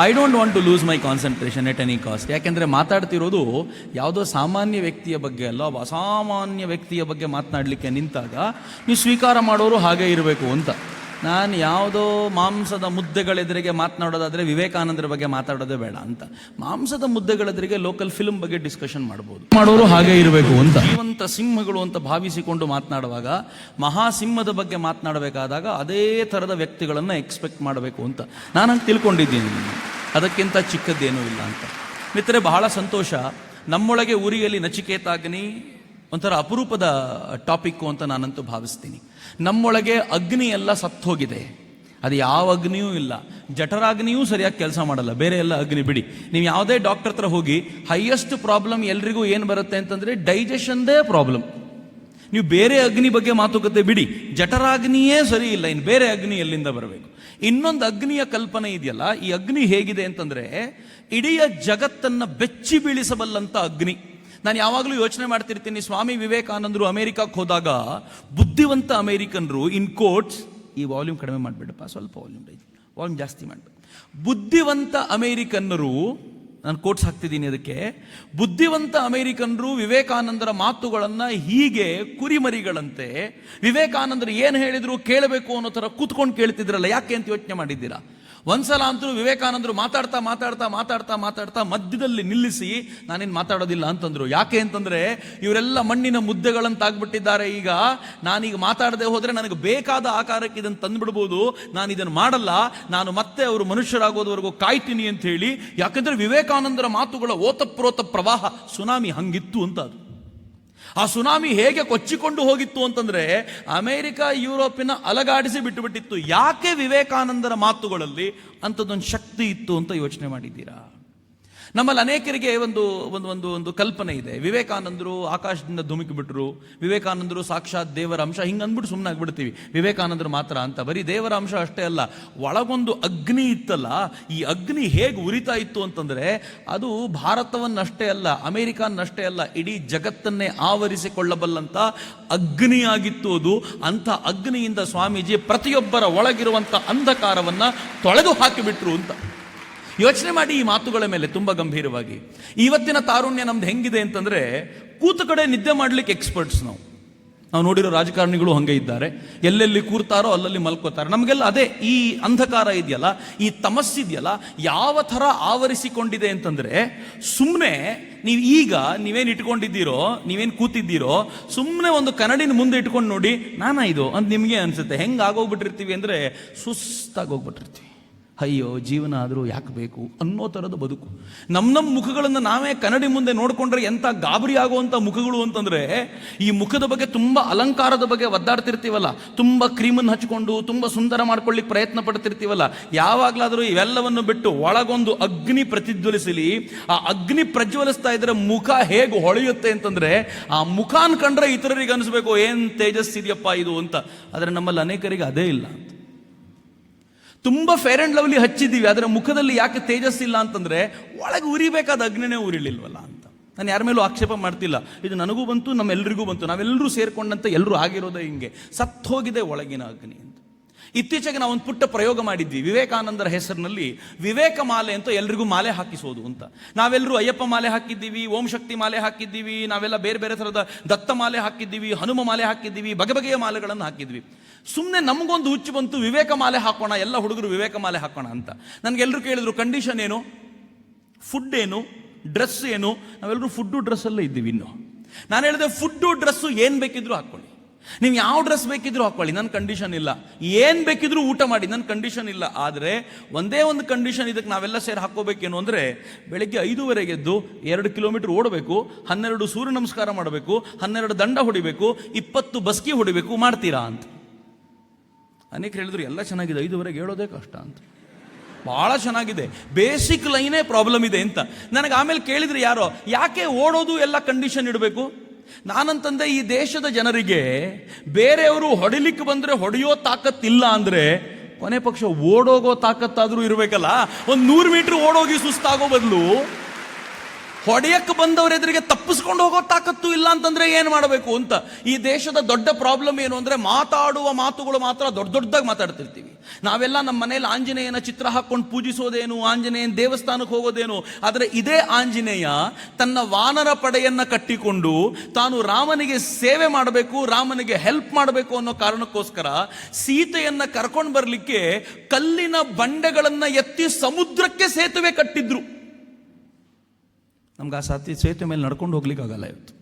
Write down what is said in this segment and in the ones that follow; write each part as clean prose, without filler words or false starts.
I don't want to lose my concentration at any cost. ಯಾಕೆಂದರೆ ಮಾತಾಡ್ತಿರೋದು ಯಾವುದೋ ಸಾಮಾನ್ಯ ವ್ಯಕ್ತಿಯ ಬಗ್ಗೆ ಅಲ್ಲ, ಅಸಾಮಾನ್ಯ ವ್ಯಕ್ತಿಯ ಬಗ್ಗೆ ಮಾತನಾಡಲಿಕ್ಕೆ ನಿಂತಾಗ ನೀವು ಸ್ವೀಕಾರ ಮಾಡೋರು ಹಾಗೇ ಇರಬೇಕು ಅಂತ. ನಾನು ಯಾವುದೋ ಮಾಂಸದ ಮುದ್ದೆಗಳೆದುರಿಗೆ ಮಾತನಾಡೋದಾದರೆ ವಿವೇಕಾನಂದರ ಬಗ್ಗೆ ಮಾತಾಡೋದೇ ಬೇಡ ಅಂತ. ಮಾಂಸದ ಮುದ್ದೆಗಳೆದುರಿಗೆ ಲೋಕಲ್ ಫಿಲ್ಮ್ ಬಗ್ಗೆ ಡಿಸ್ಕಷನ್ ಮಾಡೋರು ಹಾಗೇ ಇರಬೇಕು ಅಂತ. ಜೀವಂತ ಸಿಂಹಗಳು ಅಂತ ಭಾವಿಸಿಕೊಂಡು ಮಾತನಾಡುವಾಗ, ಮಹಾಸಿಂಹದ ಬಗ್ಗೆ ಮಾತನಾಡಬೇಕಾದಾಗ ಅದೇ ಥರದ ವ್ಯಕ್ತಿಗಳನ್ನು ಎಕ್ಸ್ಪೆಕ್ಟ್ ಮಾಡಬೇಕು ಅಂತ ನಾನು ಹಂಗೆ ತಿಳ್ಕೊಂಡಿದ್ದೀನಿ. ಅದಕ್ಕಿಂತ ಚಿಕ್ಕದ್ದೇನೂ ಇಲ್ಲ ಅಂತ. ಮಿತ್ರರೆ, ಬಹಳ ಸಂತೋಷ. ನಮ್ಮೊಳಗೆ ಉರಿಯಲ್ಲಿ ನಚಿಕೇತಾಗ್ನಿ ಒಂಥರ ಅಪರೂಪದ ಟಾಪಿಕ್ಕು ಅಂತ ನಾನಂತೂ ಭಾವಿಸ್ತೀನಿ. ನಮ್ಮೊಳಗೆ ಅಗ್ನಿ ಎಲ್ಲ ಸತ್ತೋಗಿದೆ. ಅದು ಯಾವ ಅಗ್ನಿಯೂ ಇಲ್ಲ. ಜಠರಾಗ್ನಿಯೂ ಸರಿಯಾಗಿ ಕೆಲಸ ಮಾಡಲ್ಲ, ಬೇರೆ ಎಲ್ಲ ಅಗ್ನಿ ಬಿಡಿ. ನೀವು ಯಾವುದೇ ಡಾಕ್ಟರ್ ಹತ್ರ ಹೋಗಿ, ಹೈಯೆಸ್ಟ್ ಪ್ರಾಬ್ಲಮ್ ಎಲ್ರಿಗೂ ಏನು ಬರುತ್ತೆ ಅಂತಂದರೆ ಡೈಜೆಷನ್ದೇ ಪ್ರಾಬ್ಲಮ್. ನೀವು ಬೇರೆ ಅಗ್ನಿ ಬಗ್ಗೆ ಮಾತುಕತೆ ಬಿಡಿ, ಜಠರಾಗ್ನಿಯೇ ಸರಿ ಇಲ್ಲ, ಇನ್ನು ಬೇರೆ ಅಗ್ನಿ ಎಲ್ಲಿಂದ ಬರಬೇಕು? ಇನ್ನೊಂದು ಅಗ್ನಿಯ ಕಲ್ಪನೆ ಇದೆಯಲ್ಲ, ಈ ಅಗ್ನಿ ಹೇಗಿದೆ ಅಂತಂದರೆ ಇಡೀ ಜಗತ್ತನ್ನು ಬೆಚ್ಚಿ ಬೀಳಿಸಬಲ್ಲಂಥ ಅಗ್ನಿ. ನಾನು ಯಾವಾಗಲೂ ಯೋಚನೆ ಮಾಡ್ತಿರ್ತೀನಿ, ಸ್ವಾಮಿ ವಿವೇಕಾನಂದರು ಅಮೆರಿಕಕ್ಕೆ ಹೋದಾಗ ಬುದ್ಧಿವಂತ ಅಮೆರಿಕನರು, ಇನ್ ಕೋಟ್ಸ್, ಈ ವಾಲ್ಯೂಮ್ ಕಡಿಮೆ ಮಾಡಿಬಿಡಪ್ಪ, ಸ್ವಲ್ಪ ವಾಲ್ಯೂಮ್ ಜಾಸ್ತಿ ಮಾಡಬೇಡಿ. ಬುದ್ಧಿವಂತ ಅಮೆರಿಕನ್ನರು, ನಾನು ಕೋಟ್ಸ್ ಹಾಕ್ತಿದ್ದೀನಿ ಅದಕ್ಕೆ, ಬುದ್ಧಿವಂತ ಅಮೆರಿಕನರು ವಿವೇಕಾನಂದರ ಮಾತುಗಳನ್ನು ಹೀಗೆ ಕುರಿಮರಿಗಳಂತೆ ವಿವೇಕಾನಂದರು ಏನು ಹೇಳಿದ್ರು ಕೇಳಬೇಕು ಅನ್ನೋ ಥರ ಕೂತ್ಕೊಂಡು ಕೇಳ್ತಿದ್ರಲ್ಲ, ಯಾಕೆ ಅಂತ ಯೋಚನೆ ಮಾಡಿದ್ದೀರಾ? ಒಂದ್ಸಲ ಅಂತೂ ವಿವೇಕಾನಂದರು ಮಾತಾಡ್ತಾ ಮಾತಾಡ್ತಾ ಮಾತಾಡ್ತಾ ಮಾತಾಡ್ತಾ ಮಧ್ಯದಲ್ಲಿ ನಿಲ್ಲಿಸಿ ನಾನೇನು ಮಾತಾಡೋದಿಲ್ಲ ಅಂತಂದ್ರು. ಯಾಕೆ ಅಂತಂದ್ರೆ ಇವರೆಲ್ಲ ಮಣ್ಣಿನ ಮುದ್ದೆಗಳಂತಾಗ್ಬಿಟ್ಟಿದ್ದಾರೆ. ಈಗ ನಾನೀಗ ಮಾತಾಡದೆ ಹೋದ್ರೆ ನನಗೆ ಬೇಕಾದ ಆಕಾರಕ್ಕೆ ಇದನ್ನು ತಂದುಬಿಡ್ಬೋದು, ನಾನು ಇದನ್ನು ಮಾಡಲ್ಲ, ನಾನು ಮತ್ತೆ ಅವರು ಮನುಷ್ಯರಾಗೋದವರೆಗೂ ಕಾಯ್ತೀನಿ ಅಂತ ಹೇಳಿ. ಯಾಕಂದ್ರೆ ವಿವೇಕಾನಂದರ ಮಾತುಗಳ ಓತಪ್ರೋತ ಪ್ರವಾಹ ಸುನಾಮಿ ಹಂಗಿತ್ತು ಅಂತ. ಅದು ಆ ಸುನಾಮಿ ಹೇಗೆ ಕೊಚ್ಚಿಕೊಂಡು ಹೋಗಿತ್ತು ಅಂತಂದ್ರೆ ಅಮೆರಿಕ ಯುರೋಪಿನ ಅಲಗಾಡಿಸಿ ಬಿಟ್ಟುಬಿಟ್ಟಿತ್ತು. ಯಾಕೆ ವಿವೇಕಾನಂದರ ಮಾತುಗಳಲ್ಲಿ ಅಂಥದ್ದೊಂದು ಶಕ್ತಿ ಇತ್ತು ಅಂತ ಯೋಚನೆ ಮಾಡಿದ್ದೀರಾ? ನಮ್ಮಲ್ಲಿ ಅನೇಕರಿಗೆ ಒಂದು ಒಂದು ಒಂದು ಒಂದು ಕಲ್ಪನೆ ಇದೆ, ವಿವೇಕಾನಂದರು ಆಕಾಶದಿಂದ ಧುಮುಕಿಬಿಟ್ರು, ವಿವೇಕಾನಂದರು ಸಾಕ್ಷಾತ್ ದೇವರ ಅಂಶ, ಹಿಂಗೆ ಅಂದ್ಬಿಟ್ಟು ಸುಮ್ಮನೆ ಆಗ್ಬಿಡ್ತೀವಿ ವಿವೇಕಾನಂದರು ಮಾತ್ರ ಅಂತ. ಬರೀ ದೇವರ ಅಂಶ ಅಷ್ಟೇ ಅಲ್ಲ, ಒಳಗೊಂದು ಅಗ್ನಿ ಇತ್ತಲ್ಲ, ಈ ಅಗ್ನಿ ಹೇಗೆ ಉರಿತಾ ಇತ್ತು ಅಂತಂದರೆ ಅದು ಭಾರತವನ್ನಷ್ಟೇ ಅಲ್ಲ, ಅಮೆರಿಕನ್ನಷ್ಟೇ ಅಲ್ಲ, ಇಡೀ ಜಗತ್ತನ್ನೇ ಆವರಿಸಿಕೊಳ್ಳಬಲ್ಲಂಥ ಅಗ್ನಿಯಾಗಿತ್ತು ಅದು. ಅಂಥ ಅಗ್ನಿಯಿಂದ ಸ್ವಾಮೀಜಿ ಪ್ರತಿಯೊಬ್ಬರ ಒಳಗಿರುವಂಥ ಅಂಧಕಾರವನ್ನು ತೊಳೆದು ಹಾಕಿಬಿಟ್ರು ಅಂತ. ಯೋಚನೆ ಮಾಡಿ ಈ ಮಾತುಗಳ ಮೇಲೆ ತುಂಬ ಗಂಭೀರವಾಗಿ. ಇವತ್ತಿನ ತಾರುಣ್ಯ ನಮ್ದು ಹೆಂಗಿದೆ ಅಂತಂದರೆ, ಕೂತ ಕಡೆ ನಿದ್ದೆ ಮಾಡಲಿಕ್ಕೆ ಎಕ್ಸ್ಪರ್ಟ್ಸ್. ನಾವು ನೋಡಿರೋ ರಾಜಕಾರಣಿಗಳು ಹಂಗೆ ಇದ್ದಾರೆ, ಎಲ್ಲೆಲ್ಲಿ ಕೂರ್ತಾರೋ ಅಲ್ಲಲ್ಲಿ ಮಲ್ಕೋತಾರೆ. ನಮಗೆಲ್ಲ ಅದೇ ಈ ಅಂಧಕಾರ ಇದೆಯಲ್ಲ, ಈ ತಮಸ್ಸಿದೆಯಲ್ಲ, ಯಾವ ಥರ ಆವರಿಸಿಕೊಂಡಿದೆ ಅಂತಂದರೆ, ಸುಮ್ಮನೆ ನೀವೇನು ಇಟ್ಕೊಂಡಿದ್ದೀರೋ, ನೀವೇನು ಕೂತಿದ್ದೀರೋ, ಸುಮ್ಮನೆ ಒಂದು ಕನ್ನಡಿನ ಮುಂದೆ ಇಟ್ಕೊಂಡು ನೋಡಿ, ನಾನಾ ಇದು ಅಂತ ನಿಮಗೆ ಅನಿಸುತ್ತೆ. ಹೆಂಗೆ ಆಗೋಗ್ಬಿಟ್ಟಿರ್ತೀವಿ ಅಂದರೆ ಸುಸ್ತಾಗೋಗ್ಬಿಟ್ಟಿರ್ತೀವಿ. ಅಯ್ಯೋ, ಜೀವನ ಆದರೂ ಯಾಕೆ ಬೇಕು ಅನ್ನೋ ಥರದ ಬದುಕು. ನಮ್ಮ ಮುಖಗಳನ್ನು ನಾವೇ ಕನ್ನಡಿ ಮುಂದೆ ನೋಡಿಕೊಂಡ್ರೆ ಎಂಥ ಗಾಬರಿ ಆಗುವಂಥ ಮುಖಗಳು ಅಂತಂದರೆ, ಈ ಮುಖದ ಬಗ್ಗೆ ತುಂಬ ಅಲಂಕಾರದ ಬಗ್ಗೆ ಒದ್ದಾಡ್ತಿರ್ತೀವಲ್ಲ, ತುಂಬ ಕ್ರೀಮನ್ನು ಹಚ್ಕೊಂಡು ತುಂಬ ಸುಂದರ ಮಾಡ್ಕೊಳ್ಳಿಕ್ಕೆ ಪ್ರಯತ್ನ ಪಡ್ತಿರ್ತೀವಲ್ಲ, ಯಾವಾಗಲಾದರೂ ಇವೆಲ್ಲವನ್ನು ಬಿಟ್ಟು ಒಳಗೊಂದು ಅಗ್ನಿ ಪ್ರತಿಜ್ವಲಿಸಲಿ. ಆ ಅಗ್ನಿ ಪ್ರಜ್ವಲಿಸ್ತಾ ಇದ್ರೆ ಮುಖ ಹೇಗೆ ಹೊಳೆಯುತ್ತೆ ಅಂತಂದರೆ, ಆ ಮುಖಾನ್ ಕಂಡ್ರೆ ಇತರರಿಗೆ ಅನಿಸ್ಬೇಕು ಏನು ತೇಜಸ್ಸಿದೆಯಪ್ಪ ಇದು ಅಂತ. ಆದರೆ ನಮ್ಮಲ್ಲಿ ಅನೇಕರಿಗೆ ಅದೇ ಇಲ್ಲ ಅಂತ. ತುಂಬ ಫೇರ್ ಆ್ಯಂಡ್ ಲವ್ಲಿ ಹಚ್ಚಿದ್ದೀವಿ, ಆದರೆ ಮುಖದಲ್ಲಿ ಯಾಕೆ ತೇಜಸ್ಸಿಲ್ಲ ಅಂತಂದರೆ ಒಳಗೆ ಉರಿಬೇಕಾದ ಅಗ್ನಿನೇ ಉರಿಲಿಲ್ವಲ್ಲ ಅಂತ. ನಾನು ಯಾರ ಮೇಲೂ ಆಕ್ಷೇಪ ಮಾಡ್ತಿಲ್ಲ, ಇದು ನನಗೂ ಬಂತು, ನಮ್ಮೆಲ್ಲರಿಗೂ ಬಂತು, ನಾವೆಲ್ಲರೂ ಸೇರ್ಕೊಂಡಂತೆ ಎಲ್ಲರೂ ಆಗಿರೋದೇ ಹಿಂಗೆ. ಸತ್ತೋಗಿದೆ ಒಳಗಿನ ಅಗ್ನಿ ಅಂತ. ಇತ್ತೀಚೆಗೆ ನಾವು ಒಂದು ಪುಟ್ಟ ಪ್ರಯೋಗ ಮಾಡಿದ್ವಿ, ವಿವೇಕಾನಂದರ ಹೆಸರಿನಲ್ಲಿ ವಿವೇಕ ಮಾಲೆ ಅಂತ ಎಲ್ರಿಗೂ ಮಾಲೆ ಹಾಕಿಸೋದು ಅಂತ. ನಾವೆಲ್ಲರೂ ಅಯ್ಯಪ್ಪ ಮಾಲೆ ಹಾಕಿದ್ದೀವಿ, ಓಂ ಶಕ್ತಿ ಮಾಲೆ ಹಾಕಿದ್ದೀವಿ, ನಾವೆಲ್ಲ ಬೇರೆ ಬೇರೆ ಥರದ ದತ್ತ ಮಾಲೆ ಹಾಕಿದ್ದೀವಿ, ಹನುಮ ಮಾಲೆ ಹಾಕಿದ್ದೀವಿ, ಬಗೆ ಬಗೆಯ ಮಾಲೆಗಳನ್ನು ಹಾಕಿದ್ವಿ. ಸುಮ್ಮನೆ ನಮಗೊಂದು ಹುಚ್ಚು ಬಂತು, ವಿವೇಕ ಮಾಲೆ ಹಾಕೋಣ, ಎಲ್ಲ ಹುಡುಗರು ವಿವೇಕ ಮಾಲೆ ಹಾಕೋಣ ಅಂತ. ನನಗೆಲ್ಲರೂ ಕೇಳಿದ್ರು, ಕಂಡೀಷನ್ ಏನು, ಫುಡ್ ಏನು, ಡ್ರೆಸ್ ಏನು? ನಾವೆಲ್ಲರೂ ಫುಡ್ಡು ಡ್ರೆಸ್ಸಲ್ಲೇ ಇದ್ದೀವಿ ಇನ್ನು. ನಾನು ಹೇಳಿದೆ, ಫುಡ್ಡು ಡ್ರೆಸ್ಸು ಏನು ಬೇಕಿದ್ರು ಹಾಕ್ಕೊಳ್ಳಿ, ನೀವು ಯಾವ ಡ್ರೆಸ್ ಬೇಕಿದ್ರು ಹಾಕೊಳ್ಳಿ, ನನ್ನ ಕಂಡೀಷನ್ ಇಲ್ಲ. ಏನು ಬೇಕಿದ್ರು ಊಟ ಮಾಡಿ, ನನ್ನ ಕಂಡೀಷನ್ ಇಲ್ಲ. ಆದರೆ ಒಂದೇ ಒಂದು ಕಂಡೀಷನ್ ಇದಕ್ಕೆ ನಾವೆಲ್ಲ ಸೇರಿ ಹಾಕೋಬೇಕೇನು ಅಂದರೆ, ಬೆಳಗ್ಗೆ 5:30 ಎದ್ದು 2 ಕಿಲೋಮೀಟರ್ ಓಡಬೇಕು, 12 ಸೂರ್ಯ ನಮಸ್ಕಾರ ಮಾಡಬೇಕು, 12 ದಂಡ ಹೊಡಿಬೇಕು, 20 ಬಸ್ಕಿ ಹೊಡಿಬೇಕು. ಮಾಡ್ತೀರಾ ಅಂತ. ಅನೇಕರು ಹೇಳಿದ್ರು, ಎಲ್ಲ ಚೆನ್ನಾಗಿದೆ, 5:30 ಹೇಳೋದೇ ಕಷ್ಟ ಅಂತ. ಭಾಳ ಚೆನ್ನಾಗಿದೆ, ಬೇಸಿಕ್ ಲೈನೇ ಪ್ರಾಬ್ಲಮ್ ಇದೆ ಅಂತ. ನನಗೆ ಆಮೇಲೆ ಕೇಳಿದ್ರು ಯಾರೋ, ಯಾಕೆ ಓಡೋದು ಎಲ್ಲ ಕಂಡೀಷನ್ ಇಡಬೇಕು? ನಾನಂತಂದೆ, ಈ ದೇಶದ ಜನರಿಗೆ ಬೇರೆಯವರು ಹೊಡಿಲಿಕ್ಕೆ ಬಂದರೆ ಹೊಡೆಯೋ ತಾಕತ್ತಿಲ್ಲ ಅಂದರೆ ಕೊನೆ ಪಕ್ಷ ಓಡೋಗೋ ತಾಕತ್ತಾದರೂ ಇರಬೇಕಲ್ಲ. ಒಂದು 100 ಮೀಟರ್ ಓಡೋಗಿ ಸುಸ್ತಾಗೋ ಬದಲು ಹೊಡೆಯಕ್ಕೆ ಬಂದವರ ಎದುರಿಗೆ ತಪ್ಪಿಸ್ಕೊಂಡು ಹೋಗೋ ತಾಕತ್ತು ಇಲ್ಲ ಅಂತಂದ್ರೆ ಏನು ಮಾಡಬೇಕು ಅಂತ. ಈ ದೇಶದ ದೊಡ್ಡ ಪ್ರಾಬ್ಲಮ್ ಏನು ಅಂದ್ರೆ, ಮಾತಾಡುವ ಮಾತುಗಳು ಮಾತ್ರ ದೊಡ್ಡ ದೊಡ್ಡದಾಗಿ ಮಾತಾಡ್ತಿರ್ತೀವಿ, ನಾವೆಲ್ಲ ನಮ್ಮ ಮನೇಲಿ ಆಂಜನೇಯನ ಚಿತ್ರ ಹಾಕೊಂಡು ಪೂಜಿಸೋದೇನು, ಆಂಜನೇಯನ ದೇವಸ್ಥಾನಕ್ಕೆ ಹೋಗೋದೇನು. ಆದರೆ ಇದೇ ಆಂಜನೇಯ ತನ್ನ ವಾನರ ಪಡೆಯನ್ನ ಕಟ್ಟಿಕೊಂಡು ತಾನು ರಾಮನಿಗೆ ಸೇವೆ ಮಾಡಬೇಕು, ರಾಮನಿಗೆ ಹೆಲ್ಪ್ ಮಾಡಬೇಕು ಅನ್ನೋ ಕಾರಣಕ್ಕೋಸ್ಕರ ಸೀತೆಯನ್ನ ಕರ್ಕೊಂಡು ಬರಲಿಕ್ಕೆ ಕಲ್ಲಿನ ಬಂಡೆಗಳನ್ನ ಎತ್ತಿ ಸಮುದ್ರಕ್ಕೆ ಸೇತುವೆ ಕಟ್ಟಿದ್ರು. ನಮ್ಗೆ ಆ ಸೇತುವೆ ಮೇಲೆ ನಡ್ಕೊಂಡು ಹೋಗ್ಲಿಕ್ಕಾಗಲ್ಲ ಇವತ್ತು.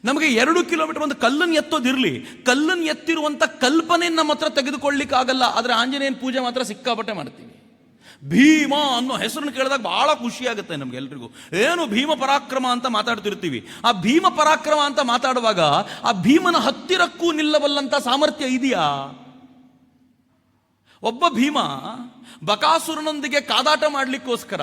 ನಮಗೆ 2 ಕಿಲೋಮೀಟರ್ ಒಂದು ಕಲ್ಲನ್ನು ಎತ್ತೋದಿರಲಿ, ಕಲ್ಲನ್ನು ಎತ್ತಿರುವಂಥ ಕಲ್ಪನೆ ನಮ್ಮ ಹತ್ರ ತೆಗೆದುಕೊಳ್ಳಿಕ್ಕೆ ಆಗಲ್ಲ. ಆದರೆ ಆಂಜನೇಯನ ಪೂಜೆ ಮಾತ್ರ ಸಿಕ್ಕಾಪಟ್ಟೆ ಮಾಡ್ತೀವಿ. ಭೀಮ ಅನ್ನೋ ಹೆಸರನ್ನು ಕೇಳಿದಾಗ ಬಹಳ ಖುಷಿ ಆಗುತ್ತೆ ನಮ್ಗೆಲ್ರಿಗೂ. ಏನು ಭೀಮ ಪರಾಕ್ರಮ ಅಂತ ಮಾತಾಡ್ತಿರ್ತೀವಿ. ಆ ಭೀಮ ಪರಾಕ್ರಮ ಅಂತ ಮಾತಾಡುವಾಗ ಆ ಭೀಮನ ಹತ್ತಿರಕ್ಕೂ ನಿಲ್ಲಬಲ್ಲಂತ ಸಾಮರ್ಥ್ಯ ಇದೆಯಾ? ಒಬ್ಬ ಭೀಮ ಬಕಾಸುರನೊಂದಿಗೆ ಕಾದಾಟ ಮಾಡಲಿಕ್ಕೋಸ್ಕರ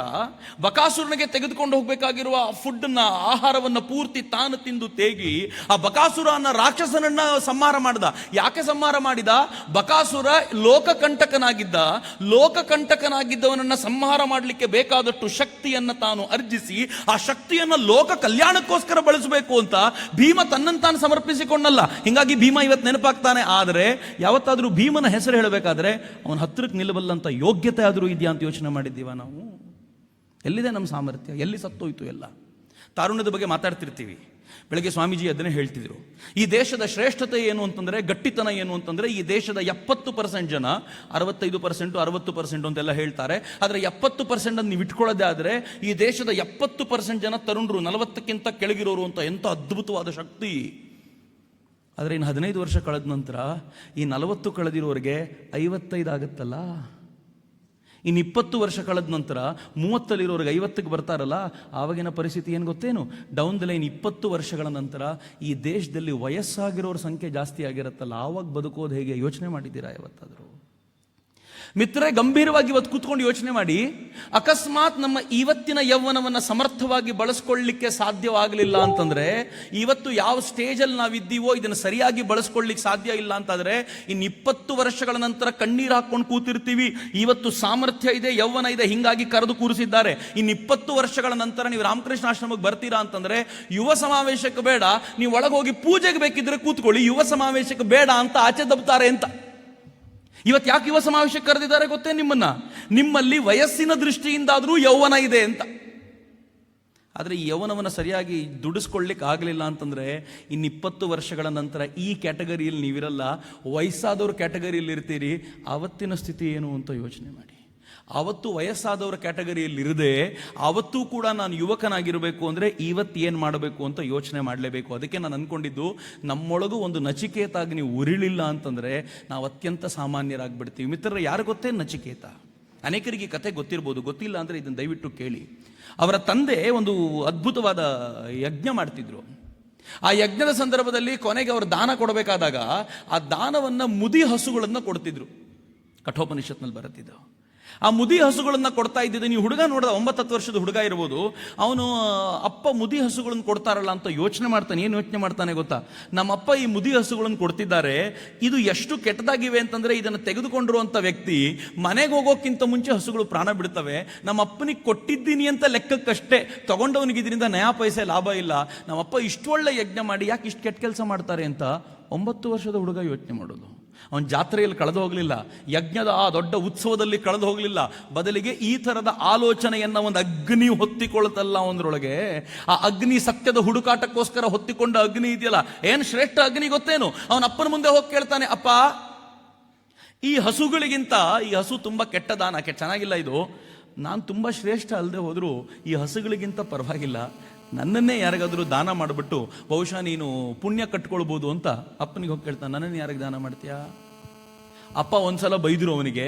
ಬಕಾಸುರನಿಗೆ ತೆಗೆದುಕೊಂಡು ಹೋಗಬೇಕಾಗಿರುವ ಫುಡ್ನ, ಆಹಾರವನ್ನ ಪೂರ್ತಿ ತಾನು ತಿಂದು ತೇಗಿ ಆ ಬಕಾಸುರ ಅನ್ನೋ ರಾಕ್ಷಸನನ್ನ ಸಂಹಾರ ಮಾಡಿದ. ಯಾಕೆ ಸಂಹಾರ ಮಾಡಿದ? ಬಕಾಸುರ ಲೋಕಕಂಟಕನಾಗಿದ್ದವನನ್ನ ಸಂಹಾರ ಮಾಡಲಿಕ್ಕೆ ಬೇಕಾದಷ್ಟು ಶಕ್ತಿಯನ್ನ ತಾನು ಅರ್ಜಿಸಿ ಆ ಶಕ್ತಿಯನ್ನ ಲೋಕ ಕಲ್ಯಾಣಕ್ಕೋಸ್ಕರ ಬಳಸಬೇಕು ಅಂತ ಭೀಮ ತನ್ನನ್ನು ತಾನು ಸಮರ್ಪಿಸಿಕೊಂಡಲ್ಲ. ಹಿಂಗಾಗಿ ಭೀಮ ಇವತ್ತು ನೆನಪಾಗ್ತಾನೆ. ಆದರೆ ಯಾವತ್ತಾದ್ರೂ ಭೀಮನ ಹೆಸರು ಹೇಳಬೇಕಾದ್ರೆ ಅವನ ಹತ್ತಿರಕ್ಕೆ ನಿಲ್ಲಬಲ್ಲಂತ ಯೋಗ್ಯತೆ ಆದರೂ ಇದೆಯಾ ಅಂತ ಯೋಚನೆ ಮಾಡಿದ್ದೀವ ನಾವು? ಎಲ್ಲಿದೆ ನಮ್ಮ ಸಾಮರ್ಥ್ಯ? ಎಲ್ಲಿ ಸತ್ತೋಯ್ತು ಎಲ್ಲ? ತಾರುಣ್ಯದ ಬಗ್ಗೆ ಮಾತಾಡ್ತಿರ್ತೀವಿ. ಬೆಳಗ್ಗೆ ಸ್ವಾಮೀಜಿ ಅದನ್ನೇ ಹೇಳ್ತಿದ್ರು. ಈ ದೇಶದ ಶ್ರೇಷ್ಠತೆ ಏನು ಅಂತಂದ್ರೆ, ಗಟ್ಟಿತನ ಏನು ಅಂತಂದ್ರೆ, ಈ ದೇಶದ 70% ಜನ, 65%, 60% ಅಂತೆಲ್ಲ ಹೇಳ್ತಾರೆ. ಆದರೆ 70% ಅನ್ನು ನೀವು ಇಟ್ಕೊಳ್ಳೋದೇ ಆದರೆ ಈ ದೇಶದ 70% ಜನ ತರುಣರು, 40ಕ್ಕಿಂತ ಕೆಳಗಿರೋರು ಅಂತ. ಎಂಥ ಅದ್ಭುತವಾದ ಶಕ್ತಿ! ಆದರೆ ಇನ್ನು 15 ವರ್ಷ ಕಳೆದ ನಂತರ ಈ 40 ಕಳೆದಿರೋರಿಗೆ 55 ಆಗುತ್ತಲ್ಲ. ಇನ್ನು 20 ವರ್ಷ ಕಳೆದ ನಂತರ 30 50ಕ್ಕೆ ಬರ್ತಾರಲ್ಲ, ಆವಾಗಿನ ಪರಿಸ್ಥಿತಿ ಏನು ಗೊತ್ತೇನು? ಡೌನ್ ದ ಲೈನ್ 20 ವರ್ಷಗಳ ನಂತರ ಈ ದೇಶದಲ್ಲಿ ವಯಸ್ಸಾಗಿರೋರ ಸಂಖ್ಯೆ ಜಾಸ್ತಿ ಆಗಿರುತ್ತಲ್ಲ, ಆವಾಗ ಬದುಕೋದು ಹೇಗೆ? ಯೋಚನೆ ಮಾಡಿದ್ದೀರಾ ಯಾವತ್ತಾದರೂ? ಮಿತ್ರರೇ, ಗಂಭೀರವಾಗಿ ಇವತ್ತು ಕೂತ್ಕೊಂಡು ಯೋಚನೆ ಮಾಡಿ. ಅಕಸ್ಮಾತ್ ನಮ್ಮ ಇವತ್ತಿನ ಯೌವನವನ್ನ ಸಮರ್ಥವಾಗಿ ಬಳಸ್ಕೊಳ್ಳಿಕ್ಕೆ ಸಾಧ್ಯವಾಗಲಿಲ್ಲ ಅಂತಂದ್ರೆ, ಇವತ್ತು ಯಾವ ಸ್ಟೇಜಲ್ಲಿ ನಾವಿದ್ದೀವೋ ಇದನ್ನು ಸರಿಯಾಗಿ ಬಳಸ್ಕೊಳ್ಳಿಕ್ಕೆ ಸಾಧ್ಯ ಇಲ್ಲ ಅಂತಾದ್ರೆ, ಇನ್ನು 20 ವರ್ಷಗಳ ನಂತರ ಕಣ್ಣೀರು ಹಾಕೊಂಡು ಕೂತಿರ್ತೀವಿ. ಇವತ್ತು ಸಾಮರ್ಥ್ಯ ಇದೆ, ಯೌವನ ಇದೆ, ಹಿಂಗಾಗಿ ಕರೆದು ಕೂರಿಸಿದ್ದಾರೆ. ಇನ್ನು 20 ವರ್ಷಗಳ ನಂತರ ನೀವು ರಾಮಕೃಷ್ಣ ಆಶ್ರಮಕ್ಕೆ ಬರ್ತೀರಾ ಅಂತಂದ್ರೆ, ಯುವ ಸಮಾವೇಶಕ್ಕೆ ಬೇಡ, ನೀವು ಒಳಗೋಗಿ ಪೂಜೆಗೆ ಬೇಕಿದ್ರೆ ಕೂತ್ಕೊಳ್ಳಿ, ಯುವ ಸಮಾವೇಶಕ್ಕೆ ಬೇಡ ಅಂತ ಆಚೆ ದಬ್ತಾರೆ ಅಂತ. ಇವತ್ತು ಯಾಕೆ ಯುವ ಸಮಾವೇಶಕ್ಕೆ ಕರೆದಿದ್ದಾರೆ ಗೊತ್ತೇ? ನಿಮ್ಮಲ್ಲಿ ವಯಸ್ಸಿನ ದೃಷ್ಟಿಯಿಂದಾದರೂ ಯೌವನ ಇದೆ ಅಂತ. ಆದರೆ ಈ ಯೌವನವನ್ನು ಸರಿಯಾಗಿ ದುಡಿಸ್ಕೊಳ್ಳಿಕ್ಕೆ ಆಗಲಿಲ್ಲ ಅಂತಂದರೆ, ಇನ್ನು 20 ವರ್ಷಗಳ ನಂತರ ಈ ಕ್ಯಾಟಗರಿಯಲ್ಲಿ ನೀವಿರಲ್ಲ, ವಯಸ್ಸಾದವ್ರ ಕ್ಯಾಟಗರಿಯಲ್ಲಿ ಇರ್ತೀರಿ. ಆವತ್ತಿನ ಸ್ಥಿತಿ ಏನು ಅಂತ ಯೋಚನೆ ಮಾಡಿ. ಆವತ್ತು ವಯಸ್ಸಾದವರ ಕ್ಯಾಟಗರಿಯಲ್ಲಿ ಇರದೆ ಆವತ್ತೂ ಕೂಡ ನಾನು ಯುವಕನಾಗಿರಬೇಕು ಅಂದರೆ ಇವತ್ತು ಏನು ಮಾಡಬೇಕು ಅಂತ ಯೋಚನೆ ಮಾಡಲೇಬೇಕು. ಅದಕ್ಕೆ ನಾನು ಅಂದ್ಕೊಂಡಿದ್ದು, ನಮ್ಮೊಳಗೂ ಒಂದು ನಚಿಕೇತಾಗಿ ನೀವು ಉರಿಲಿಲ್ಲ ಅಂತಂದರೆ ನಾವು ಅತ್ಯಂತ ಸಾಮಾನ್ಯರಾಗ್ಬಿಡ್ತೀವಿ. ಮಿತ್ರರೇ, ಯಾರು ಗೊತ್ತೇ ನಚಿಕೇತ? ಅನೇಕರಿಗೆ ಕತೆ ಗೊತ್ತಿರ್ಬೋದು, ಗೊತ್ತಿಲ್ಲ ಅಂದರೆ ಇದನ್ನು ದಯವಿಟ್ಟು ಕೇಳಿ. ಅವರ ತಂದೆ ಒಂದು ಅದ್ಭುತವಾದ ಯಜ್ಞ ಮಾಡ್ತಿದ್ರು. ಆ ಯಜ್ಞದ ಸಂದರ್ಭದಲ್ಲಿ ಕೊನೆಗೆ ಅವರು ದಾನ ಕೊಡಬೇಕಾದಾಗ ಆ ದಾನವನ್ನು ಮುದಿ ಹಸುಗಳನ್ನು ಕೊಡ್ತಿದ್ರು. ಕಠೋಪನಿಷತ್ನಲ್ಲಿ ಬರುತ್ತಿದ್ದು ಆ ಮುದಿ ಹಸುಗಳನ್ನು ಕೊಡ್ತಾ ಇದ್ದಿದ್ದು. ನೀವು ಹುಡುಗ ನೋಡಿದ 9-10 ವರ್ಷದ ಹುಡುಗ ಇರ್ಬೋದು, ಅವನು ಅಪ್ಪ ಮುದಿ ಹಸುಗಳನ್ನು ಕೊಡ್ತಾರಲ್ಲ ಅಂತ ಯೋಚನೆ ಮಾಡ್ತಾನೆ. ಏನು ಯೋಚನೆ ಮಾಡ್ತಾನೆ ಗೊತ್ತಾ? ನಮ್ಮಪ್ಪ ಈ ಮುದಿ ಹಸುಗಳನ್ನು ಕೊಡ್ತಿದ್ದಾರೆ, ಇದು ಎಷ್ಟು ಕೆಟ್ಟದಾಗಿವೆ ಅಂತಂದ್ರೆ, ಇದನ್ನು ತೆಗೆದುಕೊಂಡಿರುವಂಥ ವ್ಯಕ್ತಿ ಮನೆಗೆ ಹೋಗೋಕ್ಕಿಂತ ಮುಂಚೆ ಹಸುಗಳು ಪ್ರಾಣ ಬಿಡ್ತವೆ. ನಮ್ಮ ಅಪ್ಪನಿಗೆ ಕೊಟ್ಟಿದ್ದೀನಿ ಅಂತ ಲೆಕ್ಕಕ್ಕಷ್ಟೇ, ತಗೊಂಡವನಿಗೆ ಇದರಿಂದ ನಯಾ ಪೈಸೆ ಲಾಭ ಇಲ್ಲ. ನಮ್ಮಪ್ಪ ಇಷ್ಟು ಒಳ್ಳೆ ಯಜ್ಞ ಮಾಡಿ ಯಾಕೆ ಇಷ್ಟು ಕೆಟ್ಟ ಕೆಲಸ ಮಾಡ್ತಾರೆ ಅಂತ 9 ವರ್ಷದ ಹುಡುಗ ಯೋಚನೆ ಮಾಡೋದು. ಅವನ ಜಾತ್ರೆಯಲ್ಲಿ ಕಳೆದು ಹೋಗಲಿಲ್ಲ, ಯಜ್ಞದ ಆ ದೊಡ್ಡ ಉತ್ಸವದಲ್ಲಿ ಕಳೆದು ಹೋಗಲಿಲ್ಲ. ಬದಲಿಗೆ ಈ ಥರದ ಆಲೋಚನೆಯನ್ನ ಒಂದು ಅಗ್ನಿ ಹೊತ್ತಿಕೊಳ್ಳುತ್ತಲ್ಲ ಅವನರೊಳಗೆ. ಆ ಅಗ್ನಿ ಸತ್ಯದ ಹುಡುಕಾಟಕ್ಕೋಸ್ಕರ ಹೊತ್ತಿಕೊಂಡ ಅಗ್ನಿ ಇದೆಯಲ್ಲ, ಏನು ಶ್ರೇಷ್ಠ ಅಗ್ನಿ ಗೊತ್ತೇನು? ಅವನ ಅಪ್ಪನ ಮುಂದೆ ಹೋಗಿ ಕೇಳ್ತಾನೆ, ಅಪ್ಪ, ಈ ಹಸುಗಳಿಗಿಂತ ಈ ಹಸು ತುಂಬ ಕೆಟ್ಟದಾನ, ಚೆನ್ನಾಗಿಲ್ಲ ಇದು. ನಾನು ತುಂಬ ಶ್ರೇಷ್ಠ ಅಲ್ಲದೆ ಹೋದರೂ ಈ ಹಸುಗಳಿಗಿಂತ ಪರವಾಗಿಲ್ಲ. ನನ್ನನ್ನೇ ಯಾರಿಗಾದರೂ ದಾನ ಮಾಡಿಬಿಟ್ಟು ಬಹುಶಃ ನೀನು ಪುಣ್ಯ ಕಟ್ಕೊಳ್ಬೋದು ಅಂತ ಅಪ್ಪನಿಗೆ ಹೋಗಿ ಕೇಳ್ತಾನೆ, ನನ್ನನ್ನು ಯಾರಿಗೆ ದಾನ ಮಾಡ್ತೀಯಾ? ಅಪ್ಪ ಒಂದ್ಸಲ ಬೈದರು ಅವನಿಗೆ,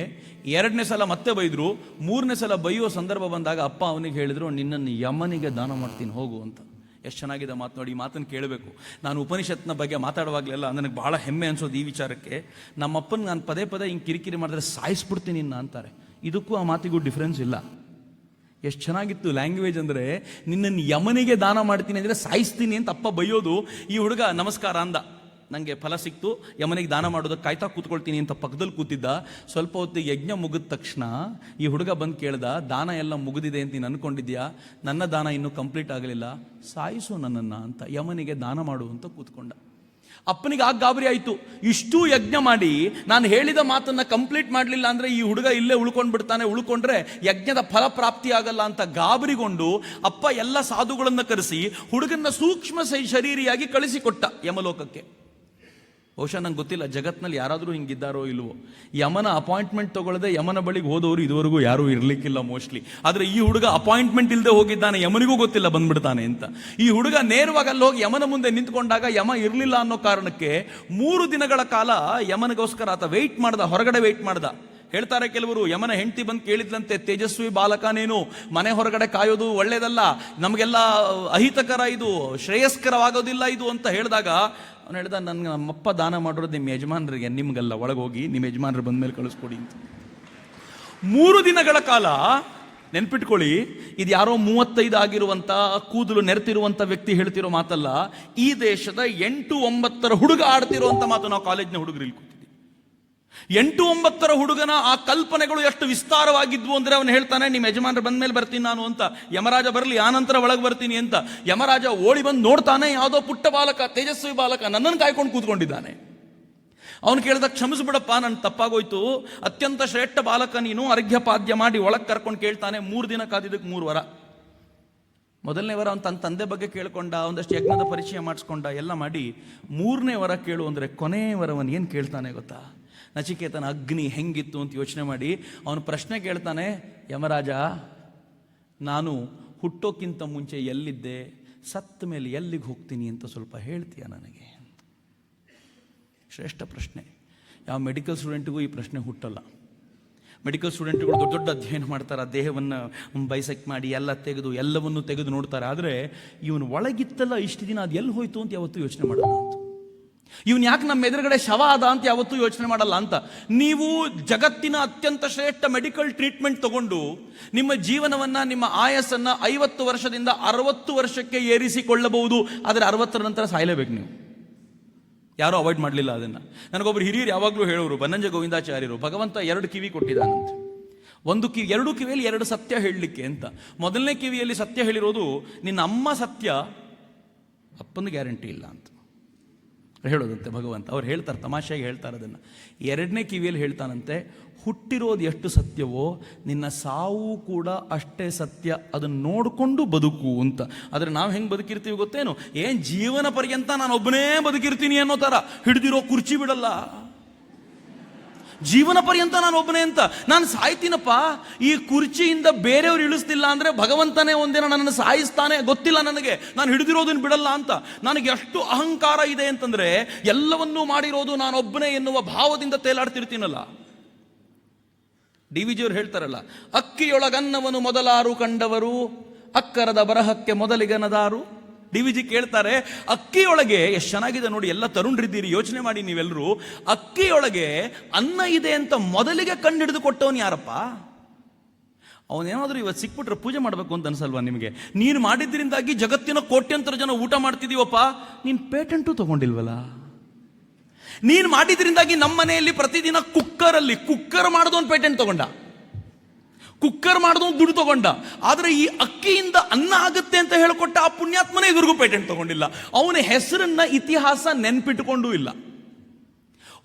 2ನೇ ಸಲ ಮತ್ತೆ ಬೈದರು, 3ನೇ ಸಲ ಬೈಯೋ ಸಂದರ್ಭ ಬಂದಾಗ ಅಪ್ಪ ಅವನಿಗೆ ಹೇಳಿದ್ರು, ನಿನ್ನನ್ನು ಯಮನಿಗೆ ದಾನ ಮಾಡ್ತೀನಿ ಹೋಗು ಅಂತ. ಎಷ್ಟು ಚೆನ್ನಾಗಿದೆ ಮಾತು ನೋಡಿ. ಈ ಮಾತನ್ನು ಕೇಳಬೇಕು. ನಾನು ಉಪನಿಷತ್ನ ಬಗ್ಗೆ ಮಾತಾಡುವಾಗಲೆಲ್ಲ ನನಗೆ ಬಹಳ ಹೆಮ್ಮೆ ಅನ್ಸೋದು ಈ ವಿಚಾರಕ್ಕೆ. ನಮ್ಮಪ್ಪನ ನಾನು ಪದೇ ಹಿಂಗೆ ಕಿರಿಕಿರಿ ಮಾಡಿದ್ರೆ ಸಾಯಿಸ್ಬಿಡ್ತೀನಿ ಇನ್ನ ಅಂತಾರೆ. ಇದಕ್ಕೂ ಆ ಮಾತಿಗೂ ಡಿಫ್ರೆನ್ಸ್ ಇಲ್ಲ. ಎಷ್ಟು ಚೆನ್ನಾಗಿತ್ತು ಲ್ಯಾಂಗ್ವೇಜ್ ಅಂದರೆ, ನಿನ್ನನ್ನು ಯಮನಿಗೆ ದಾನ ಮಾಡ್ತೀನಿ ಅಂದರೆ ಸಾಯಿಸ್ತೀನಿ ಅಂತ ಅಪ್ಪ ಬೈಯೋದು. ಈ ಹುಡುಗ ನಮಸ್ಕಾರ ಅಂದ, ನನಗೆ ಫಲ ಸಿಕ್ತು, ಯಮನಿಗೆ ದಾನ ಮಾಡೋದಕ್ಕೆ ಕಾಯ್ತಾ ಕೂತ್ಕೊಳ್ತೀನಿ ಅಂತ ಪಕ್ಕದಲ್ಲಿ ಕೂತಿದ್ದ. ಸ್ವಲ್ಪ ಹೊತ್ತು ಯಜ್ಞ ಮುಗಿದ ತಕ್ಷಣ ಈ ಹುಡುಗ ಬಂದು ಕೇಳ್ದ, ದಾನ ಎಲ್ಲ ಮುಗಿದಿದೆ ಅಂತ ನೀನು ಅನ್ಕೊಂಡಿದ್ಯಾ? ನನ್ನ ದಾನ ಇನ್ನೂ ಕಂಪ್ಲೀಟ್ ಆಗಲಿಲ್ಲ, ಸಾಯಿಸು ನನ್ನನ್ನು ಅಂತ ಯಮನಿಗೆ ದಾನ ಮಾಡು ಅಂತ ಕೂತ್ಕೊಂಡ. ಅಪ್ಪನಿಗೆ ಆಗ ಗಾಬರಿ ಆಯಿತು. ಇಷ್ಟೂ ಯಜ್ಞ ಮಾಡಿ ನಾನು ಹೇಳಿದ ಮಾತನ್ನ ಕಂಪ್ಲೀಟ್ ಮಾಡಲಿಲ್ಲ ಅಂದ್ರೆ ಈ ಹುಡುಗ ಇಲ್ಲೇ ಉಳ್ಕೊಂಡ್ಬಿಡ್ತಾನೆ, ಉಳ್ಕೊಂಡ್ರೆ ಯಜ್ಞದ ಫಲ ಪ್ರಾಪ್ತಿ ಆಗಲ್ಲ ಅಂತ ಗಾಬರಿಗೊಂಡು ಅಪ್ಪ ಎಲ್ಲ ಸಾಧುಗಳನ್ನ ಕರೆಸಿ ಹುಡುಗನ್ನ ಸೂಕ್ಷ್ಮ ಶರೀರಿಯಾಗಿ ಕಳಿಸಿಕೊಟ್ಟ ಯಮಲೋಕಕ್ಕೆ. ಬಹುಶಃ ನಂಗೆ ಗೊತ್ತಿಲ್ಲ ಜಗತ್ನಲ್ಲಿ ಯಾರಾದರೂ ಹಿಂಗಿದ್ದಾರೋ ಇಲ್ವೋ. ಯಮನ ಅಪಾಯಿಂಟ್ಮೆಂಟ್ ತಗೊಳ್ಳದೆ ಯಮನ ಬಳಿಗೆ ಹೋದವರು ಇದುವರೆಗೂ ಯಾರೂ ಇರ್ಲಿಕ್ಕಿಲ್ಲ ಮೋಸ್ಟ್ಲಿ. ಆದರೆ ಈ ಹುಡುಗ ಅಪಾಯಿಂಟ್ಮೆಂಟ್ ಇಲ್ಲದೆ ಹೋಗಿದ್ದಾನೆ, ಯಮನಿಗೂ ಗೊತ್ತಿಲ್ಲ ಬಂದ್ಬಿಡ್ತಾನೆ ಅಂತ. ಈ ಹುಡುಗ ನೇರವಾಗಿ ಅಲ್ಲಿ ಹೋಗಿ ಯಮನ ಮುಂದೆ ನಿಂತ್ಕೊಂಡಾಗ ಯಮ ಇರಲಿಲ್ಲ ಅನ್ನೋ ಕಾರಣಕ್ಕೆ 3 ದಿನಗಳ ಕಾಲ ಯಮನಿಗೋಸ್ಕರ ಆತ ವೆಯ್ಟ್ ಮಾಡ್ದ, ಹೊರಗಡೆ ವೆಯ್ಟ್ ಮಾಡ್ದ. ಹೇಳ್ತಾರೆ ಕೆಲವರು, ಯಮನ ಹೆಂಡತಿ ಬಂದು ಕೇಳಿದ್ಲಂತೆ, ತೇಜಸ್ವಿ ಬಾಲಕನೇನು, ಮನೆ ಹೊರಗಡೆ ಕಾಯೋದು ಒಳ್ಳೇದಲ್ಲ, ನಮಗೆಲ್ಲ ಅಹಿತಕರ, ಇದು ಶ್ರೇಯಸ್ಕರವಾಗೋದಿಲ್ಲ ಇದು ಅಂತ ಹೇಳಿದಾಗ ಅವನು ಹೇಳ್ದ, ನಮ್ಮಪ್ಪ ದಾನ ಮಾಡಿರೋದು ನಿಮ್ಮ ಯಜಮಾನರಿಗೆ, ನಿಮ್ಗಲ್ಲ, ಒಳಗೋಗಿ ನಿಮ್ಮ ಯಜಮಾನರು ಬಂದ ಮೇಲೆ ಕಳಿಸ್ಕೊಡಿ ಅಂತ. 3 ದಿನಗಳ ಕಾಲ ನೆನ್ಪಿಟ್ಕೊಳ್ಳಿ, ಇದು ಯಾರೋ 35 ಆಗಿರುವಂತ ಕೂದಲು ನೆರೆತಿರುವಂತ ವ್ಯಕ್ತಿ ಹೇಳ್ತಿರೋ ಮಾತಲ್ಲ, ಈ ದೇಶದ 8-9 ಹುಡುಗ ಆಡ್ತಿರುವಂತ ಮಾತು. ನಾವು ಕಾಲೇಜ್ನ ಹುಡುಗರು ಇಲ್ಲಿ ಕೂತಿದ್ವಿ, 8-9 ಹುಡುಗನ ಆ ಕಲ್ಪನೆಗಳು ಎಷ್ಟು ವಿಸ್ತಾರವಾಗಿದ್ವು ಅಂದ್ರೆ ಅವನು ಹೇಳ್ತಾನೆ, ನಿಮ್ಮ ಯಜಮಾನರು ಬಂದ ಮೇಲೆ ಬರ್ತೀನಿ ನಾನು ಅಂತ, ಯಮರಾಜ ಬರಲಿ ಆನಂತರ ಒಳಗೆ ಬರ್ತೀನಿ ಅಂತ. ಯಮರಾಜ ಓಡಿ ಬಂದು ನೋಡ್ತಾನೆ, ಯಾವುದೋ ಪುಟ್ಟ ಬಾಲಕ, ತೇಜಸ್ವಿ ಬಾಲಕ ನನ್ನನ್ನು ಕಾಯ್ಕೊಂಡು ಕೂತ್ಕೊಂಡಿದ್ದಾನೆ. ಅವನು ಕೇಳಿದ, ಕ್ಷಮಿಸ್ಬಿಡಪ್ಪ, ನನ್ನ ತಪ್ಪಾಗೋಯ್ತು, ಅತ್ಯಂತ ಶ್ರೇಷ್ಠ ಬಾಲಕ ನೀನು, ಅರ್ಘ್ಯಪಾದ್ಯ ಮಾಡಿ ಒಳಗೆ ಕರ್ಕೊಂಡು ಕೇಳ್ತಾನೆ. 3 ದಿನ ಕಾದಿದ್ದಕ್ಕೆ 3 ವರ. ಮೊದಲನೇ ವರ ಅವನು ತನ್ನ ತಂದೆ ಬಗ್ಗೆ ಕೇಳ್ಕೊಂಡ, ಒಂದಷ್ಟು ಯಜ್ಞದ ಪರಿಚಯ ಮಾಡಿಸ್ಕೊಂಡ, ಎಲ್ಲ ಮಾಡಿ 3ನೇ ವರ ಕೇಳು ಅಂದರೆ ಕೊನೆ ವರವನು ಏನು ಕೇಳ್ತಾನೆ ಗೊತ್ತಾ? ನಚಿಕೇತನ ಅಗ್ನಿ ಹೆಂಗಿತ್ತು ಅಂತ ಯೋಚನೆ ಮಾಡಿ ಅವನು ಪ್ರಶ್ನೆ ಕೇಳ್ತಾನೆ, ಯಮರಾಜ, ನಾನು ಹುಟ್ಟೋಕ್ಕಿಂತ ಮುಂಚೆ ಎಲ್ಲಿದ್ದೆ, ಸತ್ತ ಮೇಲೆ ಎಲ್ಲಿಗೆ ಹೋಗ್ತೀನಿ ಅಂತ ಸ್ವಲ್ಪ ಹೇಳ್ತೀಯ ನನಗೆ? ಶ್ರೇಷ್ಠ ಪ್ರಶ್ನೆ. ಯಾವ ಮೆಡಿಕಲ್ ಸ್ಟೂಡೆಂಟಿಗೂ ಈ ಪ್ರಶ್ನೆ ಹುಟ್ಟಲ್ಲ. ಮೆಡಿಕಲ್ ಸ್ಟೂಡೆಂಟ್ಗಳು ದೊಡ್ಡ ದೊಡ್ಡ ಅಧ್ಯಯನ ಮಾಡ್ತಾರೆ, ದೇಹವನ್ನು ಬೈಸೆಕ್ಟ್ ಮಾಡಿ ಎಲ್ಲ ತೆಗೆದು ಎಲ್ಲವನ್ನು ತೆಗೆದು ನೋಡ್ತಾರೆ. ಆದರೆ ಇವನು ಒಳಗಿತ್ತಲ್ಲ ಇಷ್ಟು ದಿನ, ಅದು ಎಲ್ಲಿ ಹೋಯ್ತು ಅಂತ ಯಾವತ್ತೂ ಯೋಚನೆ ಮಾಡಲ್ಲ ಅಂತ. ಇವನು ಯಾಕೆ ನಮ್ಮ ಎದುರುಗಡೆ ಶವ ಆದ ಅಂತ ಯಾವತ್ತೂ ಯೋಚನೆ ಮಾಡಲ್ಲ ಅಂತ. ನೀವು ಜಗತ್ತಿನ ಅತ್ಯಂತ ಶ್ರೇಷ್ಠ ಮೆಡಿಕಲ್ ಟ್ರೀಟ್ಮೆಂಟ್ ತಗೊಂಡು ನಿಮ್ಮ ಜೀವನವನ್ನ, ನಿಮ್ಮ ಆಯಸ್ಸನ್ನ 50 ವರ್ಷದಿಂದ 60 ವರ್ಷಕ್ಕೆ ಏರಿಸಿಕೊಳ್ಳಬಹುದು. ಆದರೆ 60ರ ನಂತರ ಸಾಯಲೇಬೇಕು ನೀವು. ಯಾರೂ ಅವಾಯ್ಡ್ ಮಾಡಲಿಲ್ಲ ಅದನ್ನು. ನನಗೊಬ್ಬರು ಹಿರಿಯರು ಯಾವಾಗಲೂ ಹೇಳೋರು, ಬನ್ನಂಜ ಗೋವಿಂದಾಚಾರ್ಯರು, ಭಗವಂತ 2 ಕಿವಿ ಕೊಟ್ಟಿದ್ದಾನಂತೆ. ಒಂದು ಕಿವಿ, 2 ಕಿವಿಯಲ್ಲಿ 2 ಸತ್ಯ ಹೇಳಲಿಕ್ಕೆ ಅಂತ. ಮೊದಲನೇ ಕಿವಿಯಲ್ಲಿ ಸತ್ಯ ಹೇಳಿರೋದು, ನಿನ್ನ ಅಮ್ಮ ಸತ್ಯ, ಅಪ್ಪನ ಗ್ಯಾರಂಟಿ ಇಲ್ಲ ಅಂತ ಹೇಳೋದಂತೆ ಭಗವಂತ. ಅವ್ರು ಹೇಳ್ತಾರೆ, ತಮಾಷೆಯಾಗಿ ಹೇಳ್ತಾರೆ ಅದನ್ನು. 2ನೇ ಕಿವಿಯಲ್ಲಿ ಹೇಳ್ತಾನಂತೆ, ಹುಟ್ಟಿರೋದು ಎಷ್ಟು ಸತ್ಯವೋ ನಿನ್ನ ಸಾವು ಕೂಡ ಅಷ್ಟೇ ಸತ್ಯ, ಅದನ್ನು ನೋಡಿಕೊಂಡು ಬದುಕು ಅಂತ. ಆದರೆ ನಾವು ಹೆಂಗೆ ಬದುಕಿರ್ತೀವಿ ಗೊತ್ತೇನು? ಏನು ಜೀವನ ಪರ್ಯಂತ ನಾನು ಒಬ್ಬನೇ ಬದುಕಿರ್ತೀನಿ ಅನ್ನೋ ಥರ ಹಿಡಿದಿರೋ ಕುರ್ಚಿ ಬಿಡಲ್ಲ. ಜೀವನ ಪರ್ಯಂತ ನಾನು ಒಬ್ಬನೇ ಅಂತ. ನಾನು ಸಾಯ್ತೀನಪ್ಪ, ಈ ಕುರ್ಚಿಯಿಂದ ಬೇರೆಯವ್ರು ಇಳಿಸ್ತಿಲ್ಲ ಅಂದ್ರೆ ಭಗವಂತನೇ ಒಂದಿನ ನನ್ನನ್ನು ಸಾಯಿಸ್ತಾನೆ, ಗೊತ್ತಿಲ್ಲ ನನಗೆ, ನಾನು ಹಿಡಿದಿರೋದನ್ನು ಬಿಡಲ್ಲ ಅಂತ. ನನಗೆ ಎಷ್ಟು ಅಹಂಕಾರ ಇದೆ ಅಂತಂದ್ರೆ, ಎಲ್ಲವನ್ನೂ ಮಾಡಿರೋದು ನಾನೊಬ್ಬನೇ ಎನ್ನುವ ಭಾವದಿಂದ ತೇಲಾಡ್ತಿರ್ತೀನಲ್ಲ. ಡಿ ವಿ ಜಿಯವರು ಹೇಳ್ತಾರಲ್ಲ, ಅಕ್ಕಿಯೊಳಗನ್ನವನು ಮೊದಲಾರು ಕಂಡವರು, ಅಕ್ಕರದ ಬರಹಕ್ಕೆ ಮೊದಲಿಗನದಾರು. ಡಿ ವಿ ಜಿ ಕೇಳ್ತಾರೆ, ಅಕ್ಕಿಯೊಳಗೆ ಎಷ್ಟು ಚೆನ್ನಾಗಿದೆ ನೋಡಿ, ಎಲ್ಲ ತರುಣರಿದ್ದೀರಿ, ಯೋಚನೆ ಮಾಡಿ ನೀವೆಲ್ಲರೂ. ಅಕ್ಕಿಯೊಳಗೆ ಅನ್ನ ಇದೆ ಅಂತ ಮೊದಲಿಗೆ ಕಂಡಿಡಿದು ಕೊಟ್ಟವನು ಯಾರಪ್ಪ? ಅವನೇನಾದ್ರೂ ಇವತ್ತು ಸಿಕ್ಬಿಟ್ರೆ ಪೂಜೆ ಮಾಡಬೇಕು ಅಂತ ಅನ್ಸಲ್ವಾ ನಿಮಗೆ? ನೀನು ಮಾಡಿದ್ರಿಂದಾಗಿ ಜಗತ್ತಿನ ಕೋಟ್ಯಂತರ ಜನ ಊಟ ಮಾಡ್ತಿದೀವಪ್ಪ, ನೀನು ಪೇಟೆಂಟು ತಗೊಂಡಿಲ್ವಲ್ಲ. ನೀನು ಮಾಡಿದ್ರಿಂದಾಗಿ ನಮ್ಮ ಮನೆಯಲ್ಲಿ ಪ್ರತಿದಿನ ಕುಕ್ಕರ್ ಮಾಡಿದವನು ಪೇಟೆಂಟ್ ತಗೊಂಡ, ಕುಕ್ಕರ್ ಮಾಡಿದವನು ದುಡ್ಡು ತಗೊಂಡ. ಆದರೆ ಈ ಅಕ್ಕಿಯಿಂದ ಅನ್ನ ಆಗುತ್ತೆ ಅಂತ ಹೇಳಿಕೊಟ್ಟ ಆ ಪುಣ್ಯಾತ್ಮನೇ ಇದುವರೆಗೂ ಪೇಟೆಂಟ್ ತಗೊಂಡಿಲ್ಲ. ಅವನ ಹೆಸರನ್ನ ಇತಿಹಾಸ ನೆನ್ಪಿಟ್ಟುಕೊಂಡೂ ಇಲ್ಲ.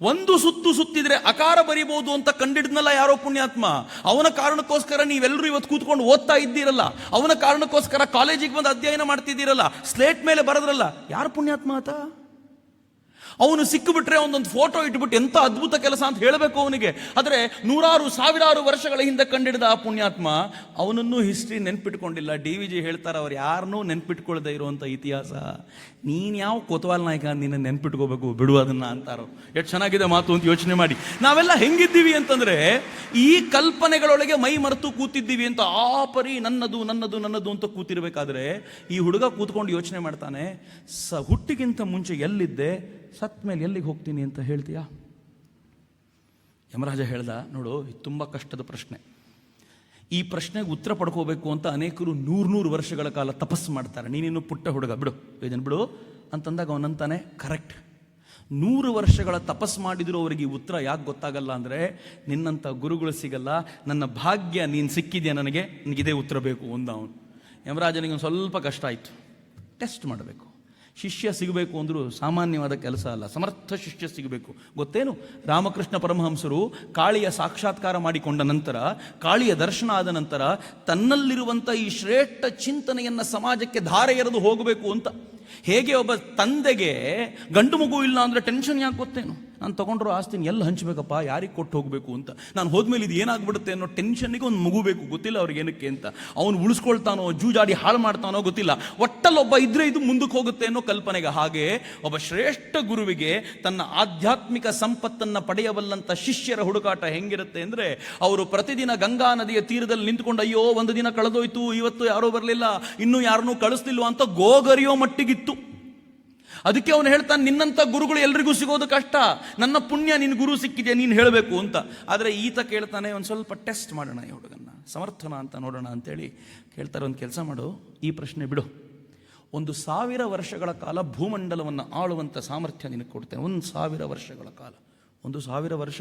ಒಂದು ಸುತ್ತಿದ್ರೆ ಅಕಾರ ಬರಿಬಹುದು ಅಂತ ಕಂಡಿಡ್ನಲ್ಲ ಯಾರೋ ಪುಣ್ಯಾತ್ಮ. ಅವನ ಕಾರಣಕ್ಕೋಸ್ಕರ ನೀವೆಲ್ಲರೂ ಇವತ್ತು ಕೂತ್ಕೊಂಡು ಓದ್ತಾ ಇದ್ದೀರಲ್ಲ, ಅವನ ಕಾರಣಕ್ಕೋಸ್ಕರ ಕಾಲೇಜಿಗೆ ಬಂದು ಅಧ್ಯಯನ ಮಾಡ್ತಿದ್ದೀರಲ್ಲ, ಸ್ಲೇಟ್ ಮೇಲೆ ಬರೆದ್ರಲ್ಲ, ಯಾರು ಪುಣ್ಯಾತ್ಮ ಆತ? ಅವನು ಸಿಕ್ಕಿಬಿಟ್ರೆ ಒಂದೊಂದು ಫೋಟೋ ಇಟ್ಬಿಟ್ಟು ಎಂತ ಅದ್ಭುತ ಕೆಲಸ ಅಂತ ಹೇಳಬೇಕು ಅವನಿಗೆ. ಆದರೆ 100,000 ವರ್ಷಗಳ ಹಿಂದೆ ಕಂಡಿಡಿದ ಆ ಪುಣ್ಯಾತ್ಮ, ಅವನನ್ನು ಹಿಸ್ಟ್ರಿ ನೆನ್ಪಿಟ್ಕೊಂಡಿಲ್ಲ. ಡಿ ವಿ ಜಿ ಹೇಳ್ತಾರೆ, ಅವ್ರು ಯಾರನ್ನೂ ನೆನ್ಪಿಟ್ಕೊಳ್ಳದೆ ಇರುವಂಥ ಇತಿಹಾಸ. ನೀನು ಯಾವ ಕೊತ್ವಾಲ್ ನಾಯಕ ನಿನ್ನ ನೆನ್ಪಿಟ್ಕೋಬೇಕು, ಬಿಡು ಅದನ್ನ ಅಂತಾರೋ. ಎಷ್ಟು ಚೆನ್ನಾಗಿದೆ ಮಾತು ಅಂತ ಯೋಚನೆ ಮಾಡಿ. ನಾವೆಲ್ಲ ಹೆಂಗಿದ್ದೀವಿ ಅಂತಂದ್ರೆ, ಈ ಕಲ್ಪನೆಗಳೊಳಗೆ ಮೈ ಮರೆತು ಕೂತಿದ್ದೀವಿ ಅಂತ. ಆ ಪರಿ ನನ್ನದು ನನ್ನದು ನನ್ನದು ಅಂತ ಕೂತಿರ್ಬೇಕಾದ್ರೆ ಈ ಹುಡುಗ ಕೂತ್ಕೊಂಡು ಯೋಚನೆ ಮಾಡ್ತಾನೆ, ಹುಟ್ಟಿಗಿಂತ ಮುಂಚೆ ಎಲ್ಲಿದ್ದೆ, ಸತ್ ಮೇಲೆ ಎಲ್ಲಿಗೆ ಹೋಗ್ತೀನಿ ಅಂತ ಹೇಳ್ತೀಯಾ? ಯಮರಾಜ ಹೇಳ್ದ, ನೋಡು, ಇದು ತುಂಬ ಕಷ್ಟದ ಪ್ರಶ್ನೆ. ಈ ಪ್ರಶ್ನೆಗೆ ಉತ್ತರ ಪಡ್ಕೋಬೇಕು ಅಂತ ಅನೇಕರು 100 ವರ್ಷಗಳ ಕಾಲ ತಪಸ್ಸು ಮಾಡ್ತಾರೆ. ನೀನಿನ್ನು ಪುಟ್ಟ ಹುಡುಗ, ಬಿಡು ಇದನ್ನು ಬಿಡು ಅಂತಂದಾಗ ಅವನಂತಾನೆ, ಕರೆಕ್ಟ್, 100 ವರ್ಷಗಳ ತಪಸ್ಸು ಮಾಡಿದ್ರು ಅವರಿಗೆ ಈ ಉತ್ತರ ಯಾಕೆ ಗೊತ್ತಾಗಲ್ಲ ಅಂದರೆ, ನಿನ್ನಂಥ ಗುರುಗಳು ಸಿಗಲ್ಲ, ನನ್ನ ಭಾಗ್ಯ ನೀನು ಸಿಕ್ಕಿದ್ಯಾ, ನನಗಿದೇ ಉತ್ತರ ಬೇಕು ಅಂದ ಅವನು. ಯಮರಾಜನಿಗೆ ಒಂದು ಸ್ವಲ್ಪ ಕಷ್ಟ ಆಯಿತು. ಟೆಸ್ಟ್ ಮಾಡಬೇಕು, ಶಿಷ್ಯ ಸಿಗಬೇಕು ಅಂದರೂ ಸಾಮಾನ್ಯವಾದ ಕೆಲಸ ಅಲ್ಲ, ಸಮರ್ಥ ಶಿಷ್ಯ ಸಿಗಬೇಕು. ಗೊತ್ತೇನು, ರಾಮಕೃಷ್ಣ ಪರಮಹಂಸರು ಕಾಳಿಯ ಸಾಕ್ಷಾತ್ಕಾರ ಮಾಡಿಕೊಂಡ ನಂತರ, ಕಾಳಿಯ ದರ್ಶನ ಆದ ನಂತರ ತನ್ನಲ್ಲಿರುವಂಥ ಈ ಶ್ರೇಷ್ಠ ಚಿಂತನೆಯನ್ನು ಸಮಾಜಕ್ಕೆ ಧಾರೆ ಎರೆದು ಹೋಗಬೇಕು ಅಂತ. ಹೇಗೆ ಒಬ್ಬ ತಂದೆಗೆ ಗಂಡು ಮಗು ಇಲ್ಲ ಅಂದರೆ ಟೆನ್ಷನ್ ಯಾಕೆ ಗೊತ್ತೇನು, ನಾನು ತಗೊಂಡ್ರೋ ಆಸ್ತಿನ ಎಲ್ಲ ಹಂಚಬೇಕಪ್ಪ, ಯಾರಿಗೆ ಕೊಟ್ಟು ಹೋಗಬೇಕು ಅಂತ, ನಾನು ಹೋದ್ಮೇಲೆ ಇದು ಏನಾಗ್ಬಿಡುತ್ತೆ ಅನ್ನೋ ಟೆನ್ಷನ್ನಿಗೆ ಒಂದು ಮಗು ಬೇಕು, ಗೊತ್ತಿಲ್ಲ ಅವ್ರಿಗೆ ಏನಕ್ಕೆ ಅಂತ. ಅವನು ಉಳಿಸ್ಕೊಳ್ತಾನೋ ಜೂಜಾಡಿ ಹಾಳು ಮಾಡ್ತಾನೋ ಗೊತ್ತಿಲ್ಲ, ಒಟ್ಟಲ್ಲೊಬ್ಬ ಇದ್ರೆ ಇದು ಮುಂದಕ್ಕೆ ಹೋಗುತ್ತೆ ಅನ್ನೋ ಕಲ್ಪನೆಗೆ. ಹಾಗೆ ಒಬ್ಬ ಶ್ರೇಷ್ಠ ಗುರುವಿಗೆ ತನ್ನ ಆಧ್ಯಾತ್ಮಿಕ ಸಂಪತ್ತನ್ನು ಪಡೆಯಬಲ್ಲಂಥ ಶಿಷ್ಯರ ಹುಡುಕಾಟ ಹೆಂಗಿರುತ್ತೆ ಅಂದರೆ, ಅವರು ಪ್ರತಿದಿನ ಗಂಗಾ ನದಿಯ ತೀರದಲ್ಲಿ ನಿಂತ್ಕೊಂಡು ಅಯ್ಯೋ ಒಂದು ದಿನ ಕಳೆದೋಯ್ತು, ಇವತ್ತು ಯಾರೋ ಬರಲಿಲ್ಲ, ಇನ್ನೂ ಯಾರನ್ನೂ ಕಳಿಸ್ಲಿಲ್ಲ ಅಂತ ಗೋಗರಿಯೋ ಮಟ್ಟಿಗಿತ್ತು. ಅದಕ್ಕೆ ಅವನು ಹೇಳ್ತಾನೆ, ನಿನ್ನಂಥ ಗುರುಗಳು ಎಲ್ರಿಗೂ ಸಿಗೋದು ಕಷ್ಟ, ನನ್ನ ಪುಣ್ಯ ನಿನ್ನ ಗುರು ಸಿಕ್ಕಿದೆಯಾ ನೀನು ಹೇಳಬೇಕು ಅಂತ. ಆದರೆ ಈತ ಕೇಳ್ತಾನೆ, ಒಂದು ಸ್ವಲ್ಪ ಟೆಸ್ಟ್ ಮಾಡೋಣ ಈ ಹುಡುಗನ್ನ, ಸಮರ್ಥನ ಅಂತ ನೋಡೋಣ ಅಂತೇಳಿ ಕೇಳ್ತಾರೆ, ಒಂದು ಕೆಲಸ ಮಾಡು, ಈ ಪ್ರಶ್ನೆ ಬಿಡು, 1000 ವರ್ಷಗಳ ಕಾಲ ಭೂಮಂಡಲವನ್ನು ಆಳುವಂಥ ಸಾಮರ್ಥ್ಯ ನಿನಗೆ ಕೊಡ್ತೇನೆ. 1000 ವರ್ಷಗಳ ಕಾಲ, 1000 ವರ್ಷ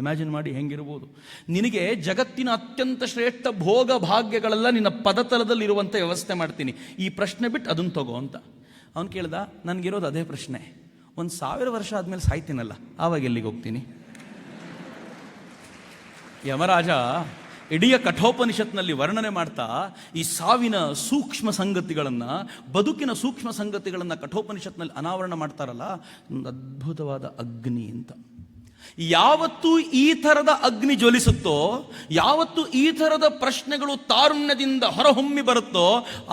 ಇಮ್ಯಾಜಿನ್ ಮಾಡಿ ಹೆಂಗಿರ್ಬೋದು. ನಿನಗೆ ಜಗತ್ತಿನ ಅತ್ಯಂತ ಶ್ರೇಷ್ಠ ಭೋಗ ಭಾಗ್ಯಗಳೆಲ್ಲ ನಿನ್ನ ಪದತಲದಲ್ಲಿರುವಂಥ ವ್ಯವಸ್ಥೆ ಮಾಡ್ತೀನಿ, ಈ ಪ್ರಶ್ನೆ ಬಿಟ್ಟು ಅದನ್ನು ತಗೋ ಅಂತ. ಅವನು ಕೇಳ್ದ, ನನಗಿರೋದು ಅದೇ ಪ್ರಶ್ನೆ, 1000 ವರ್ಷ ಆದಮೇಲೆ ಸಾಯ್ತೀನಲ್ಲ, ಆವಾಗ ಎಲ್ಲಿಗೆ ಹೋಗ್ತೀನಿ? ಯಮರಾಜ ಇಡೀ ಕಠೋಪನಿಷತ್ನಲ್ಲಿ ವರ್ಣನೆ ಮಾಡ್ತಾ ಈ ಸಾವಿನ ಸೂಕ್ಷ್ಮ ಸಂಗತಿಗಳನ್ನು, ಬದುಕಿನ ಸೂಕ್ಷ್ಮ ಸಂಗತಿಗಳನ್ನು ಕಠೋಪನಿಷತ್ನಲ್ಲಿ ಅನಾವರಣ ಮಾಡ್ತಾರಲ್ಲ, ಒಂದು ಅದ್ಭುತವಾದ ಅಗ್ನಿ ಅಂತ. ಯಾವತ್ತು ಈ ಥರದ ಅಗ್ನಿ ಜ್ವಲಿಸುತ್ತೋ, ಯಾವತ್ತು ಈ ಥರದ ಪ್ರಶ್ನೆಗಳು ತಾರುಣ್ಯದಿಂದ ಹೊರಹೊಮ್ಮಿ ಬರುತ್ತೋ,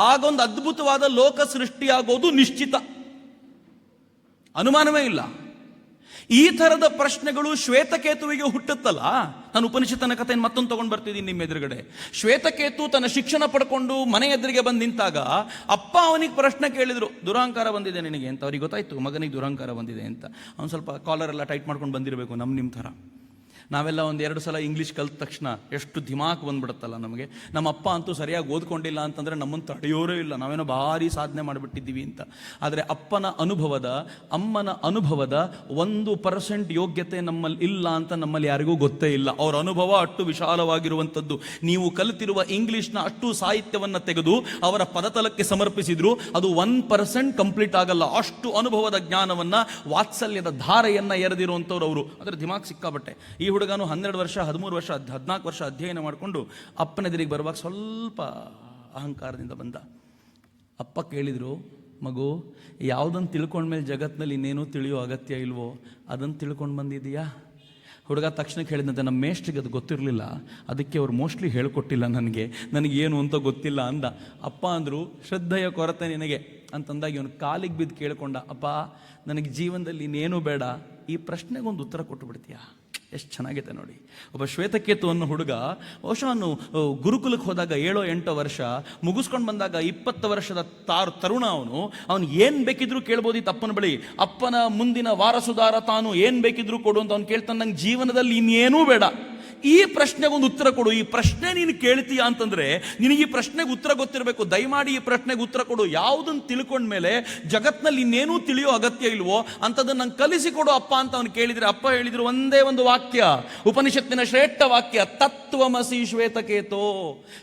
ಆಗೊಂದು ಅದ್ಭುತವಾದ ಲೋಕ ಸೃಷ್ಟಿಯಾಗೋದು ನಿಶ್ಚಿತ, ಅನುಮಾನವೇ ಇಲ್ಲ. ಈ ಥರದ ಪ್ರಶ್ನೆಗಳು ಶ್ವೇತಕೇತುವಿಗೆ ಹುಟ್ಟುತ್ತಲ್ಲ. ನಾನು ಉಪನಿಷತ್ತನ ಕಥೆಯನ್ನು ಮತ್ತೊಂದು ತಗೊಂಡು ಬರ್ತಿದ್ದೀನಿ ನಿಮ್ಮ ಎದುರುಗಡೆ. ಶ್ವೇತಕೇತು ತನ್ನ ಶಿಕ್ಷಣ ಪಡ್ಕೊಂಡು ಮನೆ ಎದುರಿಗೆ ಬಂದು ನಿಂತಾಗ ಅಪ್ಪ ಅವನಿಗೆ ಪ್ರಶ್ನೆ ಕೇಳಿದ್ರು, ದುರಹಂಕಾರ ಬಂದಿದೆ ನಿನಗೆ ಅಂತ. ಅವ್ರಿಗೆ ಗೊತ್ತಾಯ್ತು ಮಗನಿಗೆ ದುರಹಂಕಾರ ಬಂದಿದೆ ಅಂತ. ಅವನು ಸ್ವಲ್ಪ ಕಾಲರ್ ಎಲ್ಲ ಟೈಟ್ ಮಾಡ್ಕೊಂಡು ಬಂದಿರಬೇಕು, ನಿಮ್ಮ ಥರ. ನಾವೆಲ್ಲ 1-2 ಸಲ ಇಂಗ್ಲೀಷ್ ಕಲ್ತ ತಕ್ಷಣ ಎಷ್ಟು ದಿಮಾಕ್ ಬಂದ್ಬಿಡುತ್ತಲ್ಲ ನಮಗೆ. ನಮ್ಮ ಅಪ್ಪ ಅಂತೂ ಸರಿಯಾಗಿ ಓದ್ಕೊಂಡಿಲ್ಲ ಅಂತಂದರೆ ನಮ್ಮನ್ನು ತಡೆಯೋರೇ ಇಲ್ಲ, ನಾವೇನೋ ಭಾರಿ ಸಾಧನೆ ಮಾಡಿಬಿಟ್ಟಿದ್ದೀವಿ ಅಂತ. ಆದರೆ ಅಪ್ಪನ ಅನುಭವದ, ಅಮ್ಮನ ಅನುಭವದ 1% ಯೋಗ್ಯತೆ ನಮ್ಮಲ್ಲಿ ಇಲ್ಲ ಅಂತ ನಮ್ಮಲ್ಲಿ ಯಾರಿಗೂ ಗೊತ್ತೇ ಇಲ್ಲ. ಅವರ ಅನುಭವ ಅಷ್ಟು ವಿಶಾಲವಾಗಿರುವಂಥದ್ದು. ನೀವು ಕಲಿತಿರುವ ಇಂಗ್ಲೀಷ್ನ ಅಷ್ಟು ಸಾಹಿತ್ಯವನ್ನು ತೆಗೆದು ಅವರ ಪದತಲಕ್ಕೆ ಸಮರ್ಪಿಸಿದ್ರು, ಅದು 1% ಕಂಪ್ಲೀಟ್ ಆಗಲ್ಲ. ಅಷ್ಟು ಅನುಭವದ ಜ್ಞಾನವನ್ನು, ವಾತ್ಸಲ್ಯದ ಧಾರೆಯನ್ನು ಎರೆದಿರುವಂಥವ್ರು ಅವರು. ಅದರ ದಿಮಾಕ್ ಸಿಕ್ಕಾಬಟ್ಟೆ. ಈ ಹುಡುಗನು 12 ವರ್ಷ 13 ವರ್ಷ 14 ವರ್ಷ ಅಧ್ಯಯನ ಮಾಡಿಕೊಂಡು ಅಪ್ಪನೆದುರಿಗೆ ಬರುವಾಗ ಸ್ವಲ್ಪ ಅಹಂಕಾರದಿಂದ ಬಂದ. ಅಪ್ಪ ಕೇಳಿದರು, ಮಗು ಯಾವುದನ್ನು ತಿಳ್ಕೊಂಡ್ಮೇಲೆ ಜಗತ್ತಿನಲ್ಲಿ ಇನ್ನೇನೂ ತಿಳಿಯೋ ಅಗತ್ಯ ಇಲ್ವೋ ಅದನ್ನು ತಿಳ್ಕೊಂಡು ಬಂದಿದೆಯಾ? ಹುಡುಗ ತಕ್ಷಣಕ್ಕೆ ಹೇಳಿದಂತೆ, ನಮ್ಮ ಮೇಷ್ಟ್ರಿಗೆ ಅದು ಗೊತ್ತಿರಲಿಲ್ಲ, ಅದಕ್ಕೆ ಅವ್ರು ಮೋಸ್ಟ್ಲಿ ಹೇಳ್ಕೊಟ್ಟಿಲ್ಲ ನನಗೇನು ಅಂತ ಗೊತ್ತಿಲ್ಲ ಅಂದ. ಅಪ್ಪ ಅಂದರು, ಶ್ರದ್ಧೆಯ ಕೊರತೆ ನಿನಗೆ ಅಂತಂದಾಗ ಇವನು ಕಾಲಿಗೆ ಬಿದ್ದು ಕೇಳ್ಕೊಂಡ, ಅಪ್ಪ ನನಗೆ ಜೀವನದಲ್ಲಿ ಇನ್ನೇನೂ ಬೇಡ, ಈ ಪ್ರಶ್ನೆಗೊಂದು ಉತ್ತರ ಕೊಟ್ಟು ಬಿಡ್ತೀಯಾ? ಎಷ್ಟು ಚೆನ್ನಾಗಿದೆ ನೋಡಿ. ಒಬ್ಬ ಶ್ವೇತಕೇತು ಅನ್ನೋ ಹುಡುಗ ಬಹುಶಃ ಅವನು ಗುರುಕುಲಕ್ಕೆ ಹೋದಾಗ 7-8 ವರ್ಷ ಮುಗಿಸ್ಕೊಂಡು ಬಂದಾಗ 20 ವರ್ಷದ ತರುಣ. ಅವನು ಏನು ಬೇಕಿದ್ರೂ ಕೇಳ್ಬೋದಿತ್ತು ಅಪ್ಪನ ಬಳಿ. ಅಪ್ಪನ ಮುಂದಿನ ವಾರಸುದಾರ ತಾನು ಏನು ಬೇಕಿದ್ರೂ ಕೊಡು ಅಂತ ಅವ್ನು ಕೇಳ್ತಾನೆ, ನಂಗೆ ಜೀವನದಲ್ಲಿ ಇನ್ನೇನೂ ಬೇಡ, ಈ ಪ್ರಶ್ನೆಗೊಂದು ಉತ್ತರ ಕೊಡು. ಈ ಪ್ರಶ್ನೆ ನೀನು ಕೇಳ್ತೀಯ ಅಂತಂದ್ರೆ ನಿನಗೆ ಈ ಪ್ರಶ್ನೆಗೆ ಉತ್ತರ ಗೊತ್ತಿರಬೇಕು. ದಯಮಾಡಿ ಈ ಪ್ರಶ್ನೆಗೆ ಉತ್ತರ ಕೊಡು. ಯಾವುದನ್ನು ತಿಳ್ಕೊಂಡ್ಮೇಲೆ ಜಗತ್ನಲ್ಲಿ ಇನ್ನೇನೂ ತಿಳಿಯೋ ಅಗತ್ಯ ಇಲ್ವೋ ಅಂಥದ್ದನ್ನು ನಂಗೆ ಕಲಿಸಿಕೊಡು ಅಪ್ಪ ಅಂತ ಅವನು ಕೇಳಿದ್ರೆ, ಅಪ್ಪ ಹೇಳಿದ್ರು ಒಂದೇ ಒಂದು ವಾಕ್ಯ, ಉಪನಿಷತ್ತಿನ ಶ್ರೇಷ್ಠ ವಾಕ್ಯ, ತತ್ವಮಸಿ ಶ್ವೇತಕೇತು.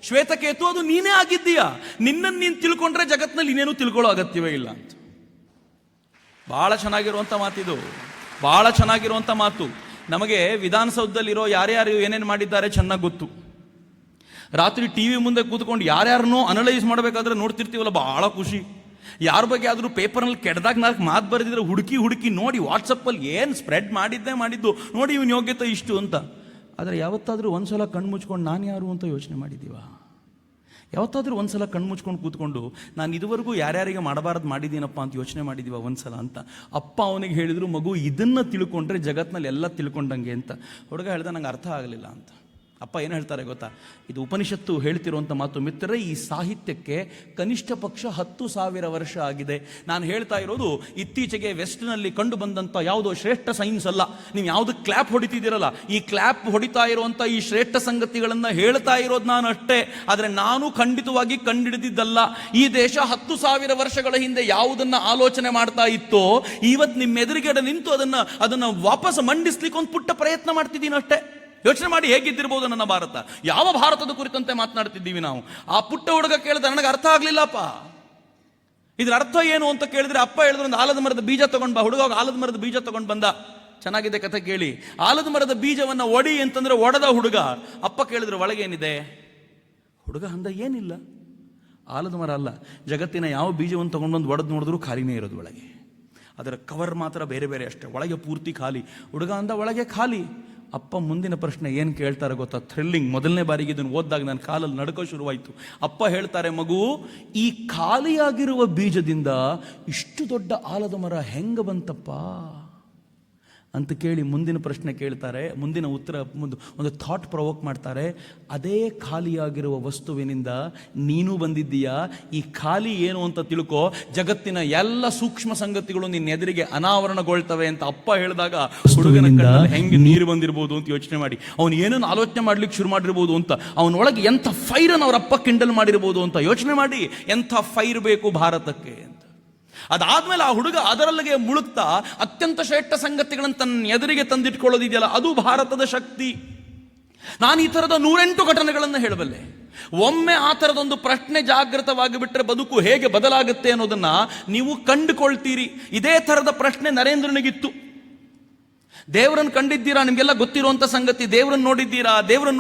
ಶ್ವೇತಕೇತು ಅದು ನೀನೇ ಆಗಿದ್ದೀಯಾ, ನಿನ್ನನ್ನು ನೀನು ತಿಳ್ಕೊಂಡ್ರೆ ಜಗತ್ನಲ್ಲಿ ಇನ್ನೇನೂ ತಿಳ್ಕೊಳ್ಳೋ ಅಗತ್ಯವೇ ಇಲ್ಲ ಅಂತ. ಬಹಳ ಚೆನ್ನಾಗಿರುವಂಥ ಮಾತಿದು, ಬಹಳ ಚೆನ್ನಾಗಿರುವಂಥ ಮಾತು. ನಮಗೆ ವಿಧಾನಸೌಧದಲ್ಲಿರೋ ಯಾರ್ಯಾರು ಏನೇನು ಮಾಡಿದ್ದಾರೆ ಚೆನ್ನಾಗಿ ಗೊತ್ತು. ರಾತ್ರಿ ಟಿವಿ ಮುಂದೆ ಕೂತ್ಕೊಂಡು ಯಾರ್ಯಾರನ್ನೋ ಅನಲೈಸ್ ಮಾಡಬೇಕಾದ್ರೆ ನೋಡ್ತಿರ್ತೀವಲ್ಲ, ಬಹಳ ಖುಷಿ. ಯಾರ ಬಗ್ಗೆ ಆದರೂ ಪೇಪರ್ನಲ್ಲಿ ಕೆಡ್ದಾಗ 4 ಮಾತು ಬರೆದಿದ್ರೆ ಹುಡುಕಿ ನೋಡಿ ವಾಟ್ಸಪ್ಪಲ್ಲಿ ಏನು ಸ್ಪ್ರೆಡ್ ಮಾಡಿದ್ದು ನೋಡಿ ಇವನ ಯೋಗ್ಯತೆ ಇಷ್ಟು ಅಂತ. ಆದರೆ ಯಾವತ್ತಾದರೂ ಒಂದ್ಸಲ ಕಣ್ಣು ಮುಚ್ಕೊಂಡು ನಾನು ಯಾರು ಅಂತ ಯೋಚನೆ ಮಾಡಿದ್ದೀವ? ಯಾವತ್ತಾದರೂ ಒಂದ್ಸಲ ಕಣ್ಣು ಮುಚ್ಕೊಂಡು ಕೂತ್ಕೊಂಡು ನಾನು ಇದುವರೆಗೂ ಯಾರ್ಯಾರಿಗೆ ಮಾಡಬಾರದು ಮಾಡಿದ್ದೀನಪ್ಪ ಅಂತ ಯೋಚನೆ ಮಾಡಿದ್ದೀವ ಒಂದ್ಸಲ ಅಂತ. ಅಪ್ಪ ಅವನಿಗೆ ಹೇಳಿದ್ರು, ಮಗು ಇದನ್ನು ತಿಳ್ಕೊಂಡ್ರೆ ಜಗತ್ನಲ್ಲಿ ಎಲ್ಲ ತಿಳ್ಕೊಂಡಂಗೆ ಅಂತ. ಹುಡುಗ ಹೇಳ್ದ, ನಂಗೆ ಅರ್ಥ ಆಗಲಿಲ್ಲ ಅಂತ. ಅಪ್ಪ ಏನು ಹೇಳ್ತಾರೆ ಗೊತ್ತಾ? ಇದು ಉಪನಿಷತ್ತು ಹೇಳ್ತಿರುವಂಥ ಮಾತು. ಮಿತ್ರರೇ, ಈ ಸಾಹಿತ್ಯಕ್ಕೆ ಕನಿಷ್ಠ ಪಕ್ಷ 10,000 ವರ್ಷ ಆಗಿದೆ. ನಾನು ಹೇಳ್ತಾ ಇರೋದು ಇತ್ತೀಚೆಗೆ ವೆಸ್ಟ್ನಲ್ಲಿ ಕಂಡು ಬಂದಂಥ ಯಾವುದೋ ಶ್ರೇಷ್ಠ ಸೈನ್ಸ್ ಅಲ್ಲ. ನೀವು ಯಾವುದು ಕ್ಲಾಪ್ ಹೊಡಿತಿದ್ದೀರಲ್ಲ, ಈ ಕ್ಲಾಪ್ ಹೊಡಿತಾ ಇರುವಂಥ ಈ ಶ್ರೇಷ್ಠ ಸಂಗತಿಗಳನ್ನು ಹೇಳ್ತಾ ಇರೋದು ನಾನು ಅಷ್ಟೇ. ಆದರೆ ನಾನು ಖಂಡಿತವಾಗಿ ಕಂಡಿಡಿದಿದ್ದಲ್ಲ. ಈ ದೇಶ 10,000 ವರ್ಷಗಳ ಹಿಂದೆ ಯಾವುದನ್ನು ಆಲೋಚನೆ ಮಾಡ್ತಾ ಇತ್ತೋ, ಇವತ್ತು ನಿಮ್ಮ ಎದುರುಗಡೆ ನಿಂತು ಅದನ್ನು ವಾಪಸ್ ಮಂಡಿಸ್ಲಿಕ್ಕೆ ಒಂದು ಪುಟ್ಟ ಪ್ರಯತ್ನ ಮಾಡ್ತಿದ್ದೀನಿ ಅಷ್ಟೇ. ಯೋಚನೆ ಮಾಡಿ ಹೇಗಿದ್ದಿರ್ಬೋದು ನನ್ನ ಭಾರತ. ಯಾವ ಭಾರತದ ಕುರಿತಂತೆ ಮಾತನಾಡ್ತಿದ್ದೀವಿ ನಾವು? ಆ ಪುಟ್ಟ ಹುಡುಗ ಕೇಳಿದ, ನನಗೆ ಅರ್ಥ ಆಗ್ಲಿಲ್ಲಪ್ಪ. ಇದ್ರ ಅರ್ಥ ಏನು ಅಂತ ಕೇಳಿದ್ರೆ, ಅಪ್ಪ ಹೇಳಿದ್ರು ಒಂದು ಆಲದ ಮರದ ಬೀಜ ತಗೊಂಡ್ ಬಾ. ಹುಡುಗ ಆಲದ ಮರದ ಬೀಜ ತಗೊಂಡ್ ಬಂದ. ಚೆನ್ನಾಗಿದೆ ಕಥೆ ಕೇಳಿ. ಆಲದ ಮರದ ಬೀಜವನ್ನ ಒಡಿ ಅಂತಂದ್ರೆ ಒಡೆದ ಹುಡುಗ. ಅಪ್ಪ ಕೇಳಿದ್ರು ಒಳಗೇನಿದೆ? ಹುಡುಗ ಅಂದ ಏನಿಲ್ಲ. ಆಲದ ಮರ ಅಲ್ಲ, ಜಗತ್ತಿನ ಯಾವ ಬೀಜವನ್ನು ತಗೊಂಡ್ಬಂದು ಒಡೆದು ನೋಡಿದ್ರು ಖಾಲಿನೇ ಇರೋದು ಒಳಗೆ. ಅದರ ಕವರ್ ಮಾತ್ರ ಬೇರೆ ಬೇರೆ ಅಷ್ಟೇ, ಒಳಗೆ ಪೂರ್ತಿ ಖಾಲಿ. ಹುಡುಗ ಅಂದ ಒಳಗೆ ಖಾಲಿ. ಅಪ್ಪ ಮುಂದಿನ ಪ್ರಶ್ನೆ ಏನು ಕೇಳ್ತಾರೆ ಗೊತ್ತಾ? ಥ್ರಿಲ್ಲಿಂಗ್. ಮೊದಲನೇ ಬಾರಿಗೆ ಇದನ್ನು ಓದಿದಾಗ ನನ್ನ ಕಾಲಲ್ಲಿ ನಡ್ಕೋ ಶುರುವಾಯಿತು. ಅಪ್ಪ ಹೇಳ್ತಾರೆ, ಮಗು, ಈ ಖಾಲಿಯಾಗಿರುವ ಬೀಜದಿಂದ ಇಷ್ಟು ದೊಡ್ಡ ಆಲದ ಮರ ಹೆಂಗ ಬಂತಪ್ಪ ಅಂತ ಕೇಳಿ ಮುಂದಿನ ಪ್ರಶ್ನೆ ಕೇಳ್ತಾರೆ. ಮುಂದಿನ ಉತ್ತರ ಒಂದು ಥಾಟ್ ಪ್ರವೋಕ್ ಮಾಡ್ತಾರೆ. ಅದೇ ಖಾಲಿಯಾಗಿರುವ ವಸ್ತುವಿನಿಂದ ನೀನು ಬಂದಿದ್ದೀಯಾ. ಈ ಖಾಲಿ ಏನು ಅಂತ ತಿಳ್ಕೋ, ಜಗತ್ತಿನ ಎಲ್ಲ ಸೂಕ್ಷ್ಮ ಸಂಗತಿಗಳು ನಿನ್ನ ಎದುರಿಗೆ ಅನಾವರಣಗೊಳ್ತವೆ ಅಂತ ಅಪ್ಪ ಹೇಳಿದಾಗ ಹುಡುಗನ ಕಣ್ಣಲ್ಲಿ ಹೆಂಗೆ ನೀರು ಬಂದಿರಬಹುದು ಅಂತ ಯೋಚನೆ ಮಾಡಿ. ಅವನು ಏನನ್ನು ಆಲೋಚನೆ ಮಾಡ್ಲಿಕ್ಕೆ ಶುರು ಮಾಡಿರ್ಬೋದು ಅಂತ, ಅವನೊಳಗೆ ಎಂಥ ಫೈರನ್ನು ಅವರ ಅಪ್ಪ ಕಿಂಡಲ್ ಮಾಡಿರ್ಬೋದು ಅಂತ ಯೋಚನೆ ಮಾಡಿ. ಎಂಥ ಫೈರ್ ಬೇಕು ಭಾರತಕ್ಕೆ ಅಂತ. ಅದಾದ್ಮೇಲೆ ಆ ಹುಡುಗ ಅದರಲ್ಲಿಗೆ ಮುಳುಗ್ತಾ ಅತ್ಯಂತ ಶ್ರೇಷ್ಠ ಸಂಗತಿಗಳನ್ನು ತನ್ನ ಎದುರಿಗೆ ತಂದಿಟ್ಕೊಳ್ಳೋದಿದೆಯಲ್ಲ, ಅದು ಭಾರತದ ಶಕ್ತಿ. ನಾನು ಈ ಥರದ 108 ಘಟನೆಗಳನ್ನು ಹೇಳಬಲ್ಲೆ. ಒಮ್ಮೆ ಆ ಥರದೊಂದು ಪ್ರಶ್ನೆ ಜಾಗೃತವಾಗಿ ಬಿಟ್ಟರೆ ಬದುಕು ಹೇಗೆ ಬದಲಾಗುತ್ತೆ ಅನ್ನೋದನ್ನ ನೀವು ಕಂಡುಕೊಳ್ತೀರಿ. ಇದೇ ಥರದ ಪ್ರಶ್ನೆ ನರೇಂದ್ರನಿಗಿತ್ತು. ದೇವರನ್ನು ಕಂಡಿದ್ದೀರಾ? ನಿಮಗೆಲ್ಲ ಗೊತ್ತಿರುವಂಥ ಸಂಗತಿ. ದೇವರನ್ನು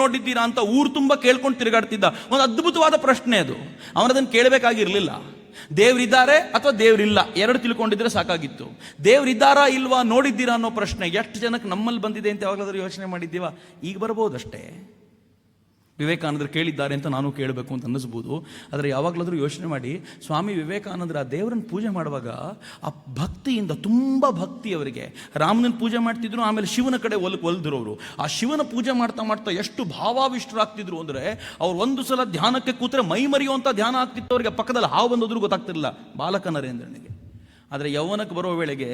ನೋಡಿದ್ದೀರಾ ಅಂತ ಊರು ತುಂಬ ಕೇಳ್ಕೊಂಡು ತಿರುಗಾಡ್ತಿದ್ದ. ಒಂದು ಅದ್ಭುತವಾದ ಪ್ರಶ್ನೆ ಅದು. ಅವನದನ್ನು ಕೇಳಬೇಕಾಗಿರಲಿಲ್ಲ. ದೇವರಿದ್ದಾರೆ ಅಥವಾ ದೇವರಿಲ್ಲ ಎರಡು ತಿಳ್ಕೊಂಡಿದ್ರೆ ಸಾಕಾಗಿತ್ತು. ದೇವರಿದ್ದಾರಾ ಇಲ್ವಾ, ನೋಡಿದ್ದೀರಾ ಅನ್ನೋ ಪ್ರಶ್ನೆ ಎಷ್ಟು ಜನಕ್ಕೆ ನಮ್ಮಲ್ಲಿ ಬಂದಿದೆ ಅಂತ ಯಾವಾಗಲಾದ್ರೂ ಯೋಚನೆ ಮಾಡಿದ್ದೀವ? ಈಗ ಬರ್ಬೋದಷ್ಟೇ. ವಿವೇಕಾನಂದರು ಕೇಳಿದ್ದಾರೆ ಅಂತ ನಾನು ಕೇಳಬೇಕು ಅಂತ ಅನ್ನಿಸ್ಬೋದು. ಆದರೆ ಯಾವಾಗಲಾದರೂ ಯೋಚನೆ ಮಾಡಿ, ಸ್ವಾಮಿ ವಿವೇಕಾನಂದರ ಆ ದೇವರನ್ನು ಪೂಜೆ ಮಾಡುವಾಗ ಆ ಭಕ್ತಿಯಿಂದ, ತುಂಬ ಭಕ್ತಿ ಅವರಿಗೆ. ರಾಮನನ್ನು ಪೂಜೆ ಮಾಡ್ತಿದ್ರು, ಆಮೇಲೆ ಶಿವನ ಕಡೆ ಒಲ್ದ್ರು ಅವರು. ಆ ಶಿವನ ಪೂಜೆ ಮಾಡ್ತಾ ಮಾಡ್ತಾ ಎಷ್ಟು ಭಾವಾವಿಷ್ಟರಾಗ್ತಿದ್ರು ಅಂದರೆ, ಅವ್ರು ಒಂದು ಸಲ ಧ್ಯಾನಕ್ಕೆ ಕೂತ್ರೆ ಮೈ ಮರೆಯುವಂಥ ಧ್ಯಾನ ಆಗ್ತಿತ್ತು ಅವರಿಗೆ. ಪಕ್ಕದಲ್ಲಿ ಹಾವು ಬಂದೋದ್ರೂ ಗೊತ್ತಾಗ್ತಿರಲಿಲ್ಲ ಬಾಲಕ ನರೇಂದ್ರನಿಗೆ. ಆದರೆ ಯೌವನಕ್ಕೆ ಬರೋ ವೇಳೆಗೆ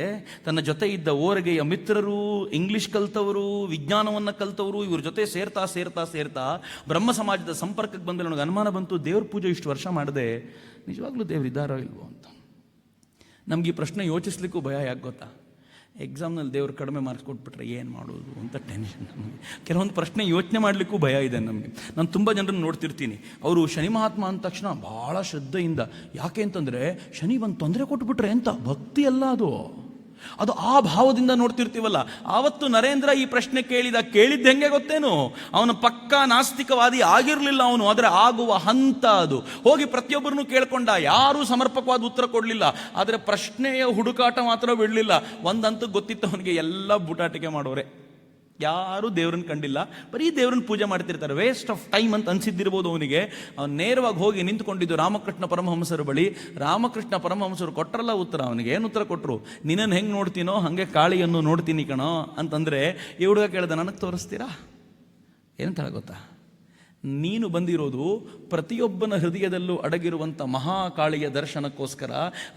ತನ್ನ ಜೊತೆ ಇದ್ದ ಓರಗೆಯ ಮಿತ್ರರು, ಇಂಗ್ಲಿಷ್ ಕಲ್ತವರು, ವಿಜ್ಞಾನವನ್ನು ಕಲ್ತವರು, ಇವ್ರ ಜೊತೆ ಸೇರ್ತಾ ಬ್ರಹ್ಮ ಸಮಾಜದ ಸಂಪರ್ಕಕ್ಕೆ ಬಂದರೆ ನನಗೆ ಅನುಮಾನ ಬಂತು, ದೇವ್ರ ಪೂಜೆ ಇಷ್ಟು ವರ್ಷ ಮಾಡಿದೆ, ನಿಜವಾಗ್ಲೂ ದೇವ್ರು ಇದ್ದಾರೋ ಇಲ್ವೋ ಅಂತ. ನಮ್ಗೆ ಈ ಪ್ರಶ್ನೆ ಯೋಚಿಸ್ಲಿಕ್ಕೂ ಭಯ. ಯಾಕೆ ಗೊತ್ತಾ? ಎಕ್ಸಾಮ್ನಲ್ಲಿ ದೇವ್ರು ಕಡಿಮೆ ಮಾರ್ಕ್ಸ್ ಕೊಟ್ಬಿಟ್ರೆ ಏನು ಮಾಡೋದು ಅಂತ ಟೆನ್ಷನ್ ನಮಗೆ. ಕೆಲವೊಂದು ಪ್ರಶ್ನೆ ಯೋಚನೆ ಮಾಡಲಿಕ್ಕೂ ಭಯ ಇದೆ ನಮಗೆ. ನಾನು ತುಂಬ ಜನರನ್ನು ನೋಡ್ತಿರ್ತೀನಿ, ಅವರು ಶನಿ ಮಹಾತ್ಮ ಅಂದ ತಕ್ಷಣ ಭಾಳ ಶ್ರದ್ಧೆಯಿಂದ, ಯಾಕೆ ಅಂತಂದರೆ ಶನಿ ಒಂದು ತೊಂದರೆ ಕೊಟ್ಬಿಟ್ರೆ ಅಂತ ಭಕ್ತಿ ಅಲ್ಲ ಅದು ಆ ಭಾವದಿಂದ ನೋಡ್ತಿರ್ತೀವಲ್ಲ. ಆವತ್ತು ನರೇಂದ್ರ ಈ ಪ್ರಶ್ನೆ ಕೇಳಿದ್ದು ಹೆಂಗೆ ಗೊತ್ತೇನು? ಅವನ ಪಕ್ಕಾ ನಾಸ್ತಿಕವಾದಿ ಆಗಿರಲಿಲ್ಲ ಅವನು, ಆದರೆ ಆಗುವ ಹಂತ ಅದು. ಹೋಗಿ ಪ್ರತಿಯೊಬ್ಬರನ್ನು ಕೇಳ್ಕೊಂಡ, ಯಾರೂ ಸಮರ್ಪಕವಾದ ಉತ್ತರ ಕೊಡಲಿಲ್ಲ. ಆದರೆ ಪ್ರಶ್ನೆಯ ಹುಡುಕಾಟ ಮಾತ್ರ ಬಿಡಲಿಲ್ಲ. ಒಂದಂತೂ ಗೊತ್ತಿತ್ತು ಅವನಿಗೆ, ಎಲ್ಲ ಬೂಟಾಟಿಕೆ ಮಾಡೋರೆ, ಯಾರೂ ದೇವ್ರನ್ನ ಕಂಡಿಲ್ಲ, ಬರೀ ದೇವ್ರನ್ನ ಪೂಜೆ ಮಾಡ್ತಿರ್ತಾರೆ, ವೇಸ್ಟ್ ಆಫ್ ಟೈಮ್ ಅಂತ ಅನ್ಸಿದ್ದಿರ್ಬೋದು ಅವನಿಗೆ. ಅವನು ನೇರವಾಗಿ ಹೋಗಿ ನಿಂತ್ಕೊಂಡಿದ್ದು ರಾಮಕೃಷ್ಣ ಪರಮಹಂಸರ ಬಳಿ. ರಾಮಕೃಷ್ಣ ಪರಮಹಂಸರು ಕೊಟ್ಟರಲ್ಲ ಉತ್ತರ. ಅವನಿಗೆ ಏನು ಉತ್ತರ ಕೊಟ್ಟರು? ನಿನ್ನನ್ನು ಹೆಂಗೆ ನೋಡ್ತೀನೋ ಹಾಗೆ ಕಾಳಿಯನ್ನು ನೋಡ್ತೀನಿ ಕಣೋ ಅಂತಂದರೆ, ಈ ಹುಡುಗ ಕೇಳಿದ, ನನಗೆ ತೋರಿಸ್ತೀರಾ? ಏನಂತ ಗೊತ್ತಾ? ನೀನು ಬಂದಿರೋದು ಪ್ರತಿಯೊಬ್ಬನ ಹೃದಯದಲ್ಲೂ ಅಡಗಿರುವಂಥ ಮಹಾಕಾಳಿಯ ದರ್ಶನಕ್ಕೋಸ್ಕರ.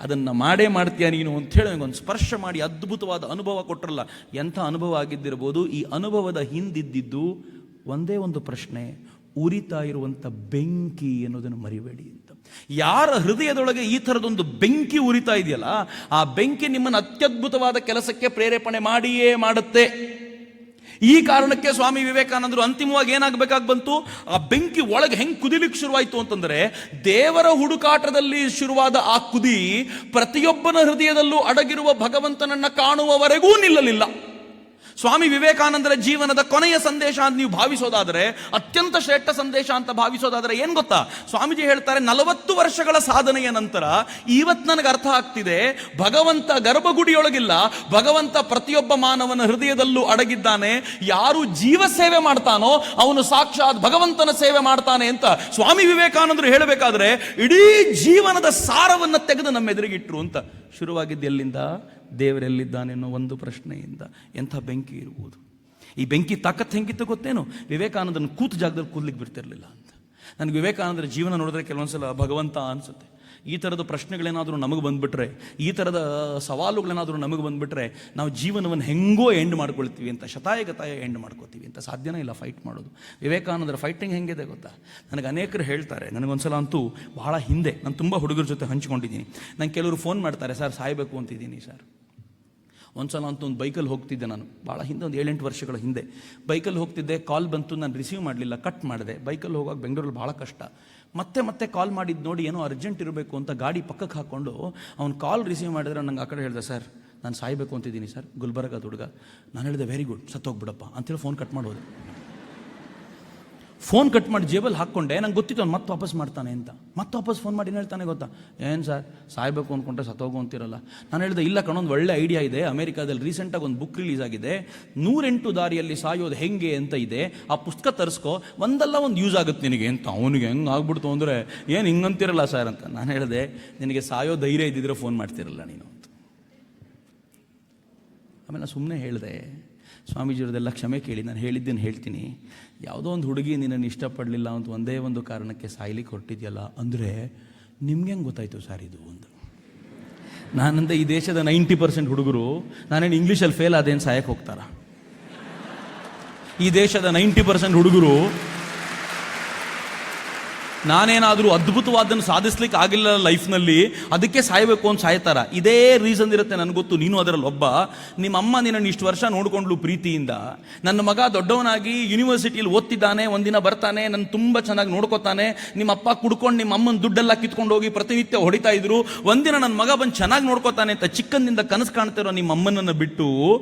ಅದನ್ನು ಮಾಡ್ತೀಯ ನೀನು ಅಂಥೇಳಿ ನನಗೊಂದು ಸ್ಪರ್ಶ ಮಾಡಿ ಅದ್ಭುತವಾದ ಅನುಭವ ಕೊಟ್ಟರಲ್ಲ. ಎಂಥ ಅನುಭವ ಆಗಿದ್ದಿರ್ಬೋದು. ಈ ಅನುಭವದ ಹಿಂದಿದ್ದಿದ್ದು ಒಂದೇ ಒಂದು ಪ್ರಶ್ನೆ, ಉರಿತಾ ಇರುವಂಥ ಬೆಂಕಿ ಅನ್ನೋದನ್ನು ಮರಿಬೇಡಿ ಅಂತ. ಯಾರ ಹೃದಯದೊಳಗೆ ಈ ಥರದೊಂದು ಬೆಂಕಿ ಉರಿತಾ ಇದೆಯಲ್ಲ, ಆ ಬೆಂಕಿ ನಿಮ್ಮನ್ನು ಅತ್ಯದ್ಭುತವಾದ ಕೆಲಸಕ್ಕೆ ಪ್ರೇರೇಪಣೆ ಮಾಡಿಯೇ ಮಾಡುತ್ತೆ. ಈ ಕಾರಣಕ್ಕೆ ಸ್ವಾಮಿ ವಿವೇಕಾನಂದರು ಅಂತಿಮವಾಗಿ ಏನಾಗಬೇಕಾಗಿ ಬಂತು? ಆ ಬೆಂಕಿ ಒಳಗೆ ಹೆಂಗೆ ಕುದಿಲಿಕ್ಕೆ ಶುರುವಾಯಿತು ಅಂತಂದರೆ, ದೇವರ ಹುಡುಕಾಟದಲ್ಲಿ ಶುರುವಾದ ಆ ಕುದಿ ಪ್ರತಿಯೊಬ್ಬನ ಹೃದಯದಲ್ಲೂ ಅಡಗಿರುವ ಭಗವಂತನನ್ನ ಕಾಣುವವರೆಗೂ ನಿಲ್ಲಲಿಲ್ಲ. ಸ್ವಾಮಿ ವಿವೇಕಾನಂದರ ಜೀವನದ ಕೊನೆಯ ಸಂದೇಶ ಅಂತ ನೀವು ಭಾವಿಸೋದಾದರೆ, ಅತ್ಯಂತ ಶ್ರೇಷ್ಠ ಸಂದೇಶ ಅಂತ ಭಾವಿಸೋದಾದರೆ ಏನು ಗೊತ್ತಾ? ಸ್ವಾಮೀಜಿ ಹೇಳ್ತಾರೆ, 40 ವರ್ಷಗಳ ಸಾಧನೆಯ ನಂತರ ಇವತ್ತು ನನಗೆ ಅರ್ಥ ಆಗ್ತಿದೆ, ಭಗವಂತ ಗರ್ಭಗುಡಿಯೊಳಗಿಲ್ಲ, ಭಗವಂತ ಪ್ರತಿಯೊಬ್ಬ ಮಾನವನ ಹೃದಯದಲ್ಲೂ ಅಡಗಿದ್ದಾನೆ. ಯಾರು ಜೀವ ಸೇವೆ ಮಾಡ್ತಾನೋ ಅವನು ಸಾಕ್ಷಾತ್ ಭಗವಂತನ ಸೇವೆ ಮಾಡ್ತಾನೆ ಅಂತ ಸ್ವಾಮಿ ವಿವೇಕಾನಂದರು ಹೇಳಬೇಕಾದ್ರೆ, ಇಡೀ ಜೀವನದ ಸಾರವನ್ನು ತೆಗೆದು ನಮ್ಮ ಎದುರಿಗಿಟ್ರು ಅಂತ. ಶುರುವಾಗಿದ್ದು ಎಲ್ಲಿಂದ? ದೇವರೆಲ್ಲಿದ್ದಾನೆ ಅನ್ನೋ ಒಂದು ಪ್ರಶ್ನೆಯಿಂದ. ಎಂಥ ಬೆಂಕಿ ಇರ್ಬೋದು. ಈ ಬೆಂಕಿ ತಾಕತ್ತು ಹೆಂಗಿತ್ತು ಗೊತ್ತೇನು? ವಿವೇಕಾನಂದನ ಕೂತು ಜಾಗದಲ್ಲಿ ಕೂದಲಿಕ್ಕೆ ಬಿಡ್ತಿರ್ಲಿಲ್ಲ ಅಂತ. ನನಗೆ ವಿವೇಕಾನಂದರ ಜೀವನ ನೋಡಿದ್ರೆ ಕೆಲವೊಂದ್ಸಲ ಭಗವಂತ ಅನಿಸುತ್ತೆ. ಈ ಥರದ ಪ್ರಶ್ನೆಗಳೇನಾದರೂ ನಮಗೆ ಬಂದುಬಿಟ್ರೆ, ಈ ಥರದ ಸವಾಲುಗಳೇನಾದರೂ ನಮಗೆ ಬಂದುಬಿಟ್ರೆ, ನಾವು ಜೀವನವನ್ನು ಹೆಂಗೋ ಎಂಡ್ ಮಾಡ್ಕೊಳ್ತೀವಿ ಅಂತ, ಶತಾಯಗತಾಯ ಎಂಡ್ ಮಾಡ್ಕೋತೀವಿ ಅಂತ. ಸಾಧ್ಯನೇ ಇಲ್ಲ ಫೈಟ್ ಮಾಡೋದು. ವಿವೇಕಾನಂದರ ಫೈಟಿಂಗ್ ಹೆಂಗಿದೆ ಗೊತ್ತಾ? ನನಗೆ ಅನೇಕರು ಹೇಳ್ತಾರೆ, ನನಗೊಂದ್ಸಲ ಅಂತೂ ಬಹಳ ಹಿಂದೆ ನಾನು ತುಂಬ ಹುಡುಗರ ಜೊತೆ ಹಂಚ್ಕೊಂಡಿದ್ದೀನಿ. ನಂಗೆ ಕೆಲವರು ಫೋನ್ ಮಾಡ್ತಾರೆ, ಸರ್ ಸಾಯಬೇಕು ಅಂತಿದ್ದೀನಿ ಸರ್. ಒಂದ್ಸಲ ಅಂತೂ ಒಂದು ಬೈಕಲ್ಲಿ ಹೋಗ್ತಿದ್ದೆ ನಾನು, ಭಾಳ ಹಿಂದೆ, ಒಂದು 7-8 ವರ್ಷಗಳ ಹಿಂದೆ ಬೈಕಲ್ಲಿ ಹೋಗ್ತಿದ್ದೆ. ಕಾಲ್ ಬಂತು, ನಾನು ರಿಸೀವ್ ಮಾಡಲಿಲ್ಲ, ಕಟ್ ಮಾಡಿದೆ. ಬೈಕಲ್ಲಿ ಹೋಗುವಾಗ ಬೆಂಗಳೂರಲ್ಲಿ ಭಾಳ ಕಷ್ಟ. ಮತ್ತೆ ಕಾಲ್ ಮಾಡಿದ್ದು ನೋಡಿ ಏನೋ ಅರ್ಜೆಂಟ್ ಇರಬೇಕು ಅಂತ ಗಾಡಿ ಪಕ್ಕಕ್ಕೆ ಹಾಕ್ಕೊಂಡು ಅವ್ನು ಕಾಲ್ ರಿಸೀವ್ ಮಾಡಿದ್ರೆ ನಂಗೆ ಆ ಕಡೆ ಹೇಳಿದೆ, ಸರ್ ನಾನು ಸಾಯಬೇಕು ಅಂತಿದ್ದೀನಿ ಸರ್, ಗುಲ್ಬರ್ಗದ ಹುಡುಗ. ನಾನು ಹೇಳಿದೆ ವೆರಿ ಗುಡ್, ಸತ್ತೋಗ್ಬಿಡಪ್ಪ ಅಂತೇಳಿ ಫೋನ್ ಕಟ್ ಮಾಡೋದು. ಫೋನ್ ಕಟ್ ಮಾಡಿ ಜೇಬಲ್ಲಿ ಹಾಕ್ಕೊಂಡೆ. ನಂಗೆ ಗೊತ್ತಿತ್ತು ಅವ್ನು ಮತ್ತೆ ವಾಪಸ್ ಮಾಡ್ತಾನೆ ಅಂತ. ಮತ್ತೆ ವಾಪಸ್ ಫೋನ್ ಮಾಡಿ ಹೇಳ್ತಾನೆ ಗೊತ್ತಾ, ಏನು ಸರ್ ಸಾಯಬೇಕು ಅಂದ್ಕೊಂಡ್ರೆ ಸತ್ತೋಗು ಅಂತಿರಲ್ಲ. ನಾನು ಹೇಳಿದೆ ಇಲ್ಲ ಕಣೊಂದು ಒಳ್ಳೆ ಐಡಿಯಾ ಇದೆ, ಅಮೆರಿಕಾದಲ್ಲಿ ರೀಸೆಂಟಾಗಿ ಒಂದು ಬುಕ್ ರಿಲೀಸ್ ಆಗಿದೆ, 108 ದಾರಿಯಲ್ಲಿ ಸಾಯೋದು ಹೆಂಗೆ ಅಂತ ಇದೆ, ಆ ಪುಸ್ತಕ ತರಿಸ್ಕೊ, ಒಂದಲ್ಲ ಒಂದು ಯೂಸ್ ಆಗುತ್ತೆ ನಿನಗೆ ಅಂತ. ಅವನಿಗೆ ಹೆಂಗೆ ಆಗ್ಬಿಡ್ತು ಅಂದರೆ ಏನು ಹಿಂಗಂತಿರಲ್ಲ ಸರ್ ಅಂತ. ನಾನು ಹೇಳಿದೆ ನಿನಗೆ ಸಾಯೋ ಧೈರ್ಯ ಇದ್ದಿದ್ರೆ ಫೋನ್ ಮಾಡ್ತಿರಲ್ಲ ನೀನು ಅಂತ. ಆಮೇಲೆ ನಾನು ಸುಮ್ಮನೆ ಹೇಳಿದೆ, ಸ್ವಾಮೀಜಿಯವ್ರದೆಲ್ಲ ಕ್ಷಮೆ ಕೇಳಿ, ನಾನು ಹೇಳಿದ್ದೇನು ಹೇಳ್ತೀನಿ, ಯಾವುದೋ ಒಂದು ಹುಡುಗಿ ನಿನ್ನನ್ನು ಇಷ್ಟಪಡಲಿಲ್ಲ ಅಂತ ಒಂದೇ ಒಂದು ಕಾರಣಕ್ಕೆ ಸಾಯ್ಲಿಕ್ಕೆ ಹೊರಟಿದ್ಯಲ್ಲ ಅಂದರೆ ನಿಮ್ಗೆ ಹೆಂಗೆ ಗೊತ್ತಾಯ್ತು ಸರ್ ಇದು ಅಂತ. ನಾನಂದ ಈ ದೇಶದ 90% ಹುಡುಗರು ನಾನೇನು ಇಂಗ್ಲೀಷಲ್ಲಿ ಫೇಲ್ ಆದೇನು ಸಾಯಕ್ಕೆ ಹೋಗ್ತಾರ? ಈ ದೇಶದ 90% ಹುಡುಗರು ನಾನೇನಾದರೂ ಅದ್ಭುತವಾದನ್ನು ಸಾಧಿಸ್ಲಿಕ್ಕೆ ಆಗಿಲ್ಲ ಲೈಫ್ನಲ್ಲಿ, ಅದಕ್ಕೆ ಸಾಯಬೇಕು ಅಂತ ಸಾಯ್ತಾರ. ಇದೇ ರೀಸನ್ ಇರುತ್ತೆ, ನನಗೆ ಗೊತ್ತು, ನೀನು ಅದರಲ್ಲಿ ಒಬ್ಬ. ನಿಮ್ಮ ಅಮ್ಮ ನಿನ್ನನ್ನು ಇಷ್ಟು ವರ್ಷ ನೋಡಿಕೊಂಡ್ಲು ಪ್ರೀತಿಯಿಂದ. ನನ್ನ ಮಗ ದೊಡ್ಡವನಾಗಿ ಯೂನಿವರ್ಸಿಟಿಯಲ್ಲಿ ಓದ್ತಿದ್ದಾನೆ, ಒಂದಿನ ಬರ್ತಾನೆ, ನನ್ನ ತುಂಬ ಚೆನ್ನಾಗಿ ನೋಡ್ಕೋತಾನೆ. ನಿಮ್ಮ ಅಪ್ಪ ಕುಡ್ಕೊಂಡು ನಿಮ್ಮ ಅಮ್ಮನ ದುಡ್ಡೆಲ್ಲ ಕಿತ್ಕೊಂಡು ಹೋಗಿ ಪ್ರತಿನಿತ್ಯ ಹೊಡಿತಾ ಇದ್ರು. ಒಂದಿನ ನನ್ನ ಮಗ ಬಂದು ಚೆನ್ನಾಗಿ ನೋಡ್ಕೋತಾನೆ ಅಂತ ಚಿಕ್ಕಂದಿಂದ ಕನಸು ಕಾಣ್ತಿರೋ ನಿಮ್ಮ ಅಮ್ಮನನ್ನು ಬಿಟ್ಟು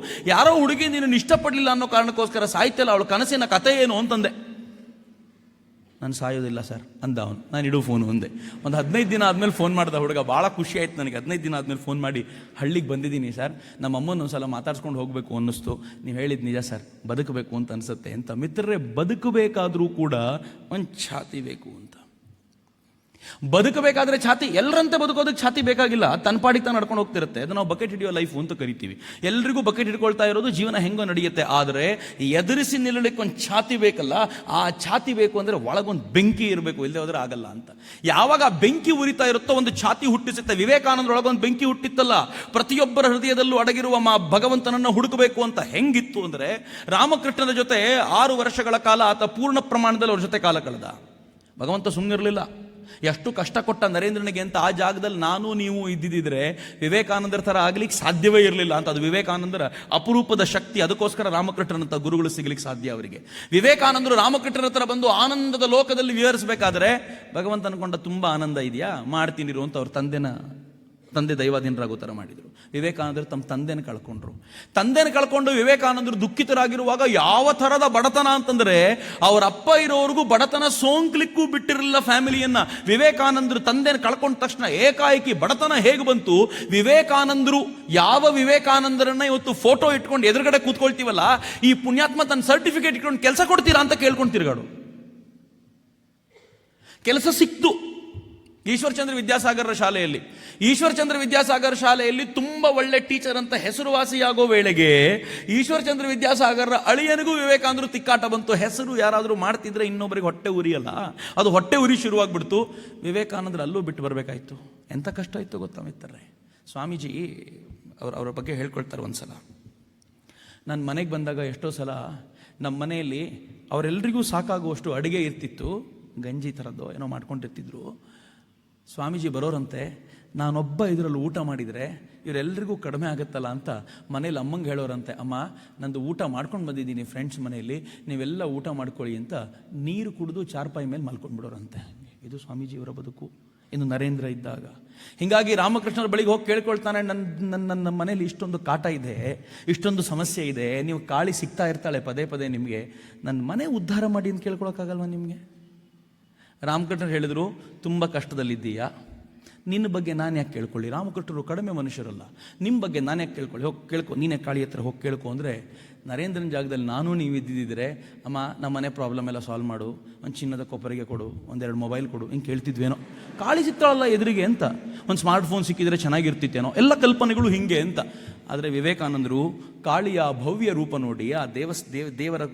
ಯಾರೋ ಹುಡುಗಿ ನಿನ್ನನ್ನು ಇಷ್ಟಪಡಲಿಲ್ಲ ಅನ್ನೋ ಕಾರಣಕ್ಕೋಸ್ಕರ ಸಾಯ್ತಿಲ್ಲ, ಅವಳ ಕನಸಿನ ಕಥೆ ಏನು ಅಂತಂದೆ. ನಾನು ಸಾಯೋದಿಲ್ಲ ಸರ್ ಅಂದ ಅವನು. ನಾನು ಇಡೋ ಫೋನು ಒಂದೇ. ಒಂದು 15 ದಿನ ಆದಮೇಲೆ ಫೋನ್ ಮಾಡ್ದ ಹುಡುಗ, ಭಾಳ ಖುಷಿ ಆಯ್ತು ನನಗೆ. 15 ದಿನ ಆದಮೇಲೆ ಫೋನ್ ಮಾಡಿ, ಹಳ್ಳಿಗೆ ಬಂದಿದ್ದೀನಿ ಸರ್, ನಮ್ಮ ಅಮ್ಮನ ಒಂದ್ಸಲ ಮಾತಾಡ್ಸ್ಕೊಂಡು ಹೋಗಬೇಕು ಅನ್ನಿಸ್ತು, ನೀವು ಹೇಳಿದ್ದು ನಿಜ ಸರ್, ಬದುಕಬೇಕು ಅಂತ ಅನಿಸುತ್ತೆ ಅಂತ. ಮಿತ್ರರೇ, ಬದುಕಬೇಕಾದ್ರೂ ಕೂಡ ಒಂದು ಛಾತಿ ಬೇಕು ಅಂತ. ಬದುಕಬೇಕಾದ್ರೆ ಛಾತಿ, ಎಲ್ಲರಂತೆ ಬದುಕೋದಕ್ಕೆ ಛಾತಿ ಬೇಕಾಗಿಲ್ಲ, ತನ್ನ ಪಾಡಿಗೆ ತಾನು ನಡ್ಕೊಂಡು ಹೋಗ್ತಿರುತ್ತೆ. ಅದು ನಾವು ಬಕೆಟ್ ಹಿಡಿಯೋ ಲೈಫು ಅಂತ ಕರಿತೀವಿ. ಎಲ್ರಿಗೂ ಬಕೆಟ್ ಹಿಡ್ಕೊಳ್ತಾ ಇರೋದು, ಜೀವನ ಹೆಂಗೋ ನಡೆಯುತ್ತೆ. ಆದರೆ ಎದುರಿಸಿ ನಿಲ್ಲಲಿಕ್ಕೆ ಒಂದು ಛಾತಿ ಬೇಕಲ್ಲ, ಆ ಛಾತಿ ಬೇಕು ಅಂದರೆ ಒಳಗೊಂದು ಬೆಂಕಿ ಇರಬೇಕು, ಇಲ್ಲದೆ ಹೋದ್ರೆ ಆಗಲ್ಲ ಅಂತ. ಯಾವಾಗ ಬೆಂಕಿ ಉರಿತಾ ಇರುತ್ತೋ ಒಂದು ಛಾತಿ ಹುಟ್ಟಿಸುತ್ತೆ. ವಿವೇಕಾನಂದರೊಳಗೊಂದು ಬೆಂಕಿ ಹುಟ್ಟಿತ್ತಲ್ಲ, ಪ್ರತಿಯೊಬ್ಬರ ಹೃದಯದಲ್ಲೂ ಅಡಗಿರುವ ಭಗವಂತನನ್ನು ಹುಡುಕಬೇಕು ಅಂತ. ಹೆಂಗಿತ್ತು ಅಂದರೆ, ರಾಮಕೃಷ್ಣನ ಜೊತೆ 6 ವರ್ಷಗಳ ಕಾಲ ಆತ ಪೂರ್ಣ ಪ್ರಮಾಣದಲ್ಲಿ ಅವ್ರ ಜೊತೆ ಕಾಲ ಕಳೆದ. ಭಗವಂತ ಸುಮ್ಮನಿರಲಿಲ್ಲ. ಎಷ್ಟು ಕಷ್ಟ ಕೊಟ್ಟ ನರೇಂದ್ರನಿಗೆ ಅಂತ. ಆ ಜಾಗದಲ್ಲಿ ನಾನು ನೀವು ಇದ್ದಿದ್ದರೆ ವಿವೇಕಾನಂದರ ಥರ ಆಗ್ಲಿಕ್ಕೆ ಸಾಧ್ಯವೇ ಇರಲಿಲ್ಲ ಅಂತ. ಅದು ವಿವೇಕಾನಂದರ ಅಪರೂಪದ ಶಕ್ತಿ. ಅದಕ್ಕೋಸ್ಕರ ರಾಮಕೃಷ್ಣನಂತ ಗುರುಗಳು ಸಿಗ್ಲಿಕ್ಕೆ ಸಾಧ್ಯ ಅವರಿಗೆ. ವಿವೇಕಾನಂದರು ರಾಮಕೃಷ್ಣನ ಹತ್ರ ಬಂದು ಆನಂದದ ಲೋಕದಲ್ಲಿ ವಿಹರಿಸಬೇಕಾದ್ರೆ ಭಗವಂತ ಅನ್ಕೊಂಡ ತುಂಬ ಆನಂದ ಇದೆಯಾ, ಮಾಡ್ತೀನಿರು ಅಂತ ಅವ್ರ ತಂದೆ ದೈವಾಧೀನರಾಗೋ ಥರ ಮಾಡಿದರು. ವಿವೇಕಾನಂದರು ತಮ್ಮ ತಂದೆನ ಕಳ್ಕೊಂಡು ವಿವೇಕಾನಂದರು ದುಃಖಿತರಾಗಿರುವಾಗ ಯಾವ ಥರದ ಬಡತನ ಅಂತಂದರೆ, ಅವರ ಅಪ್ಪ ಇರೋವರೆಗೂ ಬಡತನ ಸೋಂಕ್ಲಿಕ್ಕೂ ಬಿಟ್ಟಿರಲಿಲ್ಲ ಫ್ಯಾಮಿಲಿಯನ್ನ. ವಿವೇಕಾನಂದರು ತಂದೆನ ಕಳ್ಕೊಂಡ ತಕ್ಷಣ ಏಕಾಏಕಿ ಬಡತನ ಹೇಗೆ ಬಂತು? ವಿವೇಕಾನಂದರು, ಯಾವ ವಿವೇಕಾನಂದರನ್ನ ಇವತ್ತು ಫೋಟೋ ಇಟ್ಕೊಂಡು ಎದುರುಗಡೆ ಕೂತ್ಕೊಳ್ತೀವಲ್ಲ, ಈ ಪುಣ್ಯಾತ್ಮ ತನ್ನ ಸರ್ಟಿಫಿಕೇಟ್ ಇಟ್ಕೊಂಡು ಕೆಲಸ ಕೊಡ್ತೀರಾ ಅಂತ ಕೇಳ್ಕೊಂಡು ತಿರ್ಗಾಡು. ಕೆಲಸ ಸಿಕ್ತು ಈಶ್ವರಚಂದ್ರ ವಿದ್ಯಾಸಾಗರ ಶಾಲೆಯಲ್ಲಿ ತುಂಬ ಒಳ್ಳೆ ಟೀಚರ್ ಅಂತ ಹೆಸರುವಾಸಿಯಾಗೋ ವೇಳೆಗೆ ಈಶ್ವರಚಂದ್ರ ವಿದ್ಯಾಸಾಗರ ಅಳಿಯನಿಗೂ ವಿವೇಕಾನಂದರು ತಿಕ್ಕಾಟ ಬಂತು. ಹೆಸರು ಯಾರಾದರೂ ಮಾಡ್ತಿದ್ರೆ ಇನ್ನೊಬ್ಬರಿಗೆ ಹೊಟ್ಟೆ ಉರಿಯಲ್ಲ, ಅದು ಹೊಟ್ಟೆ ಉರಿ ಶುರುವಾಗ್ಬಿಡ್ತು. ವಿವೇಕಾನಂದರು ಅಲ್ಲೂ ಬಿಟ್ಟು ಬರಬೇಕಾಯ್ತು. ಎಂಥ ಕಷ್ಟ ಇತ್ತು ಗೊತ್ತಾ ಮಿತ್ರರೇ. ಸ್ವಾಮೀಜಿ ಅವರ ಬಗ್ಗೆ ಹೇಳ್ಕೊಳ್ತಾರೆ. ಒಂದ್ಸಲ ನಾನು ಮನೆಗೆ ಬಂದಾಗ ಎಷ್ಟೋ ಸಲ ನಮ್ಮ ಮನೆಯಲ್ಲಿ ಅವರೆಲ್ಲರಿಗೂ ಸಾಕಾಗುವಷ್ಟು ಅಡುಗೆ ಇರ್ತಿತ್ತು, ಗಂಜಿ ಥರದ್ದು ಏನೋ ಮಾಡ್ಕೊಂಡಿರ್ತಿದ್ರು. ಸ್ವಾಮೀಜಿ ಬರೋರಂತೆ, ನಾನೊಬ್ಬ ಇದರಲ್ಲಿ ಊಟ ಮಾಡಿದರೆ ಇವರೆಲ್ಲರಿಗೂ ಕಡಿಮೆ ಆಗುತ್ತಲ್ಲ ಅಂತ ಮನೇಲಿ ಅಮ್ಮಂಗೆ ಹೇಳೋರಂತೆ, ಅಮ್ಮ ನಂದು ಊಟ ಮಾಡ್ಕೊಂಡು ಬಂದಿದ್ದೀನಿ ಫ್ರೆಂಡ್ಸ್ ಮನೆಯಲ್ಲಿ, ನೀವೆಲ್ಲ ಊಟ ಮಾಡ್ಕೊಳ್ಳಿ ಅಂತ ನೀರು ಕುಡಿದು ಚಾರ್ಪಾಯಿ ಮೇಲೆ ಮಲ್ಕೊಂಡ್ಬಿಡೋರಂತೆ. ಇದು ಸ್ವಾಮೀಜಿಯವರ ಬದುಕು ಇನ್ನು ನರೇಂದ್ರ ಇದ್ದಾಗ. ಹೀಗಾಗಿ ರಾಮಕೃಷ್ಣರ ಬಳಿಗೆ ಹೋಗಿ ಕೇಳ್ಕೊಳ್ತಾನೆ, ನನ್ನ ಮನೇಲಿ ಇಷ್ಟೊಂದು ಕಾಟ ಇದೆ, ಇಷ್ಟೊಂದು ಸಮಸ್ಯೆ ಇದೆ, ನೀವು ಕಾಳಿ ಸಿಗ್ತಾ ಇರ್ತಾಳೆ ಪದೇ ಪದೇ ನಿಮಗೆ, ನನ್ನ ಮನೆ ಉದ್ಧಾರ ಮಾಡಿ ಅಂತ ಕೇಳ್ಕೊಳಕ್ಕಾಗಲ್ವ ನಿಮಗೆ? ರಾಮಕೃಷ್ಣರು ಹೇಳಿದರು, ತುಂಬ ಕಷ್ಟದಲ್ಲಿದ್ದೀಯಾ, ನಿನ್ನ ಬಗ್ಗೆ ನಾನು ಯಾಕೆ ಕೇಳ್ಕೊಳ್ಳಿ? ರಾಮಕೃಷ್ಣರು ಕಡಿಮೆ ಮನುಷ್ಯರಲ್ಲ, ನಿಮ್ಮ ಬಗ್ಗೆ ನಾನು ಯಾಕೆ ಕೇಳ್ಕೊಳ್ಳಿ? ಹೋಗಿ ಕೇಳ್ಕೊ, ನೀನೇ ಕಾಳಿ ಹತ್ರ ಹೋಗಿ ಕೇಳ್ಕೊ ಅಂದರೆ, ನರೇಂದ್ರನ ಜಾಗದಲ್ಲಿ ನಾನು ನೀವು ಇದ್ದಿದ್ದರೆ, ಅಮ್ಮ ನಮ್ಮ ಮನೆ ಪ್ರಾಬ್ಲಮ್ ಎಲ್ಲ ಸಾಲ್ವ್ ಮಾಡು, ಒಂದು ಚಿನ್ನದ ಕೊಪ್ಪರಿಗೆ ಕೊಡು, 1-2 ಮೊಬೈಲ್ ಕೊಡು, ಹಿಂಗೆ ಕೇಳ್ತಿದ್ವೇನೋ. ಕಾಳಿ ಸಿಗ್ತಾಳಲ್ಲ ಎದುರಿಗೆ ಅಂತ, ಒಂದು ಸ್ಮಾರ್ಟ್ಫೋನ್ ಸಿಕ್ಕಿದ್ರೆ ಚೆನ್ನಾಗಿರ್ತಿತ್ತೇನೋ, ಎಲ್ಲ ಕಲ್ಪನೆಗಳು ಹಿಂಗೆ ಅಂತ. ಆದರೆ ವಿವೇಕಾನಂದರು ಕಾಳಿಯ ಭವ್ಯ ರೂಪ ನೋಡಿ, ಆ ದೇವರ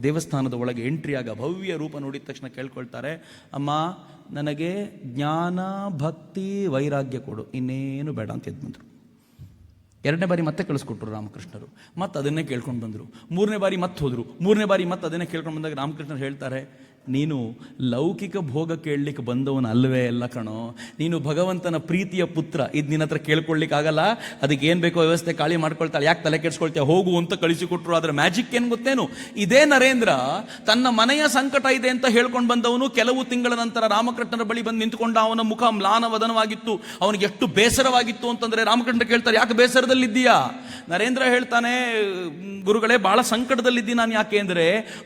ದೇವಸ್ಥಾನದ ಒಳಗೆ ಎಂಟ್ರಿ ಆಗ ಭವ್ಯ ರೂಪ ನೋಡಿದ ತಕ್ಷಣ ಕೇಳ್ಕೊಳ್ತಾರೆ, ಅಮ್ಮ ನನಗೆ ಜ್ಞಾನ ಭಕ್ತಿ ವೈರಾಗ್ಯ ಕೊಡು, ಇನ್ನೇನು ಬೇಡ ಅಂತ ಎದ್ದು ಬಂದರು. 2ನೇ ಬಾರಿ ಮತ್ತೆ ಕಳಿಸ್ಕೊಟ್ರು ರಾಮಕೃಷ್ಣರು, ಮತ್ತೆ ಅದನ್ನೇ ಕೇಳ್ಕೊಂಡು ಬಂದರು. 3ನೇ ಬಾರಿ ಮತ್ತೆ ಹೋದರು. 3ನೇ ಬಾರಿ ಮತ್ತೆ ಅದನ್ನೇ ಕೇಳ್ಕೊಂಡು ಬಂದಾಗ ರಾಮಕೃಷ್ಣರು ಹೇಳ್ತಾರೆ, ನೀನು ಲೌಕಿಕ ಭೋಗ ಕೇಳಲಿಕ್ಕೆ ಬಂದವನು ಅಲ್ವೇ ಅಲ್ಲ ಕಣೋ. ನೀನು ಭಗವಂತನ ಪ್ರೀತಿಯ ಪುತ್ರ. ಇದು ನಿನ್ನ ಹತ್ರ ಕೇಳ್ಕೊಳ್ಳಿಕ್ಕಾಗಲ್ಲ. ಅದಕ್ಕೆ ಏನು ಬೇಕೋ ವ್ಯವಸ್ಥೆ ಕಾಳಿ ಮಾಡ್ಕೊಳ್ತಾಳೆ. ಯಾಕೆ ತಲೆ ಕೆಡ್ಸ್ಕೊಳ್ತೀಯ, ಹೋಗು ಅಂತ ಕಳಿಸಿಕೊಟ್ರು. ಅದರ ಮ್ಯಾಜಿಕ್ ಏನು ಗೊತ್ತೇನು? ಇದೇ ನರೇಂದ್ರ ತನ್ನ ಮನೆಯ ಸಂಕಟ ಇದೆ ಅಂತ ಹೇಳ್ಕೊಂಡು ಬಂದವನು ಕೆಲವು ತಿಂಗಳ ನಂತರ ರಾಮಕೃಷ್ಣರ ಬಳಿ ಬಂದು ನಿಂತ್ಕೊಂಡ. ಅವನ ಮುಖ ಮ್ಲಾನವದನವಾಗಿತ್ತು. ಅವನಿಗೆ ಎಷ್ಟು ಬೇಸರವಾಗಿತ್ತು ಅಂತಂದ್ರೆ ರಾಮಕೃಷ್ಣ ಕೇಳ್ತಾರೆ, ಯಾಕೆ ಬೇಸರದಲ್ಲಿದ್ದೀಯಾ? ನರೇಂದ್ರ ಹೇಳ್ತಾನೆ, ಗುರುಗಳೇ, ಬಹಳ ಸಂಕಟದಲ್ಲಿದ್ದೀನಿ ನಾನು. ಯಾಕೆ ಅಂದ್ರೆ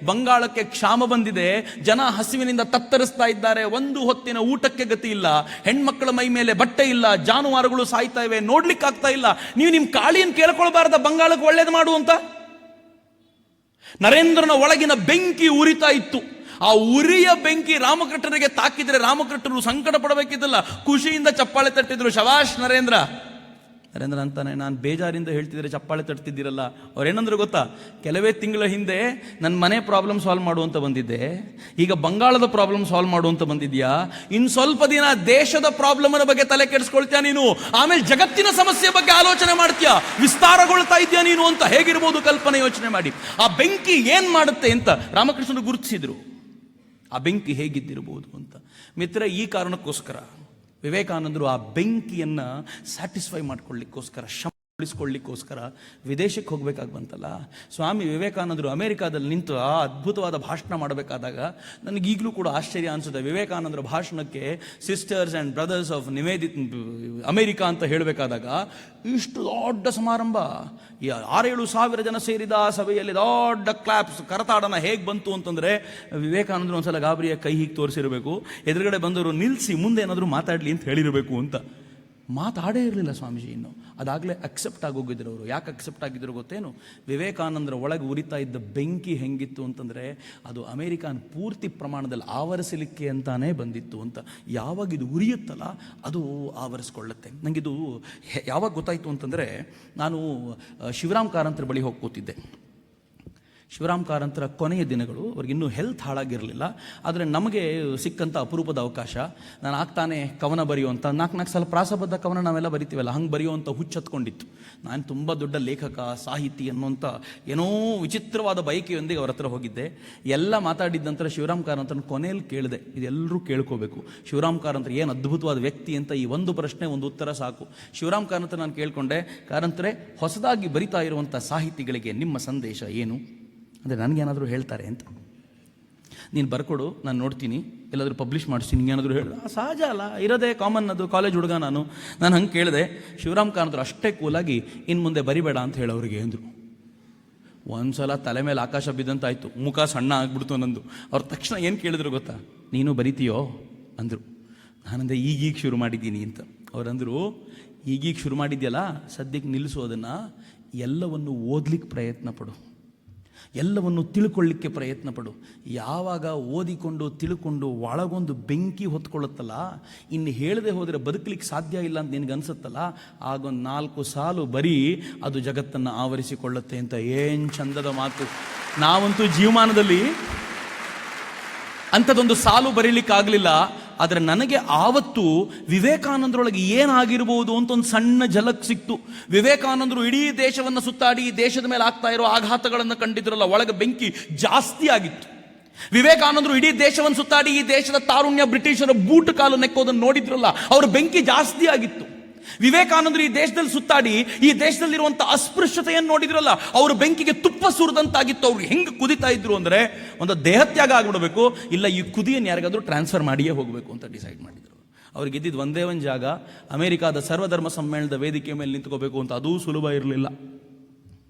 ಬಂಗಾಳಕ್ಕೆ ಕ್ಷಾಮ ಬಂದಿದೆ, ಜನ ಹಸಿವಿನಿಂದ ತತ್ತರಿಸ್ತಾ ಇದ್ದಾರೆ, ಒಂದು ಹೊತ್ತಿನ ಊಟಕ್ಕೆ ಗತಿ ಇಲ್ಲ, ಹೆಣ್ಮಕ್ಕಳ ಮೈ ಮೇಲೆ ಬಟ್ಟೆ ಇಲ್ಲ, ಜಾನುವಾರುಗಳು ಸಾಯ್ತಾ ಇವೆ, ನೋಡ್ಲಿಕ್ಕೆ ಆಗ್ತಾ ಇಲ್ಲ. ನೀವು ನಿಮ್ ಕಾಳಿಯನ್ನು ಕೇಳ್ಕೊಳ್ಬಾರ್ದ ಬಂಗಾಳಕ್ಕೆ ಒಳ್ಳೇದು ಮಾಡು ಅಂತ? ನರೇಂದ್ರನ ಒಳಗಿನ ಬೆಂಕಿ ಉರಿತಾ ಇತ್ತು. ಆ ಉರಿಯ ಬೆಂಕಿ ರಾಮಕೃಷ್ಣರಿಗೆ ತಾಕಿದ್ರೆ ರಾಮಕೃಷ್ಣರು ಸಂಕಟ ಪಡಬೇಕಿದ್ದಲ್ಲ, ಖುಷಿಯಿಂದ ಚಪ್ಪಾಳೆ ತಟ್ಟಿದ್ರು. ಶಬಾಷ್ ನರೇಂದ್ರ. ನರೇಂದ್ರ ಅಂತಾನೆ, ನಾನು ಬೇಜಾರಿಂದ ಹೇಳ್ತಿದ್ರೆ ಚಪ್ಪಾಳೆ ತಟ್ತಿದ್ದೀರಲ್ಲ. ಅವ್ರೇನಂದ್ರೆ ಗೊತ್ತಾ, ಕೆಲವೇ ತಿಂಗಳ ಹಿಂದೆ ನನ್ನ ಮನೆ ಪ್ರಾಬ್ಲಮ್ ಸಾಲ್ವ್ ಮಾಡುವಂತ ಬಂದಿದ್ದೆ, ಈಗ ಬಂಗಾಳದ ಪ್ರಾಬ್ಲಮ್ ಸಾಲ್ವ್ ಮಾಡುವಂತ ಬಂದಿದ್ಯಾ, ಇನ್ ಸ್ವಲ್ಪ ದಿನ ದೇಶದ ಪ್ರಾಬ್ಲಮ್ನ ಬಗ್ಗೆ ತಲೆ ಕೆಡಿಸ್ಕೊಳ್ತೀಯ ನೀನು, ಆಮೇಲೆ ಜಗತ್ತಿನ ಸಮಸ್ಯೆ ಬಗ್ಗೆ ಆಲೋಚನೆ ಮಾಡ್ತೀಯ, ವಿಸ್ತಾರಗೊಳ್ತಾ ಇದೆಯಾ ನೀನು ಅಂತ. ಹೇಗಿರ್ಬೋದು ಕಲ್ಪನೆ, ಯೋಚನೆ ಮಾಡಿ. ಆ ಬೆಂಕಿ ಏನ್ ಮಾಡುತ್ತೆ ಅಂತ ರಾಮಕೃಷ್ಣರು ಗುರುತಿಸಿದ್ರು. ಆ ಬೆಂಕಿ ಹೇಗಿದ್ದಿರಬಹುದು ಅಂತ. ಮಿತ್ರ, ಈ ಕಾರಣಕ್ಕೋಸ್ಕರ ವಿವೇಕಾನಂದರು ಆ ಬೆಂಕಿಯನ್ನು ಸ್ಯಾಟಿಸ್ಫೈ ಮಾಡ್ಕೊಳ್ಳಿಕ್ಕೋಸ್ಕರ, ಉಳಿಸ್ಕೊಳ್ಳಿಕ್ಕೋಸ್ಕರ ವಿದೇಶಕ್ಕೆ ಹೋಗ್ಬೇಕಾಗಿ ಬಂತಲ್ಲ. ಸ್ವಾಮಿ ವಿವೇಕಾನಂದರು ಅಮೆರಿಕಾದಲ್ಲಿ ನಿಂತು ಆ ಅದ್ಭುತವಾದ ಭಾಷಣ ಮಾಡಬೇಕಾದಾಗ ನನಗೀಗಲೂ ಕೂಡ ಆಶ್ಚರ್ಯ ಅನಿಸುತ್ತೆ. ವಿವೇಕಾನಂದರ ಭಾಷಣಕ್ಕೆ ಸಿಸ್ಟರ್ಸ್ ಆ್ಯಂಡ್ ಬ್ರದರ್ಸ್ ಆಫ್ ನಿವೇದಿತ್ ಅಮೆರಿಕಾ ಅಂತ ಹೇಳಬೇಕಾದಾಗ ಇಷ್ಟು ದೊಡ್ಡ ಸಮಾರಂಭ, 6-7 ಸಾವಿರ ಜನ ಸೇರಿದ ಆ ಸಭೆಯಲ್ಲಿ ದೊಡ್ಡ ಕ್ಲಾಪ್ಸ್, ಕರತಾಡನ ಹೇಗೆ ಬಂತು ಅಂತಂದರೆ ವಿವೇಕಾನಂದರು ಒಂದ್ಸಲ ಗಾಬರಿಯ ಕೈ ಹೀಗೆ ತೋರಿಸಿರಬೇಕು, ಎದುರುಗಡೆ ಬಂದವರು ನಿಲ್ಲಿಸಿ ಮುಂದೆ ಏನಾದರೂ ಮಾತಾಡಲಿ ಅಂತ ಹೇಳಿರಬೇಕು ಅಂತ. ಮಾತಾಡೇ ಇರಲಿಲ್ಲ ಸ್ವಾಮೀಜಿ. ಇನ್ನು ಅದಾಗಲೇ ಅಕ್ಸೆಪ್ಟ್ ಆಗೋಗಿದ್ರು ಅವರು. ಯಾಕೆ ಅಕ್ಸೆಪ್ಟ್ ಆಗಿದ್ರು ಗೊತ್ತೇನು? ವಿವೇಕಾನಂದರ ಒಳಗೆ ಉರಿತಾ ಇದ್ದ ಬೆಂಕಿ ಹೆಂಗಿತ್ತು ಅಂತಂದರೆ ಅದು ಅಮೇರಿಕಾನ್ ಪೂರ್ತಿ ಪ್ರಮಾಣದಲ್ಲಿ ಆವರಿಸಲಿಕ್ಕೆ ಅಂತಾನೇ ಬಂದಿತ್ತು ಅಂತ. ಯಾವಾಗ ಇದು ಉರಿಯುತ್ತಲ್ಲ ಅದು ಆವರಿಸ್ಕೊಳ್ಳುತ್ತೆ. ನನಗಿದು ಯಾವಾಗ ಗೊತ್ತಾಯಿತು ಅಂತಂದರೆ, ನಾನು ಶಿವರಾಮ್ ಕಾರಂತರ ಬಳಿ ಹೋಗಿ ಕೂತಿದ್ದೆ. ಶಿವರಾಮ್ ಕಾರಂತರ ಕೊನೆಯ ದಿನಗಳು, ಅವ್ರಿಗೆ ಇನ್ನೂ ಹೆಲ್ತ್ ಹಾಳಾಗಿರಲಿಲ್ಲ. ಆದರೆ ನಮಗೆ ಸಿಕ್ಕಂಥ ಅಪರೂಪದ ಅವಕಾಶ. ನಾನು ಆಗ್ತಾನೆ ಕವನ ಬರೆಯುವಂಥ 4 ಸಲ ಪ್ರಾಸಬದ್ಧ ಕವನ ನಾವೆಲ್ಲ ಬರಿತೀವಲ್ಲ, ಹಂಗೆ ಬರೆಯುವಂಥ ಹುಚ್ಚತ್ಕೊಂಡಿತ್ತು. ನಾನು ತುಂಬ ದೊಡ್ಡ ಲೇಖಕ, ಸಾಹಿತಿ ಅನ್ನುವಂಥ ಏನೋ ವಿಚಿತ್ರವಾದ ಬಯಕೆಯೊಂದಿಗೆ ಅವ್ರ ಹತ್ರ ಹೋಗಿದ್ದೆ. ಎಲ್ಲ ಮಾತಾಡಿದ ನಂತರ ಶಿವರಾಮ್ ಕಾರಂತನ ಕೊನೆಯಲ್ಲಿ ಕೇಳಿದೆ, ಇದೆಲ್ಲರೂ ಕೇಳ್ಕೋಬೇಕು, ಶಿವರಾಮ್ ಕಾರಂತರ ಏನು ಅದ್ಭುತವಾದ ವ್ಯಕ್ತಿ ಅಂತ. ಈ ಒಂದು ಪ್ರಶ್ನೆ, ಒಂದು ಉತ್ತರ ಸಾಕು. ಶಿವರಾಮ್ ಕಾರಂತ ನಾನು ಕೇಳ್ಕೊಂಡೆ, ಕಾರಂತರೇ, ಹೊಸದಾಗಿ ಬರಿತಾ ಇರುವಂಥ ಸಾಹಿತಿಗಳಿಗೆ ನಿಮ್ಮ ಸಂದೇಶ ಏನು ಅಂದರೆ ನನಗೇನಾದರೂ ಹೇಳ್ತಾರೆ ಅಂತ. ನೀನು ಬರ್ಕೊಡು, ನಾನು ನೋಡ್ತೀನಿ, ಎಲ್ಲಾದರೂ ಪಬ್ಲಿಷ್ ಮಾಡಿಸ್ತೀನಿ, ನಿಂಗೇನಾದರೂ ಹೇಳಿದೆ. ಸಹಜ ಅಲ್ಲ, ಇರೋದೇ ಕಾಮನ್, ಅದು ಕಾಲೇಜ್ ಹುಡುಗ ನಾನು ಹಂಗೆ ಕೇಳಿದೆ. ಶಿವರಾಮ್ ಕಾರಂತರು ಅಷ್ಟೇ ಕೂಲಾಗಿ, ಇನ್ನು ಮುಂದೆ ಬರಿಬೇಡ ಅಂತ ಹೇಳೋರಿಗೆ ಅಂದರು. ಒಂದು ಸಲ ತಲೆ ಮೇಲೆ ಆಕಾಶ ಬಿದ್ದಂತಾಯಿತು, ಮುಖ ಸಣ್ಣ ಆಗ್ಬಿಡ್ತು ನಂದು. ಅವ್ರ ತಕ್ಷಣ ಏನು ಕೇಳಿದ್ರು ಗೊತ್ತಾ, ನೀನು ಬರಿತೀಯೋ ಅಂದರು. ನಾನಂದೆ ಈಗೀಗ ಶುರು ಮಾಡಿದ್ದೀನಿ ಅಂತ. ಅವರಂದರು, ಈಗೀಗ ಶುರು ಮಾಡಿದ್ಯಲ್ಲ, ಸದ್ಯಕ್ಕೆ ನಿಲ್ಲಿಸು ಅದನ್ನು, ಎಲ್ಲವನ್ನು ಓದ್ಲಿಕ್ಕೆ ಪ್ರಯತ್ನ ಪಡು, ಎಲ್ಲವನ್ನು ತಿಳ್ಕೊಳ್ಳಿಕ್ಕೆ ಪ್ರಯತ್ನ ಪಡು. ಯಾವಾಗ ಓದಿಕೊಂಡು ತಿಳ್ಕೊಂಡು ಒಳಗೊಂದು ಬೆಂಕಿ ಹೊತ್ಕೊಳ್ಳುತ್ತಲ್ಲ, ಇನ್ನು ಹೇಳದೆ ಹೋದರೆ ಬದುಕಲಿಕ್ಕೆ ಸಾಧ್ಯ ಇಲ್ಲ ಅಂತ ನಿನಗೆ ಅನಿಸುತ್ತಲ್ಲ, ಆಗೊಂದು 4 ಸಾಲು ಬರೀ, ಅದು ಜಗತ್ತನ್ನು ಆವರಿಸಿಕೊಳ್ಳುತ್ತೆ ಅಂತ. ಏನು ಚಂದದ ಮಾತು. ನಾವಂತೂ ಜೀವಮಾನದಲ್ಲಿ ಅಂಥದ್ದೊಂದು ಸಾಲು ಬರೀಲಿಕ್ಕಾಗಲಿಲ್ಲ. ಆದರೆ ನನಗೆ ಆವತ್ತು ವಿವೇಕಾನಂದರೊಳಗೆ ಏನಾಗಿರ್ಬೋದು ಅಂತ ಒಂದು ಸಣ್ಣ ಝಲಕ್ ಸಿಕ್ತು. ವಿವೇಕಾನಂದರು ಇಡೀ ದೇಶವನ್ನು ಸುತ್ತಾಡಿ ದೇಶದ ಮೇಲೆ ಆಗ್ತಾ ಇರೋ ಆಘಾತಗಳನ್ನು ಕಂಡಿದ್ರಲ್ಲ, ಒಳಗೆ ಬೆಂಕಿ ಜಾಸ್ತಿ ಆಗಿತ್ತು. ವಿವೇಕಾನಂದರು ಇಡೀ ದೇಶವನ್ನು ಸುತ್ತಾಡಿ ಈ ದೇಶದ ತಾರುಣ್ಯ, ಬ್ರಿಟಿಷರ ಬೂಟು ಕಾಲು ನೆಕ್ಕೋದನ್ನು ನೋಡಿದ್ರಲ್ಲ, ಅವರ ಬೆಂಕಿ ಜಾಸ್ತಿ ಆಗಿತ್ತು. ವಿವೇಕಾನಂದರು ಈ ದೇಶದಲ್ಲಿ ಸುತ್ತಾಡಿ ಈ ದೇಶದಲ್ಲಿರುವಂಥ ಅಸ್ಪೃಶ್ಯತೆಯನ್ನು ನೋಡಿದ್ರಲ್ಲ, ಅವರು ಬೆಂಕಿಗೆ ತುಪ್ಪ ಸುರಿದಂತಾಗಿತ್ತು. ಅವ್ರು ಹೆಂಗೆ ಕುದಿತಾ ಇದ್ರು ಅಂದರೆ, ಒಂದು ದೇಹತ್ಯಾಗ ಆಗಿಬಿಡಬೇಕು, ಇಲ್ಲ ಈ ಕುದಿಯನ್ನು ಯಾರಿಗಾದ್ರೂ ಟ್ರಾನ್ಸ್ಫರ್ ಮಾಡಿಯೇ ಹೋಗಬೇಕು ಅಂತ ಡಿಸೈಡ್ ಮಾಡಿದರು. ಅವ್ರಿಗೆ ಇದ್ದಿದ್ದು ಒಂದೇ ಒಂದು ಜಾಗ, ಅಮೆರಿಕಾದ ಸರ್ವಧರ್ಮ ಸಮ್ಮೇಳನದ ವೇದಿಕೆ ಮೇಲೆ ನಿಂತ್ಕೋಬೇಕು ಅಂತ. ಅದೂ ಸುಲಭ ಇರಲಿಲ್ಲ.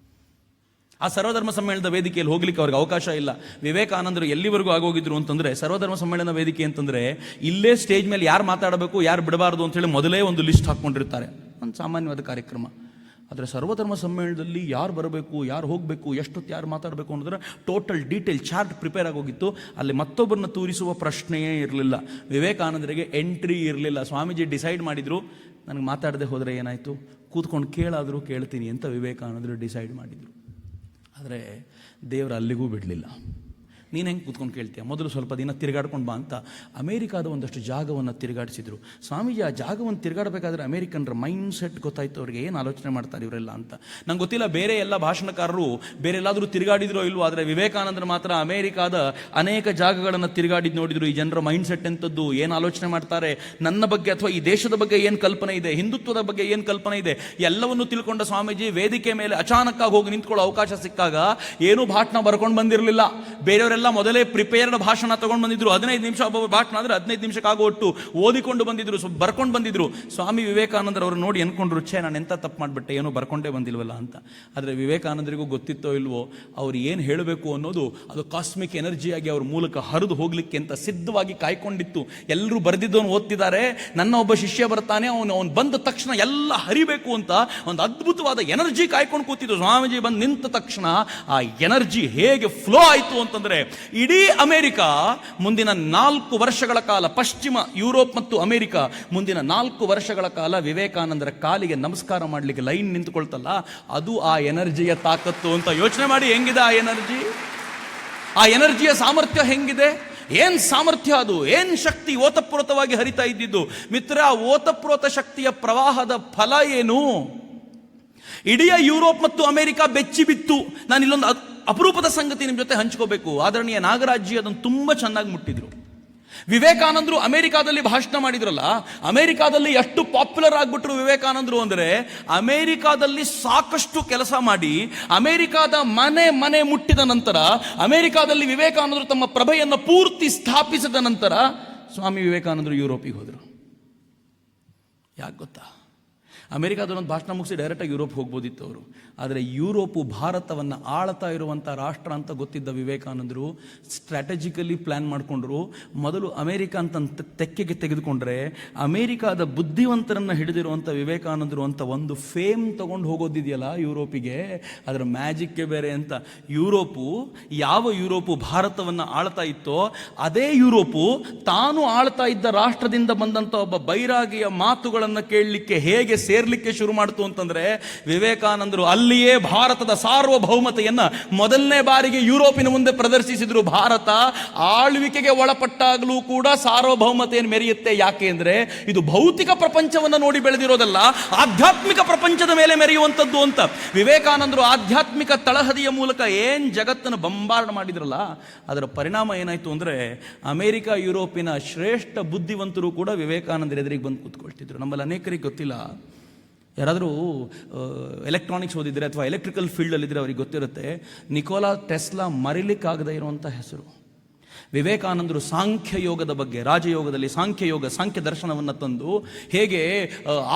ಆ ಸರ್ವಧರ್ಮ ಸಮ್ಮೇಳನದ ವೇದಿಕೆಯಲ್ಲಿ ಹೋಗ್ಲಿಕ್ಕೆ ಅವ್ರಿಗೆ ಅವಕಾಶ ಇಲ್ಲ. ವಿವೇಕಾನಂದರು ಎಲ್ಲಿವರೆಗೂ ಆಗೋಗಿದ್ರು ಅಂತಂದರೆ, ಸರ್ವಧರ್ಮ ಸಮ್ಮೇಳನ ವೇದಿಕೆ ಅಂತಂದರೆ ಇಲ್ಲೇ ಸ್ಟೇಜ್ ಮೇಲೆ ಯಾರು ಮಾತಾಡಬೇಕು, ಯಾರು ಬಿಡಬಾರ್ದು ಅಂತೇಳಿ ಮೊದಲೇ ಒಂದು ಲಿಸ್ಟ್ ಹಾಕ್ಕೊಂಡಿರ್ತಾರೆ, ಒಂದು ಸಾಮಾನ್ಯವಾದ ಕಾರ್ಯಕ್ರಮ. ಆದರೆ ಸರ್ವಧರ್ಮ ಸಮ್ಮೇಳನದಲ್ಲಿ ಯಾರು ಬರಬೇಕು, ಯಾರು ಹೋಗಬೇಕು, ಎಷ್ಟೊತ್ತು ಯಾರು ಮಾತಾಡಬೇಕು ಅನ್ನೋದ್ರ ಟೋಟಲ್ ಡೀಟೇಲ್ ಚಾರ್ಟ್ ಪ್ರಿಪೇರ್ ಆಗೋಗಿತ್ತು. ಅಲ್ಲಿ ಮತ್ತೊಬ್ಬರನ್ನ ತೂರಿಸುವ ಪ್ರಶ್ನೆಯೇ ಇರಲಿಲ್ಲ. ವಿವೇಕಾನಂದರಿಗೆ ಎಂಟ್ರಿ ಇರಲಿಲ್ಲ. ಸ್ವಾಮೀಜಿ ಡಿಸೈಡ್ ಮಾಡಿದರು, ನನಗೆ ಮಾತಾಡದೆ ಹೋದರೆ ಏನಾಯಿತು, ಕೂತ್ಕೊಂಡು ಕೇಳಾದರೂ ಕೇಳ್ತೀನಿ ಅಂತ ವಿವೇಕಾನಂದರು ಡಿಸೈಡ್ ಮಾಡಿದರು. ಆದರೆ ದೇವರು ಅಲ್ಲಿಗೂ ಬಿಡಲಿಲ್ಲ. ನೀನು ಹೆಂಗೆ ಕೂತ್ಕೊಂಡು ಕೇಳ್ತೀಯ, ಮೊದಲು ಸ್ವಲ್ಪ ದಿನ ತಿರುಗಾಡ್ಕೊಂಡು ಬಾ ಅಂತ ಅಮೇರಿಕಾದ ಒಂದಷ್ಟು ಜಾಗವನ್ನು ತಿರುಗಾಡಿಸಿದ್ರು. ಸ್ವಾಮೀಜಿ, ಆ ಜಾಗವನ್ನು ತಿರುಗಾಡಬೇಕಾದ್ರೆ ಅಮೇರಿಕನ್ರ ಮೈಂಡ್ ಸೆಟ್ ಗೊತ್ತಾಯ್ತು ಅವ್ರಿಗೆ, ಏನು ಆಲೋಚನೆ ಮಾಡ್ತಾರೆ ಇವರೆಲ್ಲ ಅಂತ. ನಂಗೆ ಗೊತ್ತಿಲ್ಲ ಬೇರೆ ಎಲ್ಲ ಭಾಷಣಕಾರರು ಬೇರೆ ಎಲ್ಲಾದರೂ ತಿರುಗಾಡಿದ್ರೋ ಇಲ್ವೋ, ಆದರೆ ವಿವೇಕಾನಂದರು ಮಾತ್ರ ಅಮೇರಿಕಾದ ಅನೇಕ ಜಾಗಗಳನ್ನು ತಿರುಗಾಡಿದ್ದು ನೋಡಿದ್ರು. ಈ ಜನರ ಮೈಂಡ್ ಸೆಟ್ ಎಂಥದ್ದು, ಏನು ಆಲೋಚನೆ ಮಾಡ್ತಾರೆ, ನನ್ನ ಬಗ್ಗೆ ಅಥವಾ ಈ ದೇಶದ ಬಗ್ಗೆ ಏನು ಕಲ್ಪನೆ ಇದೆ, ಹಿಂದುತ್ವದ ಬಗ್ಗೆ ಏನು ಕಲ್ಪನೆ ಇದೆ, ಎಲ್ಲವನ್ನು ತಿಳ್ಕೊಂಡ ಸ್ವಾಮೀಜಿ ವೇದಿಕೆ ಮೇಲೆ ಅಚಾನಕ್ಕಾಗಿ ಹೋಗಿ ನಿಂತ್ಕೊಳ್ಳೋ ಅವಕಾಶ ಸಿಕ್ಕಾಗ ಏನೂ ಭಾಷಣ ಬರ್ಕೊಂಡು ಬಂದಿರಲಿಲ್ಲ. ಬೇರೆಯವರೆಲ್ಲ ಮೊದಲೇ ಪ್ರಿಪೇರ್ಡ್ ಭಾಷಣ ತಗೊಂಡು ಬಂದಿದ್ರು. 15 ನಿಮಿಷ ಒಬ್ಬ ಭಾಷಣ ಆದರೆ 15 ನಿಮಿಷಕ್ಕಾಗೋಟ್ಟು ಓದಿಕೊಂಡು ಬಂದಿದ್ರು, ಬರ್ಕೊಂಡು ಬಂದಿದ್ರು. ಸ್ವಾಮಿ ವಿವೇಕಾನಂದರು ಅವರು ನೋಡಿ ಅನ್ಕೊಂಡ್ರು, ಛೇ ನಾನು ಎಂತ ತಪ್ಪು ಮಾಡಿಬಿಟ್ಟೆ, ಏನೂ ಬರ್ಕೊಂಡೇ ಬಂದಿಲ್ವಲ್ಲ ಅಂತ. ಆದರೆ ವಿವೇಕಾನಂದರಿಗೂ ಗೊತ್ತಿತ್ತೋ ಇಲ್ವೋ, ಅವ್ರು ಏನು ಹೇಳಬೇಕು ಅನ್ನೋದು ಅದು ಕಾಸ್ಮಿಕ್ ಎನರ್ಜಿಯಾಗಿ ಅವ್ರ ಮೂಲಕ ಹರಿದು ಹೋಗ್ಲಿಕ್ಕೆ ಅಂತ ಸಿದ್ಧವಾಗಿ ಕಾಯ್ಕೊಂಡಿತ್ತು. ಎಲ್ಲರೂ ಬರೆದಿದ್ದವನು ಓದ್ತಿದ್ದಾರೆ, ನನ್ನ ಒಬ್ಬ ಶಿಷ್ಯ ಬರ್ತಾನೆ, ಅವನು ಬಂದ ತಕ್ಷಣ ಎಲ್ಲ ಹರಿಬೇಕು ಅಂತ ಒಂದು ಅದ್ಭುತವಾದ ಎನರ್ಜಿ ಕಾಯ್ಕೊಂಡು ಕೂತಿದ್ದು. ಸ್ವಾಮೀಜಿ ಬಂದು ನಿಂತ ತಕ್ಷಣ ಆ ಎನರ್ಜಿ ಹೇಗೆ ಫ್ಲೋ ಆಯಿತು ಅಂತಂದ್ರೆ, ಇಡೀ ಅಮೆರಿಕ ಮುಂದಿನ 4 ವರ್ಷಗಳ ಕಾಲ, ಪಶ್ಚಿಮ ಯುರೋಪ್ ಮತ್ತು ಅಮೆರಿಕ ಮುಂದಿನ 4 ವರ್ಷಗಳ ಕಾಲ ವಿವೇಕಾನಂದರ ಕಾಲಿಗೆ ನಮಸ್ಕಾರ ಮಾಡಲಿಕ್ಕೆ ಲೈನ್ ನಿಂತುಕೊಳ್ತಲ್ಲ, ಅದು ಆ ಎನರ್ಜಿಯ ತಾಕತ್ತು ಅಂತ ಯೋಚನೆ ಮಾಡಿ. ಹೆಂಗಿದೆ ಆ ಎನರ್ಜಿ, ಆ ಎನರ್ಜಿಯ ಸಾಮರ್ಥ್ಯ ಹೆಂಗಿದೆ, ಏನ್ ಸಾಮರ್ಥ್ಯ, ಅದು ಏನ್ ಶಕ್ತಿ ಓತಪ್ರೋತವಾಗಿ ಹರಿತಾ ಇದ್ದಿದ್ದು. ಮಿತ್ರ, ಓತಪ್ರೋತ ಶಕ್ತಿಯ ಪ್ರವಾಹದ ಫಲ ಏನು? ಇಡೀ ಯುರೋಪ್ ಮತ್ತು ಅಮೆರಿಕ ಬೆಚ್ಚಿ ಬಿತ್ತು. ನಾನು ಇಲ್ಲೊಂದು ಅಪರೂಪದ ಸಂಗತಿ ನಿಮ್ಮ ಜೊತೆ ಹಂಚ್ಕೋಬೇಕು. ಆದರಣೀಯ ನಾಗರಾಜ್ಜಿ ಅದನ್ನು ತುಂಬಾ ಚೆನ್ನಾಗಿ ಮುಟ್ಟಿದ್ರು. ವಿವೇಕಾನಂದರು ಅಮೆರಿಕಾದಲ್ಲಿ ಭಾಷಣ ಮಾಡಿದ್ರಲ್ಲ, ಅಮೆರಿಕಾದಲ್ಲಿ ಎಷ್ಟು ಪಾಪ್ಯುಲರ್ ಆಗ್ಬಿಟ್ರು ವಿವೇಕಾನಂದರು ಅಂದರೆ, ಅಮೆರಿಕಾದಲ್ಲಿ ಸಾಕಷ್ಟು ಕೆಲಸ ಮಾಡಿ ಅಮೆರಿಕಾದ ಮನೆ ಮುಟ್ಟಿದ ನಂತರ, ಅಮೆರಿಕಾದಲ್ಲಿ ವಿವೇಕಾನಂದರು ತಮ್ಮ ಪ್ರಭೆಯನ್ನು ಪೂರ್ತಿ ಸ್ಥಾಪಿಸಿದ ನಂತರ ಸ್ವಾಮಿ ವಿವೇಕಾನಂದರು ಯುರೋಪಿಗೆ ಹೋದರು. ಯಾಕೆ ಗೊತ್ತಾ? ಅಮೆರಿಕಾದಲ್ಲಿ ಒಂದು ಭಾಷಣ ಮುಗಿಸಿ ಡೈರೆಕ್ಟಾಗಿ ಯುರೋಪ್ ಹೋಗ್ಬೋದಿತ್ತು ಅವರು. ಆದರೆ ಯುರೋಪು ಭಾರತವನ್ನು ಆಳ್ತಾ ಇರುವಂಥ ರಾಷ್ಟ್ರ ಅಂತ ಗೊತ್ತಿದ್ದ ವಿವೇಕಾನಂದರು ಸ್ಟ್ರಾಟಜಿಕಲಿ ಪ್ಲ್ಯಾನ್ ಮಾಡಿಕೊಂಡ್ರು. ಮೊದಲು ಅಮೆರಿಕ ಅಂತ ತೆಕ್ಕೆಗೆ ತೆಗೆದುಕೊಂಡ್ರೆ, ಅಮೆರಿಕಾದ ಬುದ್ಧಿವಂತರನ್ನು ಹಿಡಿದಿರುವಂಥ ವಿವೇಕಾನಂದರು ಅಂತ ಒಂದು ಫೇಮ್ ತಗೊಂಡು ಹೋಗೋದಿದೆಯಲ್ಲ ಯುರೋಪಿಗೆ, ಅದರ ಮ್ಯಾಜಿಕ್ಕೇ ಬೇರೆ ಅಂತ. ಯಾವ ಯುರೋಪು ಭಾರತವನ್ನು ಆಳ್ತಾ ಇತ್ತೋ ಅದೇ ಯುರೋಪು ತಾನು ಆಳ್ತಾ ಇದ್ದ ರಾಷ್ಟ್ರದಿಂದ ಬಂದಂಥ ಒಬ್ಬ ಬೈರಾಗಿಯ ಮಾತುಗಳನ್ನು ಕೇಳಲಿಕ್ಕೆ ಹೇಗೆ ಸೇರ್ಲಿಕ್ಕೆ ಶುರು ಮಾಡ್ತು ಅಂತಂದ್ರೆ, ವಿವೇಕಾನಂದರು ಅಲ್ಲಿಯೇ ಭಾರತದ ಸಾರ್ವಭೌಮತೆಯನ್ನ ಮೊದಲನೇ ಬಾರಿಗೆ ಯುರೋಪಿನ ಮುಂದೆ ಪ್ರದರ್ಶಿಸಿದ್ರು. ಭಾರತ ಆಳ್ವಿಕೆಗೆ ಒಳಪಟ್ಟಾಗಲೂ ಕೂಡ ಸಾರ್ವಭೌಮತೆಯನ್ನು ಮೆರೆಯುತ್ತೆ. ಯಾಕೆ ಅಂದ್ರೆ ಇದು ಭೌತಿಕ ಪ್ರಪಂಚವನ್ನು ನೋಡಿ ಬೆಳೆದಿರೋದಲ್ಲ, ಆಧ್ಯಾತ್ಮಿಕ ಪ್ರಪಂಚದ ಮೇಲೆ ಮೆರೆಯುವಂಥದ್ದು ಅಂತ. ವಿವೇಕಾನಂದರು ಆಧ್ಯಾತ್ಮಿಕ ತಳಹದಿಯ ಮೂಲಕ ಏನ್ ಜಗತ್ತನ್ನು ಬಂಬಾರ್ಡ್ ಮಾಡಿದ್ರಲ್ಲ, ಅದರ ಪರಿಣಾಮ ಏನಾಯ್ತು ಅಂದ್ರೆ, ಅಮೆರಿಕ ಯುರೋಪಿನ ಶ್ರೇಷ್ಠ ಬುದ್ಧಿವಂತರು ಕೂಡ ವಿವೇಕಾನಂದರ ಎದುರಿಗೆ ಬಂದು ಕೂತ್ಕೊಳ್ತಿದ್ರು. ನಮ್ಮಲ್ಲಿ ಅನೇಕರಿಗೆ ಗೊತ್ತಿಲ್ಲ. ಯಾರಾದರೂ ಎಲೆಕ್ಟ್ರಾನಿಕ್ಸ್ ಓದಿದ್ರೆ ಅಥವಾ ಎಲೆಕ್ಟ್ರಿಕಲ್ ಫೀಲ್ಡಲ್ಲಿದ್ದರೆ ಅವ್ರಿಗೆ ಗೊತ್ತಿರುತ್ತೆ. ನಿಕೋಲಾ ಟೆಸ್ಲಾ ಮರಿಲಿಕ್ಕಾಗದೇ ಇರುವಂಥ ಹೆಸರು. ವಿವೇಕಾನಂದರು ಸಾಂಖ್ಯ ಯೋಗದ ಬಗ್ಗೆ, ರಾಜಯೋಗದಲ್ಲಿ ಸಾಂಖ್ಯ ದರ್ಶನವನ್ನು ತಂದು, ಹೇಗೆ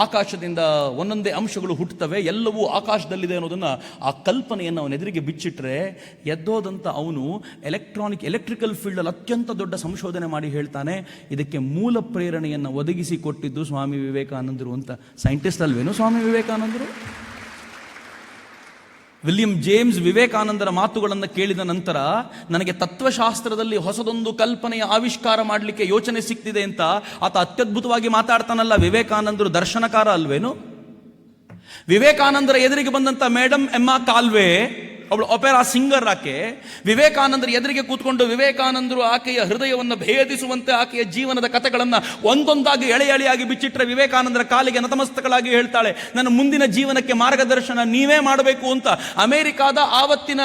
ಆಕಾಶದಿಂದ ಒಂದೊಂದೇ ಅಂಶಗಳು ಹುಟ್ಟುತ್ತವೆ, ಎಲ್ಲವೂ ಆಕಾಶದಲ್ಲಿದೆ ಅನ್ನೋದನ್ನು, ಆ ಕಲ್ಪನೆಯನ್ನು ಅವನ ಎದುರಿಗೆ ಬಿಚ್ಚಿಟ್ರೆ ಎದ್ದೋದಂತ ಅವನು ಎಲೆಕ್ಟ್ರಿಕಲ್ ಫೀಲ್ಡಲ್ಲಿ ಅತ್ಯಂತ ದೊಡ್ಡ ಸಂಶೋಧನೆ ಮಾಡಿ ಹೇಳ್ತಾನೆ, ಇದಕ್ಕೆ ಮೂಲ ಪ್ರೇರಣೆಯನ್ನು ಒದಗಿಸಿ ಕೊಟ್ಟಿದ್ದು ಸ್ವಾಮಿ ವಿವೇಕಾನಂದರು ಅಂತ. ಸೈಂಟಿಸ್ಟ್ ಅಲ್ವೇನು ಸ್ವಾಮಿ ವಿವೇಕಾನಂದರು? ವಿಲಿಯಂ ಜೇಮ್ಸ್ ವಿವೇಕಾನಂದರ ಮಾತುಗಳನ್ನು ಕೇಳಿದ ನಂತರ, ನನಗೆ ತತ್ವಶಾಸ್ತ್ರದಲ್ಲಿ ಹೊಸದೊಂದು ಕಲ್ಪನೆಯ ಆವಿಷ್ಕಾರ ಮಾಡಲಿಕ್ಕೆ ಯೋಚನೆ ಸಿಕ್ತಿದೆ ಅಂತ ಆತ ಅತ್ಯದ್ಭುತವಾಗಿ ಮಾತಾಡ್ತಾನಲ್ಲ. ವಿವೇಕಾನಂದರು ದರ್ಶನಕಾರ ಅಲ್ವೇನು? ವಿವೇಕಾನಂದರ ಎದುರಿಗೆ ಬಂದಂತ ಮೇಡಮ್ ಎಮ್ಮಾ ಕಾಲ್ವೆ, ಅವಳು ಒಪೆರಾ ಸಿಂಗರ್. ಆಕೆ ವಿವೇಕಾನಂದರ ಎದುರಿಗೆ ಕೂತ್ಕೊಂಡು ವಿವೇಕಾನಂದರು ಆಕೆಯ ಹೃದಯವನ್ನು ಭೇದಿಸುವಂತೆ ಆಕೆಯ ಜೀವನದ ಕಥೆಗಳನ್ನು ಒಂದೊಂದಾಗಿ ಎಳೆಯಾಗಿ ಬಿಚ್ಚಿಟ್ರೆ, ವಿವೇಕಾನಂದರ ಕಾಲಿಗೆ ನತಮಸ್ತಕಳಾಗಿ ಹೇಳ್ತಾಳೆ, ನನ್ನ ಮುಂದಿನ ಜೀವನಕ್ಕೆ ಮಾರ್ಗದರ್ಶನ ನೀವೇ ಮಾಡಬೇಕು ಅಂತ. ಅಮೆರಿಕಾದ ಆವತ್ತಿನ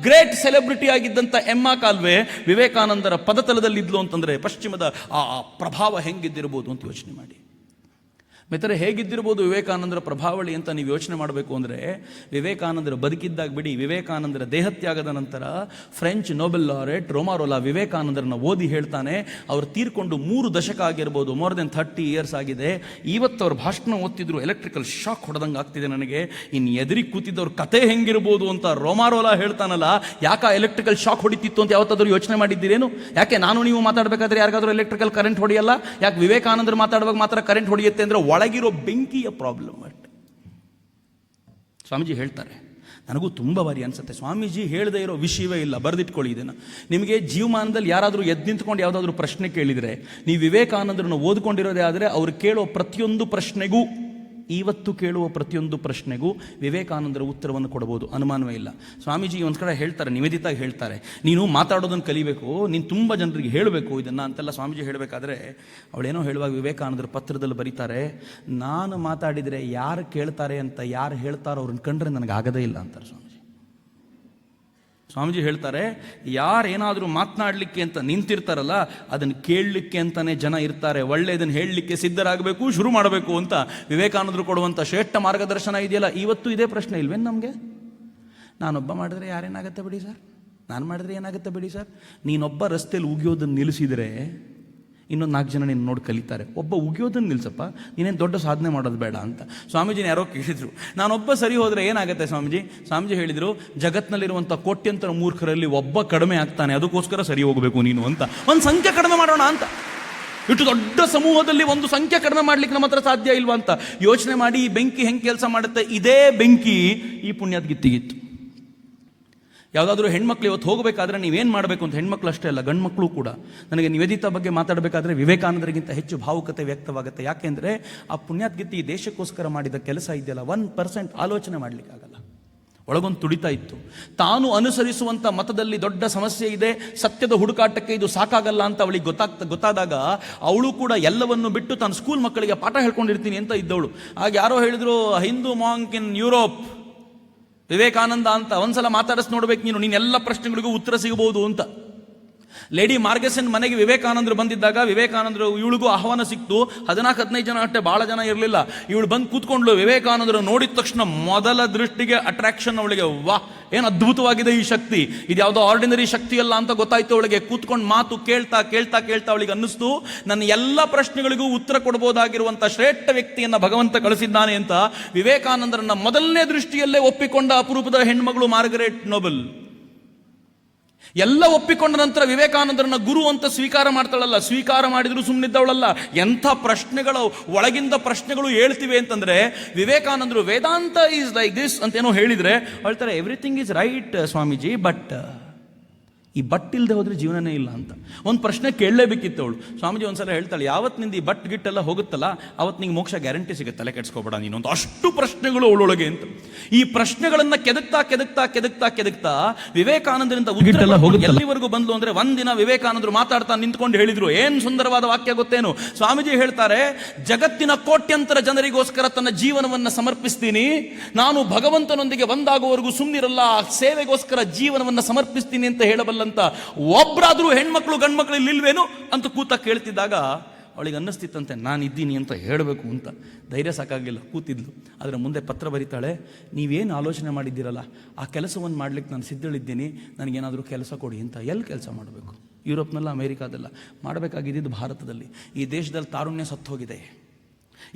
ಗ್ರೇಟ್ ಸೆಲೆಬ್ರಿಟಿ ಆಗಿದ್ದಂಥ ಎಮ್ಮಾ ಕಾಲ್ವೆ ವಿವೇಕಾನಂದರ ಪದತಲದಲ್ಲಿದ್ಲು ಅಂತಂದ್ರೆ, ಪಶ್ಚಿಮದ ಆ ಪ್ರಭಾವ ಹೆಂಗಿದ್ದಿರ್ಬೋದು ಅಂತ ಯೋಚನೆ ಮಾಡಿ. ಮಿತ್ರರೆ, ಹೇಗಿದ್ದಿರ್ಬೋದು ವಿವೇಕಾನಂದರ ಪ್ರಭಾವಳಿ ಅಂತ ನೀವು ಯೋಚನೆ ಮಾಡಬೇಕು ಅಂದರೆ, ವಿವೇಕಾನಂದರ ಬದುಕಿದ್ದಾಗ ಬಿಡಿ, ವಿವೇಕಾನಂದರ ದೇಹತ್ಯಾಗದ ನಂತರ ಫ್ರೆಂಚ್ ನೊಬೆಲ್ ಲಾರೆಟ್ ರೋಮಾರೋಲಾ ವಿವೇಕಾನಂದರನ್ನ ಓದಿ ಹೇಳ್ತಾನೆ, ಅವರು ತೀರ್ಕೊಂಡು 3 ದಶಕ ಆಗಿರ್ಬೋದು, ಮೋರ್ ದೆನ್ 30 ಇಯರ್ಸ್ ಆಗಿದೆ. ಇವತ್ತು ಅವ್ರ ಭಾಷಣ ಓದ್ತಿದ್ರು, ಎಲೆಕ್ಟ್ರಿಕಲ್ ಶಾಕ್ ಹೊಡೆದಂಗೆ ಆಗ್ತಿದೆ ನನಗೆ, ಇನ್ನು ಎದುರಿಗೆ ಕೂತಿದ್ದವ್ರ ಕತೆ ಹೆಂಗಿರ್ಬೋದು ಅಂತ ರೋಮಾರೋಲಾ ಹೇಳ್ತಾನಲ್ಲ. ಯಾಕೆ ಎಲೆಕ್ಟ್ರಿಕಲ್ ಶಾಕ್ ಹೊಡಿತಿತ್ತು ಅಂತ ಯಾವತ್ತಾದ್ರೂ ಯೋಚನೆ ಮಾಡಿದ್ದೀರೇನು? ಯಾಕೆ ನಾನು ನೀವು ಮಾತಾಡಬೇಕಾದ್ರೆ ಯಾರಿಗಾದ್ರೂ ಎಲೆಕ್ಟ್ರಿಕಲ್ ಕರೆಂಟ್ ಹೊಡೆಯಲ್ಲ? ಯಾಕೆ ವಿವೇಕಾನಂದರು ಮಾತಾಡುವಾಗ ಮಾತ್ರ ಕರೆಂಟ್ ಹೊಡೆಯುತ್ತೆ ಅಂದ್ರೆ ಒಳಗಿರೋ ಬೆಂಕಿಯ ಪ್ರಾಬ್ಲಮ್ ಅಷ್ಟೆ. ಸ್ವಾಮೀಜಿ ಹೇಳ್ತಾರೆ, ನನಗೂ ತುಂಬ ಬಾರಿ ಅನ್ಸುತ್ತೆ, ಸ್ವಾಮೀಜಿ ಹೇಳದೇ ಇರೋ ವಿಷಯವೇ ಇಲ್ಲ, ಬರೆದಿಟ್ಕೊಳ್ಳಿ ಇದನ್ನು. ನಿಮಗೆ ಜೀವಮಾನದಲ್ಲಿ ಯಾರಾದರೂ ಎದ್ದು ನಿಂತ್ಕೊಂಡು ಯಾವುದಾದ್ರೂ ಪ್ರಶ್ನೆ ಕೇಳಿದರೆ, ನೀವು ವಿವೇಕಾನಂದರನ್ನು ಓದ್ಕೊಂಡಿರೋದೇ ಆದರೆ ಅವ್ರು ಕೇಳೋ ಪ್ರತಿಯೊಂದು ಪ್ರಶ್ನೆಗೂ ಇವತ್ತು ಕೇಳುವ ಪ್ರತಿಯೊಂದು ಪ್ರಶ್ನೆಗೂ ವಿವೇಕಾನಂದರ ಉತ್ತರವನ್ನು ಕೊಡಬಹುದು, ಅನುಮಾನವೇ ಇಲ್ಲ. ಸ್ವಾಮೀಜಿ ಒಂದು ಕಡೆ ಹೇಳ್ತಾರೆ, ನಿವೇದಿತಾಗಿ ಹೇಳ್ತಾರೆ, ನೀನು ಮಾತಾಡೋದನ್ನು ಕಲಿಬೇಕು, ನೀನು ತುಂಬ ಜನರಿಗೆ ಹೇಳಬೇಕು ಇದನ್ನು ಅಂತೆಲ್ಲ ಸ್ವಾಮೀಜಿ ಹೇಳಬೇಕಾದ್ರೆ ಅವಳೇನೋ ಹೇಳುವಾಗ ವಿವೇಕಾನಂದರು ಪತ್ರದಲ್ಲಿ ಬರೀತಾರೆ, ನಾನು ಮಾತಾಡಿದರೆ ಯಾರು ಕೇಳ್ತಾರೆ ಅಂತ ಯಾರು ಹೇಳ್ತಾರೋ ಅವ್ರನ್ನ ಕಂಡ್ರೆ ನನಗಾಗದೇ ಇಲ್ಲ ಅಂತಾರೆ ಸ್ವಾಮೀಜಿ. ಸ್ವಾಮೀಜಿ ಹೇಳ್ತಾರೆ, ಯಾರೇನಾದರೂ ಮಾತನಾಡಲಿಕ್ಕೆ ಅಂತ ನಿಂತಿರ್ತಾರಲ್ಲ ಅದನ್ನು ಕೇಳಲಿಕ್ಕೆ ಅಂತಲೇ ಜನ ಇರ್ತಾರೆ, ಒಳ್ಳೆಯದನ್ನು ಹೇಳಲಿಕ್ಕೆ ಸಿದ್ಧರಾಗಬೇಕು, ಶುರು ಮಾಡಬೇಕು ಅಂತ ವಿವೇಕಾನಂದರು ಕೊಡುವಂಥ ಶ್ರೇಷ್ಠ ಮಾರ್ಗದರ್ಶನ ಇದೆಯಲ್ಲ. ಇವತ್ತು ಇದೇ ಪ್ರಶ್ನೆ ಇಲ್ವೇನು ನಮಗೆ? ನಾನೊಬ್ಬ ಮಾಡಿದ್ರೆ ಯಾರೇನಾಗುತ್ತೆ ಬಿಡಿ ಸರ್, ನಾನು ಮಾಡಿದ್ರೆ ಏನಾಗುತ್ತೆ ಬಿಡಿ ಸರ್. ನೀನೊಬ್ಬ ರಸ್ತೆಯಲ್ಲಿ ಉಗಿಯೋದನ್ನು ನಿಲ್ಲಿಸಿದರೆ ಇನ್ನೊಂದು 4 ಜನ ನೀನು ನೋಡಿ ಕಲಿತಾರೆ. ಒಬ್ಬ ಉಗಿಯೋದನ್ನು ನಿಲ್ಸಪ್ಪ, ನೀನೇನು ದೊಡ್ಡ ಸಾಧನೆ ಮಾಡೋದು ಬೇಡ ಅಂತ. ಸ್ವಾಮೀಜಿನ ಯಾರೋ ಕೇಳಿದ್ರು, ನಾನೊಬ್ಬ ಸರಿ ಹೋದರೆ ಏನಾಗುತ್ತೆ ಸ್ವಾಮೀಜಿ? ಸ್ವಾಮೀಜಿ ಹೇಳಿದರು, ಜಗತ್ತಿನಲ್ಲಿರುವಂಥ ಕೋಟ್ಯಂತರ ಮೂರ್ಖರಲ್ಲಿ ಒಬ್ಬ ಕಡಿಮೆ ಆಗ್ತಾನೆ, ಅದಕ್ಕೋಸ್ಕರ ಸರಿ ಹೋಗಬೇಕು ನೀನು ಅಂತ. ಒಂದು ಸಂಖ್ಯೆ ಕಡಿಮೆ ಮಾಡೋಣ ಅಂತ. ಇಷ್ಟು ದೊಡ್ಡ ಸಮೂಹದಲ್ಲಿ ಒಂದು ಸಂಖ್ಯೆ ಕಡಿಮೆ ಮಾಡ್ಲಿಕ್ಕೆ ನಮ್ಮ ಹತ್ರ ಸಾಧ್ಯ ಇಲ್ವಾ ಅಂತ ಯೋಚನೆ ಮಾಡಿ ಈ ಬೆಂಕಿ ಹೆಂಗೆ ಕೆಲಸ ಮಾಡುತ್ತೆ. ಇದೇ ಬೆಂಕಿ ಈ ಪುಣ್ಯದ ಗಿತ್ತಿಗಿತ್ತು. ಯಾವುದಾದ್ರೂ ಹೆಣ್ಮಕ್ಳು ಇವತ್ತು ಹೋಗಬೇಕಾದ್ರೆ ನೀವೇನು ಮಾಡಬೇಕು ಅಂತ, ಹೆಣ್ಮಕ್ಳು ಅಷ್ಟೇ ಅಲ್ಲ ಗಂಡು ಮಕ್ಕಳು ಕೂಡ. ನನಗೆ ನಿವೇದಿತಾ ಬಗ್ಗೆ ಮಾತಾಡಬೇಕಾದ್ರೆ ವಿವೇಕಾನಂದರಿಗಿಂತ ಹೆಚ್ಚು ಭಾವುಕತೆ ವ್ಯಕ್ತವಾಗುತ್ತೆ. ಯಾಕೆಂದರೆ ಆ ಪುಣ್ಯಾತ್ಗಿತ್ತಿ ಈ ದೇಶಕ್ಕೋಸ್ಕರ ಮಾಡಿದ ಕೆಲಸ ಇದೆಯಲ್ಲ, 1% ಆಲೋಚನೆ ಮಾಡಲಿಕ್ಕಾಗಲ್ಲ. ಒಳಗೊಂದು ತುಡಿತಾ ಇತ್ತು. ತಾನು ಅನುಸರಿಸುವಂಥ ಮತದಲ್ಲಿ ದೊಡ್ಡ ಸಮಸ್ಯೆ ಇದೆ, ಸತ್ಯದ ಹುಡುಕಾಟಕ್ಕೆ ಇದು ಸಾಕಾಗಲ್ಲ ಅಂತ ಅವಳಿಗೆ ಗೊತ್ತಾದಾಗ ಅವಳು ಕೂಡ ಎಲ್ಲವನ್ನು ಬಿಟ್ಟು ತಾನು ಸ್ಕೂಲ್ ಮಕ್ಕಳಿಗೆ ಪಾಠ ಹೇಳ್ಕೊಂಡಿರ್ತೀನಿ ಅಂತ ಇದ್ದವಳು. ಆಗ ಯಾರೋ ಹೇಳಿದ್ರು, Hindu monk in Europe Vivekananda ಅಂತ, ಒಂದ್ಸಲ ಮಾತಾಡಿಸ್ ನೋಡ್ಬೇಕು ನೀನು ಎಲ್ಲ ಪ್ರಶ್ನೆಗಳಿಗೂ ಉತ್ತರ ಸಿಗಬಹುದು ಅಂತ. ಲೇಡಿ ಮಾರ್ಗೆಸನ್ ಮನೆಗೆ ವಿವೇಕಾನಂದರು ಬಂದಿದ್ದಾಗ ವಿವೇಕಾನಂದರು ಇವಳಿಗೂ ಆಹ್ವಾನ ಸಿಕ್ತು. 14-15 ಜನ ಅಷ್ಟೇ, ಭಾಳ ಜನ ಇರಲಿಲ್ಲ. ಇವಳು ಬಂದು ಕೂತ್ಕೊಂಡ್ಲು. ವಿವೇಕಾನಂದರು ನೋಡಿದ ತಕ್ಷಣ ಮೊದಲ ದೃಷ್ಟಿಗೆ ಅಟ್ರಾಕ್ಷನ್ ಅವಳಿಗೆ. ವಾಹ್, ಏನು ಅದ್ಭುತವಾಗಿದೆ ಈ ಶಕ್ತಿ, ಇದು ಯಾವುದೋ ಆರ್ಡಿನರಿ ಶಕ್ತಿ ಅಲ್ಲ ಅಂತ ಗೊತ್ತಾಯ್ತು ಅವಳಿಗೆ. ಕೂತ್ಕೊಂಡು ಮಾತು ಕೇಳ್ತಾ ಕೇಳ್ತಾ ಕೇಳ್ತಾ ಅವಳಿಗೆ ಅನ್ನಿಸ್ತು, ನನ್ನ ಎಲ್ಲ ಪ್ರಶ್ನೆಗಳಿಗೂ ಉತ್ತರ ಕೊಡಬಹುದಾಗಿರುವಂಥ ಶ್ರೇಷ್ಠ ವ್ಯಕ್ತಿಯನ್ನು ಭಗವಂತ ಕಳಿಸಿದ್ದಾನೆ ಅಂತ. ವಿವೇಕಾನಂದರನ್ನ ಮೊದಲನೇ ದೃಷ್ಟಿಯಲ್ಲೇ ಒಪ್ಪಿಕೊಂಡ ಅಪರೂಪದ ಹೆಣ್ಮಗಳು ಮಾರ್ಗರೆಟ್ ನೋಬೆಲ್. ಎಲ್ಲ ಒಪ್ಪಿಕೊಂಡ ನಂತರ ವಿವೇಕಾನಂದರನ್ನ ಗುರು ಅಂತ ಸ್ವೀಕಾರ ಮಾಡ್ತಾಳಲ್ಲ, ಸ್ವೀಕಾರ ಮಾಡಿದ್ರು ಸುಮ್ಮನಿದ್ದವಳಲ್ಲ. ಎಂಥ ಪ್ರಶ್ನೆಗಳು, ಒಳಗಿಂದ ಪ್ರಶ್ನೆಗಳು ಹೇಳ್ತಿವೆ ಅಂತಂದ್ರೆ, ವಿವೇಕಾನಂದರು ವೇದಾಂತ ಈಸ್ ಲೈಕ್ ದಿಸ್ ಅಂತೇನೋ ಹೇಳಿದ್ರೆ ಹೇಳ್ತಾರೆ, everything is right Swamiji, but ಈ ಬಟ್ ಇಲ್ಲದೆ ಹೋದ್ರೆ ಜೀವನನೇ ಇಲ್ಲ ಅಂತ. ಒಂದು ಪ್ರಶ್ನೆ ಕೇಳಲೇಬೇಕಿತ್ತು ಅವಳು. ಸ್ವಾಮೀಜಿ ಒಂದ್ಸಲ ಹೇಳ್ತಾಳೆ, ಯಾವತ್ತು ನಿಂದು ಈ ಬಟ್ ಗಿಟ್ಟೆಲ್ಲ ಹೋಗುತ್ತಲ್ಲ ಅವತ್ತು ನಿಂಗೆ ಮೋಕ್ಷ ಗ್ಯಾರಂಟಿ ಸಿಗುತ್ತೆ, ತಲೆ ಕೆಡ್ಸ್ಕೋಬೇಡ ನೀನು ಅಂತ. ಅಷ್ಟು ಪ್ರಶ್ನೆಗಳು ಅವಳೊಳಗೆ ಅಂತ. ಈ ಪ್ರಶ್ನೆಗಳನ್ನ ಕೆದಕ್ತಾ ಕೆದಕ್ತಾ ಕೆದಕ್ತಾ ಕೆದಕ್ತಾ ವಿವೇಕಾನಂದರಿಂದ ಎಲ್ಲಿವರೆಗೂ ಬಂದ್ಲು ಅಂದ್ರೆ, ಒಂದಿನ ವಿವೇಕಾನಂದರು ಮಾತಾಡ್ತಾ ನಿಂತ್ಕೊಂಡು ಹೇಳಿದ್ರು, ಏನ್ ಸುಂದರವಾದ ವಾಕ್ಯ ಗೊತ್ತೇನು? ಸ್ವಾಮೀಜಿ ಹೇಳ್ತಾರೆ, ಜಗತ್ತಿನ ಕೋಟ್ಯಂತರ ಜನರಿಗೋಸ್ಕರ ತನ್ನ ಜೀವನವನ್ನ ಸಮರ್ಪಿಸ್ತೀನಿ, ನಾನು ಭಗವಂತನೊಂದಿಗೆ ಒಂದಾಗುವವರೆಗೂ ಸುಮ್ಮನಿರಲ್ಲ, ಸೇವೆಗೋಸ್ಕರ ಜೀವನವನ್ನ ಸಮರ್ಪಿಸ್ತೀನಿ ಅಂತ ಹೇಳಬಲ್ಲ ಅಂತ ಒಬ್ಬರಾದ್ರೂ ಹೆಣ್ಮಕ್ಳು ಗಂಡ್ಮಕ್ಳು ಇಲ್ವೇನು ಅಂತ ಕೂತ ಕೇಳ್ತಿದ್ದಾಗ ಅವಳಿಗೆ ಅನ್ನಿಸ್ತಿತ್ತಂತೆ, ನಾನು ಇದ್ದೀನಿ ಅಂತ ಹೇಳಬೇಕು ಅಂತ. ಧೈರ್ಯ ಸಾಕಾಗಲಿಲ್ಲ, ಕೂತಿದ್ಲು. ಅದರ ಮುಂದೆ ಪತ್ರ ಬರೀತಾಳೆ, ನೀವೇನು ಆಲೋಚನೆ ಮಾಡಿದ್ದೀರಲ್ಲ ಆ ಕೆಲಸವನ್ನು ಮಾಡ್ಲಿಕ್ಕೆ ನಾನು ಸಿದ್ಧಳಿದ್ದೀನಿ, ನನಗೇನಾದರೂ ಕೆಲಸ ಕೊಡಿ ಅಂತ. ಎಲ್ಲಿ ಕೆಲಸ ಮಾಡಬೇಕು? ಯುರೋಪ್ನಲ್ಲ, ಅಮೇರಿಕಾದಲ್ಲ, ಮಾಡಬೇಕಾಗಿದ್ದು ಭಾರತದಲ್ಲಿ. ಈ ದೇಶದಲ್ಲಿ ತಾರುಣ್ಯ ಸತ್ತೋಗಿದೆ.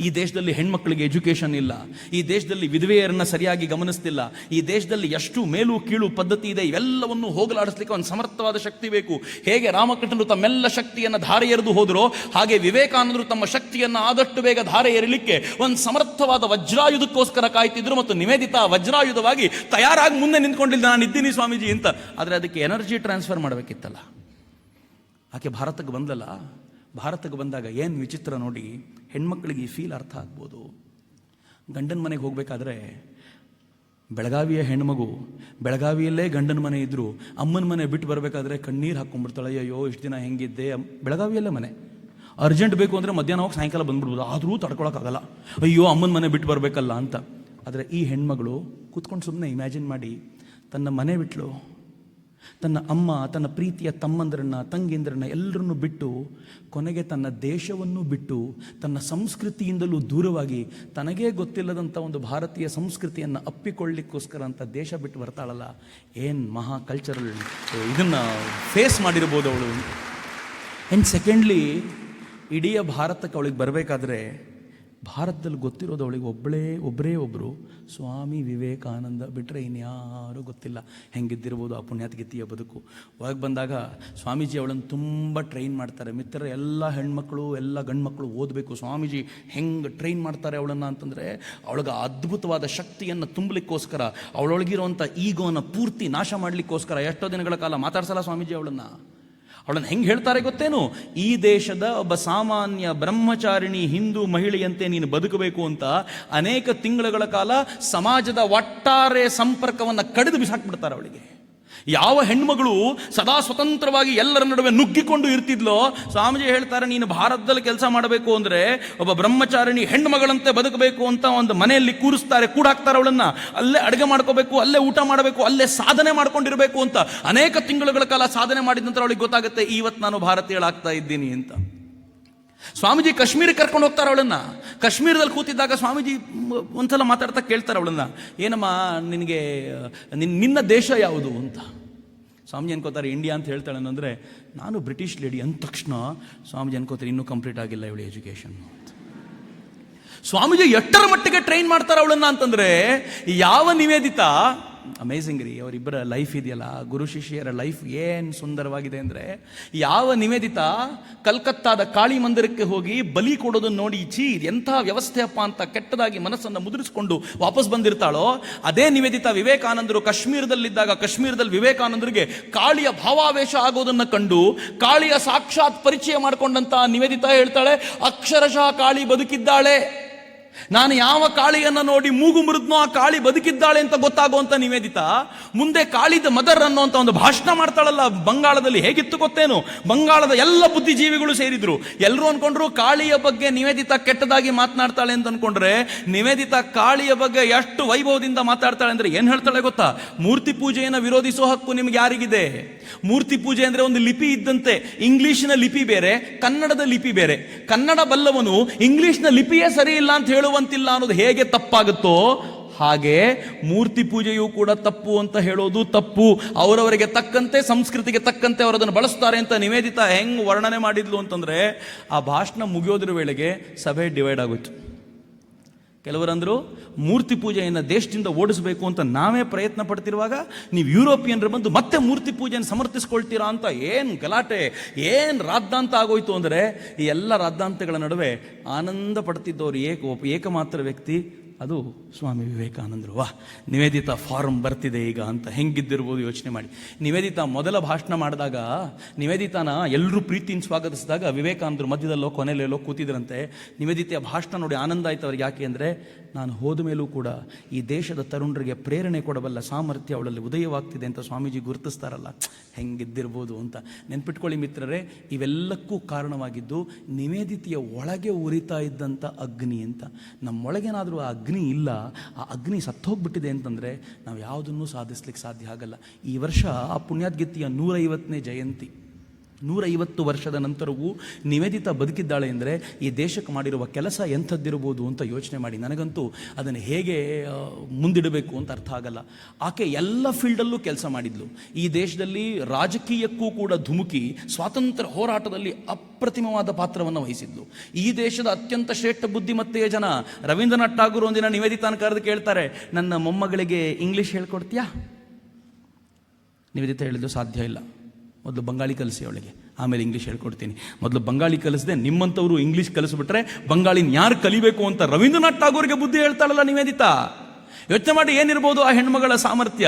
ಈ ದೇಶದಲ್ಲಿ ಹೆಣ್ಮಕ್ಳಿಗೆ ಎಜುಕೇಷನ್ ಇಲ್ಲ. ಈ ದೇಶದಲ್ಲಿ ವಿಧವೆಯರನ್ನ ಸರಿಯಾಗಿ ಗಮನಿಸ್ತಿಲ್ಲ. ಈ ದೇಶದಲ್ಲಿ ಎಷ್ಟು ಮೇಲು ಕೀಳು ಪದ್ಧತಿ ಇದೆ, ಇವೆಲ್ಲವನ್ನು ಹೋಗಲಾಡಿಸ್ಲಿಕ್ಕೆ ಒಂದು ಸಮರ್ಥವಾದ ಶಕ್ತಿ ಬೇಕು. ಹೇಗೆ ರಾಮಕೃಷ್ಣರು ತಮ್ಮೆಲ್ಲ ಶಕ್ತಿಯನ್ನು ಧಾರೆ ಎರೆದು ಹೋದರೋ, ಹಾಗೆ ವಿವೇಕಾನಂದರು ತಮ್ಮ ಶಕ್ತಿಯನ್ನು ಆದಷ್ಟು ಬೇಗ ಧಾರೆ ಎರಲಿಕ್ಕೆ ಒಂದು ಸಮರ್ಥವಾದ ವಜ್ರಾಯುಧಕ್ಕೋಸ್ಕರ ಕಾಯ್ತಿದ್ರು. ಮತ್ತು ನಿವೇದಿತಾ ವಜ್ರಾಯುಧವಾಗಿ ತಯಾರಾಗಿ ಮುಂದೆ ನಿಂತ್ಕೊಂಡಿಲ್ಲ, ನಾನು ಇದ್ದೀನಿ ಸ್ವಾಮೀಜಿ ಅಂತ. ಆದರೆ ಅದಕ್ಕೆ ಎನರ್ಜಿ ಟ್ರಾನ್ಸ್ಫರ್ ಮಾಡಬೇಕಿತ್ತಲ್ಲ. ಆಕೆ ಭಾರತಕ್ಕೆ ಬಂದಲ್ಲ. ಭಾರತಕ್ಕೆ ಬಂದಾಗ ಏನು ವಿಚಿತ್ರ ನೋಡಿ, ಹೆಣ್ಮಕ್ಳಿಗೆ ಈ ಫೀಲ್ ಅರ್ಥ ಆಗ್ಬೋದು. ಗಂಡನ ಮನೆಗೆ ಹೋಗಬೇಕಾದ್ರೆ ಬೆಳಗಾವಿಯ ಹೆಣ್ಮಗು ಬೆಳಗಾವಿಯಲ್ಲೇ ಗಂಡನ ಮನೆ ಇದ್ದರೂ ಅಮ್ಮನ ಮನೆ ಬಿಟ್ಟು ಬರಬೇಕಾದ್ರೆ ಕಣ್ಣೀರು ಹಾಕ್ಕೊಂಡ್ಬಿಡ್ತಾಳೆ. ಅಯ್ಯೋ ಇಷ್ಟು ದಿನ ಹೆಂಗಿದ್ದೆ, ಬೆಳಗಾವಿಯಲ್ಲೇ ಮನೆ, ಅರ್ಜೆಂಟ್ ಬೇಕು ಅಂದರೆ ಮಧ್ಯಾಹ್ನ ಹೋಗಿ ಸಾಯಂಕಾಲ ಬಂದ್ಬಿಡ್ಬೋದು, ಆದರೂ ತಡ್ಕೊಳಕ್ಕಾಗಲ್ಲ, ಅಯ್ಯೋ ಅಮ್ಮನ ಮನೆ ಬಿಟ್ಟು ಬರಬೇಕಲ್ಲ ಅಂತ. ಆದರೆ ಈ ಹೆಣ್ಮಗಳು ಕೂತ್ಕೊಂಡು ಸುಮ್ಮನೆ ಇಮ್ಯಾಜಿನ್ ಮಾಡಿ, ತನ್ನ ಮನೆ ಬಿಟ್ಲು, ತನ್ನ ಅಮ್ಮ, ತನ್ನ ಪ್ರೀತಿಯ ತಮ್ಮಂದರನ್ನ, ತಂಗಿಂದರನ್ನ ಎಲ್ಲರನ್ನು ಬಿಟ್ಟು, ಕೊನೆಗೆ ತನ್ನ ದೇಶವನ್ನು ಬಿಟ್ಟು, ತನ್ನ ಸಂಸ್ಕೃತಿಯಿಂದಲೂ ದೂರವಾಗಿ, ತನಗೇ ಗೊತ್ತಿಲ್ಲದಂಥ ಒಂದು ಭಾರತೀಯ ಸಂಸ್ಕೃತಿಯನ್ನು ಅಪ್ಪಿಕೊಳ್ಳಿಕ್ಕೋಸ್ಕರ ಅಂತ ದೇಶ ಬಿಟ್ಟು ಬರ್ತಾಳಲ್ಲ. ಏನು ಮಹಾ ಕಲ್ಚರಲ್ ಇದನ್ನು ಫೇಸ್ ಮಾಡಿರ್ಬೋದು ಅವಳು. ಆ್ಯಂಡ್ ಸೆಕೆಂಡ್ಲಿ, ಇಡೀ ಭಾರತಕ್ಕೆ ಅವಳಿಗೆ ಬರಬೇಕಾದ್ರೆ ಭಾರತದಲ್ಲಿ ಗೊತ್ತಿರೋದು ಅವಳಿಗೆ ಒಬ್ಬರೇ ಒಬ್ಬರು ಸ್ವಾಮಿ ವಿವೇಕಾನಂದ ಬಿಟ್ಟರೆ ಇನ್ಯಾರೂ ಗೊತ್ತಿಲ್ಲ. ಹೆಂಗಿದ್ದಿರ್ಬೋದು ಆ ಪುಣ್ಯಾತ್ಗಿತ್ತಿಯ ಬದುಕು. ಒಳಗೆ ಬಂದಾಗ ಸ್ವಾಮೀಜಿ ಅವಳನ್ನು ತುಂಬ ಟ್ರೈನ್ ಮಾಡ್ತಾರೆ. ಮಿತ್ರರ ಎಲ್ಲ ಹೆಣ್ಮಕ್ಳು ಎಲ್ಲ ಗಂಡು ಮಕ್ಕಳು ಓದಬೇಕು, ಸ್ವಾಮೀಜಿ ಹೆಂಗೆ ಟ್ರೈನ್ ಮಾಡ್ತಾರೆ ಅವಳನ್ನು ಅಂತಂದರೆ, ಅವಳಿಗೆ ಅದ್ಭುತವಾದ ಶಕ್ತಿಯನ್ನು ತುಂಬಲಿಕ್ಕೋಸ್ಕರ, ಅವಳೊಳಗಿರುವಂಥ ಈಗೋನ ಪೂರ್ತಿ ನಾಶ ಮಾಡಲಿಕ್ಕೋಸ್ಕರ ಎಷ್ಟೋ ದಿನಗಳ ಕಾಲ ಮಾತಾಡ್ಸಲ್ಲ ಸ್ವಾಮೀಜಿ ಅವಳನ್ನು. ಅವಳನ್ನು ಹೆಂಗೆ ಹೇಳ್ತಾರೆ ಗೊತ್ತೇನು? ಈ ದೇಶದ ಒಬ್ಬ ಸಾಮಾನ್ಯ ಬ್ರಹ್ಮಚಾರಿಣಿ ಹಿಂದೂ ಮಹಿಳೆಯಂತೆ ನೀನು ಬದುಕಬೇಕು ಅಂತ ಅನೇಕ ತಿಂಗಳುಗಳ ಕಾಲ ಸಮಾಜದ ಒಟ್ಟಾರೆ ಸಂಪರ್ಕವನ್ನು ಕಡಿದು ಬಿಸಾಕ್ಬಿಡ್ತಾರೆ ಅವಳಿಗೆ. ಯಾವ ಹೆಣ್ಮಗಳು ಸದಾ ಸ್ವತಂತ್ರವಾಗಿ ಎಲ್ಲರ ನಡುವೆ ನುಗ್ಗಿಕೊಂಡು ಇರ್ತಿದ್ಲೋ, ಸ್ವಾಮೀಜಿ ಹೇಳ್ತಾರೆ, ನೀನು ಭಾರತದಲ್ಲಿ ಕೆಲಸ ಮಾಡಬೇಕು ಅಂದ್ರೆ ಒಬ್ಬ ಬ್ರಹ್ಮಚಾರಿಣಿ ಹೆಣ್ಮಗಳಂತೆ ಬದುಕಬೇಕು ಅಂತ ಒಂದು ಮನೆಯಲ್ಲಿ ಕೂರಿಸ್ತಾರೆ, ಕೂಡಾಕ್ತಾರೆ ಅವಳನ್ನ. ಅಲ್ಲೇ ಅಡುಗೆ ಮಾಡ್ಕೋಬೇಕು, ಅಲ್ಲೇ ಊಟ ಮಾಡಬೇಕು, ಅಲ್ಲೇ ಸಾಧನೆ ಮಾಡ್ಕೊಂಡಿರ್ಬೇಕು ಅಂತ ಅನೇಕ ತಿಂಗಳುಗಳ ಕಾಲ ಸಾಧನೆ ಮಾಡಿದ ನಂತರ ಅವಳಿಗೆ ಗೊತ್ತಾಗುತ್ತೆ, ಇವತ್ತು ನಾನು ಭಾರತೀಯಳಾಗ್ತಾ ಇದ್ದೀನಿ ಅಂತ. ಸ್ವಾಮೀಜಿ ಕಾಶ್ಮೀರಕ್ಕೆ ಕರ್ಕೊಂಡು ಹೋಗ್ತಾರೆ ಅವಳನ್ನ. ಕಾಶ್ಮೀರದಲ್ಲಿ ಕೂತಿದ್ದಾಗ ಸ್ವಾಮೀಜಿ ಒಂದ್ಸಲ ಮಾತಾಡ್ತಾ ಕೇಳ್ತಾರೆ ಅವಳನ್ನ, ಏನಮ್ಮ ನಿನಗೆ ನಿನ್ನ ದೇಶ ಯಾವುದು ಅಂತ. ಸ್ವಾಮೀಜಿ ಅನ್ಕೋತಾರೆ ಇಂಡಿಯಾ ಅಂತ ಹೇಳ್ತಾಳೆ. ಅಂದರೆ ನಾನು ಬ್ರಿಟಿಷ್ ಲೇಡಿ ಅಂದ ತಕ್ಷಣ ಸ್ವಾಮೀಜಿ ಅನ್ಕೋತಾರೆ ಇನ್ನೂ ಕಂಪ್ಲೀಟ್ ಆಗಿಲ್ಲ ಇವಳು ಎಜುಕೇಶನ್. ಸ್ವಾಮೀಜಿ ಎಷ್ಟರ ಮಟ್ಟಿಗೆ ಟ್ರೈನ್ ಮಾಡ್ತಾರೆ ಅವಳನ್ನ ಅಂತಂದ್ರೆ, ಯಾವ ನಿವೇದಿತಾ, ಅಮೇಝಿಂಗ್ ರೀ ಅವರಿಬ್ಬರ ಲೈಫ್ ಇದೆಯಲ್ಲ, ಗುರು ಶಿಷ್ಯರ ಲೈಫ್ ಏನು ಸುಂದರವಾಗಿದೆ ಅಂದರೆ, ಯಾವ ನಿವೇದಿತಾ ಕಲ್ಕತ್ತಾದ ಕಾಳಿ ಮಂದಿರಕ್ಕೆ ಹೋಗಿ ಬಲಿ ಕೊಡೋದನ್ನು ನೋಡಿ ಚೀ ಎಂಥ ವ್ಯವಸ್ಥೆ ಅಪ್ಪ ಅಂತ ಕೆಟ್ಟದಾಗಿ ಮನಸ್ಸನ್ನು ಮುದುರಿಸಿಕೊಂಡು ವಾಪಸ್ ಬಂದಿರ್ತಾಳೋ, ಅದೇ ನಿವೇದಿತಾ ವಿವೇಕಾನಂದರು ಕಾಶ್ಮೀರದಲ್ಲಿದ್ದಾಗ ಕಾಶ್ಮೀರದಲ್ಲಿ ವಿವೇಕಾನಂದರಿಗೆ ಕಾಳಿಯ ಭಾವಾವೇಶ ಆಗೋದನ್ನು ಕಂಡು ಕಾಳಿಯ ಸಾಕ್ಷಾತ್ ಪರಿಚಯ ಮಾಡಿಕೊಂಡಂತ ನಿವೇದಿತಾ ಹೇಳ್ತಾಳೆ, ಅಕ್ಷರಶಃ ಕಾಳಿ ಬದುಕಿದ್ದಾಳೆ, ನಾನು ಯಾವ ಕಾಳಿಯನ್ನು ನೋಡಿ ಮೂಗು ಮುರಿದ್ನೋ ಆ ಕಾಳಿ ಬದುಕಿದ್ದಾಳೆ ಅಂತ ಗೊತ್ತಾಗುವಂತ ನಿವೇದಿತಾ ಮುಂದೆ ಕಾಳಿದ ಮದರ್ ಅನ್ನುವಂತ ಒಂದು ಭಾಷಣ ಮಾಡ್ತಾಳಲ್ಲ ಬಂಗಾಳದಲ್ಲಿ. ಹೇಗಿತ್ತು ಗೊತ್ತೇನು? ಬಂಗಾಳದ ಎಲ್ಲ ಬುದ್ಧಿಜೀವಿಗಳು ಸೇರಿದ್ರು. ಎಲ್ಲರೂ ಅನ್ಕೊಂಡ್ರು ಕಾಳಿಯ ಬಗ್ಗೆ ನಿವೇದಿತಾ ಕೆಟ್ಟದಾಗಿ ಮಾತನಾಡ್ತಾಳೆ ಅಂತ ಅನ್ಕೊಂಡ್ರೆ, ನಿವೇದಿತಾ ಕಾಳಿಯ ಬಗ್ಗೆ ಎಷ್ಟು ವೈಭವದಿಂದ ಮಾತಾಡ್ತಾಳೆ ಅಂದ್ರೆ ಏನ್ ಹೇಳ್ತಾಳೆ ಗೊತ್ತಾ? ಮೂರ್ತಿ ಪೂಜೆಯನ್ನು ವಿರೋಧಿಸೋ ಹಕ್ಕು ನಿಮ್ಗೆ ಯಾರಿಗಿದೆ? ಮೂರ್ತಿ ಪೂಜೆ ಅಂದ್ರೆ ಒಂದು ಲಿಪಿ ಇದ್ದಂತೆ. ಇಂಗ್ಲಿಷ್ನ ಲಿಪಿ ಬೇರೆ, ಕನ್ನಡದ ಲಿಪಿ ಬೇರೆ. ಕನ್ನಡ ಬಲ್ಲವನು ಇಂಗ್ಲಿಷ್ನ ಲಿಪಿಯೇ ಸರಿ ಇಲ್ಲ ಅಂತ ಹೇಳುವಂತಿಲ್ಲ ಅನ್ನೋದು ಹೇಗೆ ತಪ್ಪಾಗುತ್ತೋ ಹಾಗೆ ಮೂರ್ತಿ ಪೂಜೆಯೂ ಕೂಡ ತಪ್ಪು ಅಂತ ಹೇಳೋದು ತಪ್ಪು. ಅವರವರಿಗೆ ತಕ್ಕಂತೆ, ಸಂಸ್ಕೃತಿಗೆ ತಕ್ಕಂತೆ ಅವರದನ್ನು ಬಳಸ್ತಾರೆ ಅಂತ ನಿವೇದಿತಾ ಹೆಂಗ್ ವರ್ಣನೆ ಮಾಡಿದ್ಲು ಅಂತಂದ್ರೆ, ಆ ಭಾಷಣ ಮುಗಿಯೋದ್ರ ವೇಳೆಗೆ ಸಭೆ ಡಿವೈಡ್ ಆಗೋಯ್ತು. ಕೆಲವರಂದ್ರು ಮೂರ್ತಿ ಪೂಜೆಯನ್ನು ದೇಶದಿಂದ ಓಡಿಸಬೇಕು ಅಂತ ನಾವೇ ಪ್ರಯತ್ನ ಪಡ್ತಿರುವಾಗ ನೀವು ಯುರೋಪಿಯನ್ರು ಬಂದು ಮತ್ತೆ ಮೂರ್ತಿ ಪೂಜೆಯನ್ನು ಸಮರ್ಥಿಸ್ಕೊಳ್ತೀರಾ ಅಂತ ಏನು ಗಲಾಟೆ, ಏನು ರಾದ್ದಾಂತ ಆಗೋಯ್ತು ಅಂದರೆ, ಈ ಎಲ್ಲ ರಾದ್ದಾಂತಗಳ ನಡುವೆ ಆನಂದ ಪಡ್ತಿದ್ದವರು ಏಕಮಾತ್ರ ವ್ಯಕ್ತಿ, ಅದು ಸ್ವಾಮಿ ವಿವೇಕಾನಂದರು. ವಾಹ್, ನಿವೇದಿತಾ ಫಾರಂ ಬರ್ತಿದೆ ಈಗ ಅಂತ ಹೆಂಗಿದ್ದಿರ್ಬೋದು ಯೋಚನೆ ಮಾಡಿ. ನಿವೇದಿತಾ ಮೊದಲ ಭಾಷಣ ಮಾಡಿದಾಗ ನಿವೇದಿತಾನ ಎಲ್ಲರೂ ಪ್ರೀತಿಯಿಂದ ಸ್ವಾಗತಿಸಿದಾಗ ವಿವೇಕಾನಂದರು ಮಧ್ಯದಲ್ಲೋ ಕೊನೆಯಲ್ಲೆಲ್ಲೋ ಕೂತಿದ್ರಂತೆ. ನಿವೇದಿತೆಯ ಭಾಷಣ ನೋಡಿ ಆನಂದ ಆಯ್ತು ಅವ್ರಿಗೆ. ಯಾಕೆ ಅಂದರೆ, ನಾನು ಹೋದ ಮೇಲೂ ಕೂಡ ಈ ದೇಶದ ತರುಣರಿಗೆ ಪ್ರೇರಣೆ ಕೊಡಬಲ್ಲ ಸಾಮರ್ಥ್ಯ ಅವಳಲ್ಲಿ ಉದಯವಾಗ್ತಿದೆ ಅಂತ ಸ್ವಾಮೀಜಿ ಗುರುತಿಸ್ತಾರಲ್ಲ, ಹೆಂಗಿದ್ದಿರ್ಬೋದು ಅಂತ. ನೆನ್ಪಿಟ್ಕೊಳ್ಳಿ ಮಿತ್ರರೇ, ಇವೆಲ್ಲಕ್ಕೂ ಕಾರಣವಾಗಿದ್ದು ನಿವೇದಿತೆಯ ಒಳಗೆ ಉರಿತಾ ಇದ್ದಂಥ ಅಗ್ನಿ ಅಂತ. ನಮ್ಮೊಳಗೇನಾದರೂ ಆ ಅಗ್ನಿ ಇಲ್ಲ, ಆ ಅಗ್ನಿ ಸತ್ತೋಗ್ಬಿಟ್ಟಿದೆ ಅಂತಂದರೆ ನಾವು ಯಾವುದನ್ನೂ ಸಾಧಿಸ್ಲಿಕ್ಕೆ ಸಾಧ್ಯ ಆಗಲ್ಲ. ಈ ವರ್ಷ ಆ ಪುಣ್ಯಾದ್ಗೀತೆಯ 150ನೇ ಜಯಂತಿ. 150 ವರ್ಷದ ನಂತರವೂ ನಿವೇದಿತಾ ಬದುಕಿದ್ದಾಳೆ ಅಂದರೆ ಈ ದೇಶಕ್ಕೆ ಮಾಡಿರುವ ಕೆಲಸ ಎಂಥದ್ದಿರ್ಬೋದು ಅಂತ ಯೋಚನೆ ಮಾಡಿ. ನನಗಂತೂ ಅದನ್ನು ಹೇಗೆ ಮುಂದಿಡಬೇಕು ಅಂತ ಅರ್ಥ ಆಗಲ್ಲ. ಆಕೆ ಎಲ್ಲ ಫೀಲ್ಡಲ್ಲೂ ಕೆಲಸ ಮಾಡಿದ್ಲು. ಈ ದೇಶದಲ್ಲಿ ರಾಜಕೀಯಕ್ಕೂ ಕೂಡ ಧುಮುಕಿ ಸ್ವಾತಂತ್ರ್ಯ ಹೋರಾಟದಲ್ಲಿ ಅಪ್ರತಿಮವಾದ ಪಾತ್ರವನ್ನು ವಹಿಸಿದ್ಲು. ಈ ದೇಶದ ಅತ್ಯಂತ ಶ್ರೇಷ್ಠ ಬುದ್ಧಿಮತ್ತೆಯ ಜನ ರವೀಂದ್ರನಾಥ್ ಠಾಗೂರ್ ಒಂದಿನ ನಿವೇದಿತಾನ ಕರೆದು ಕೇಳ್ತಾರೆ, ನನ್ನ ಮೊಮ್ಮಗಳಿಗೆ ಇಂಗ್ಲೀಷ್ ಹೇಳ್ಕೊಡ್ತೀಯಾ? ನಿವೇದಿತಾ ಹೇಳಿದ್ದು ಸಾಧ್ಯ ಇಲ್ಲ, ಮೊದಲು ಬಂಗಾಳಿ ಕಲಿಸಿ ಅವಳಿಗೆ, ಆಮೇಲೆ ಇಂಗ್ಲೀಷ್ ಹೇಳ್ಕೊಡ್ತೀನಿ. ಮೊದಲು ಬಂಗಾಳಿ ಕಲಿಸದೆ ನಿಮ್ಮಂಥವ್ರು ಇಂಗ್ಲೀಷ್ ಕಲಿಸ್ಬಿಟ್ರೆ ಬಂಗಾಳಿನ ಯಾರು ಕಲಿಬೇಕು ಅಂತ ರವೀಂದ್ರನಾಥ್ ಠಾಗೂರ್ಗೆ ಬುದ್ಧಿ ಹೇಳ್ತಾಳಲ್ಲ ನಿವೇದಿತಾ. ಯೋಚನೆ ಮಾಡಿ ಏನಿರ್ಬೋದು ಆ ಹೆಣ್ಮಗಳ ಸಾಮರ್ಥ್ಯ.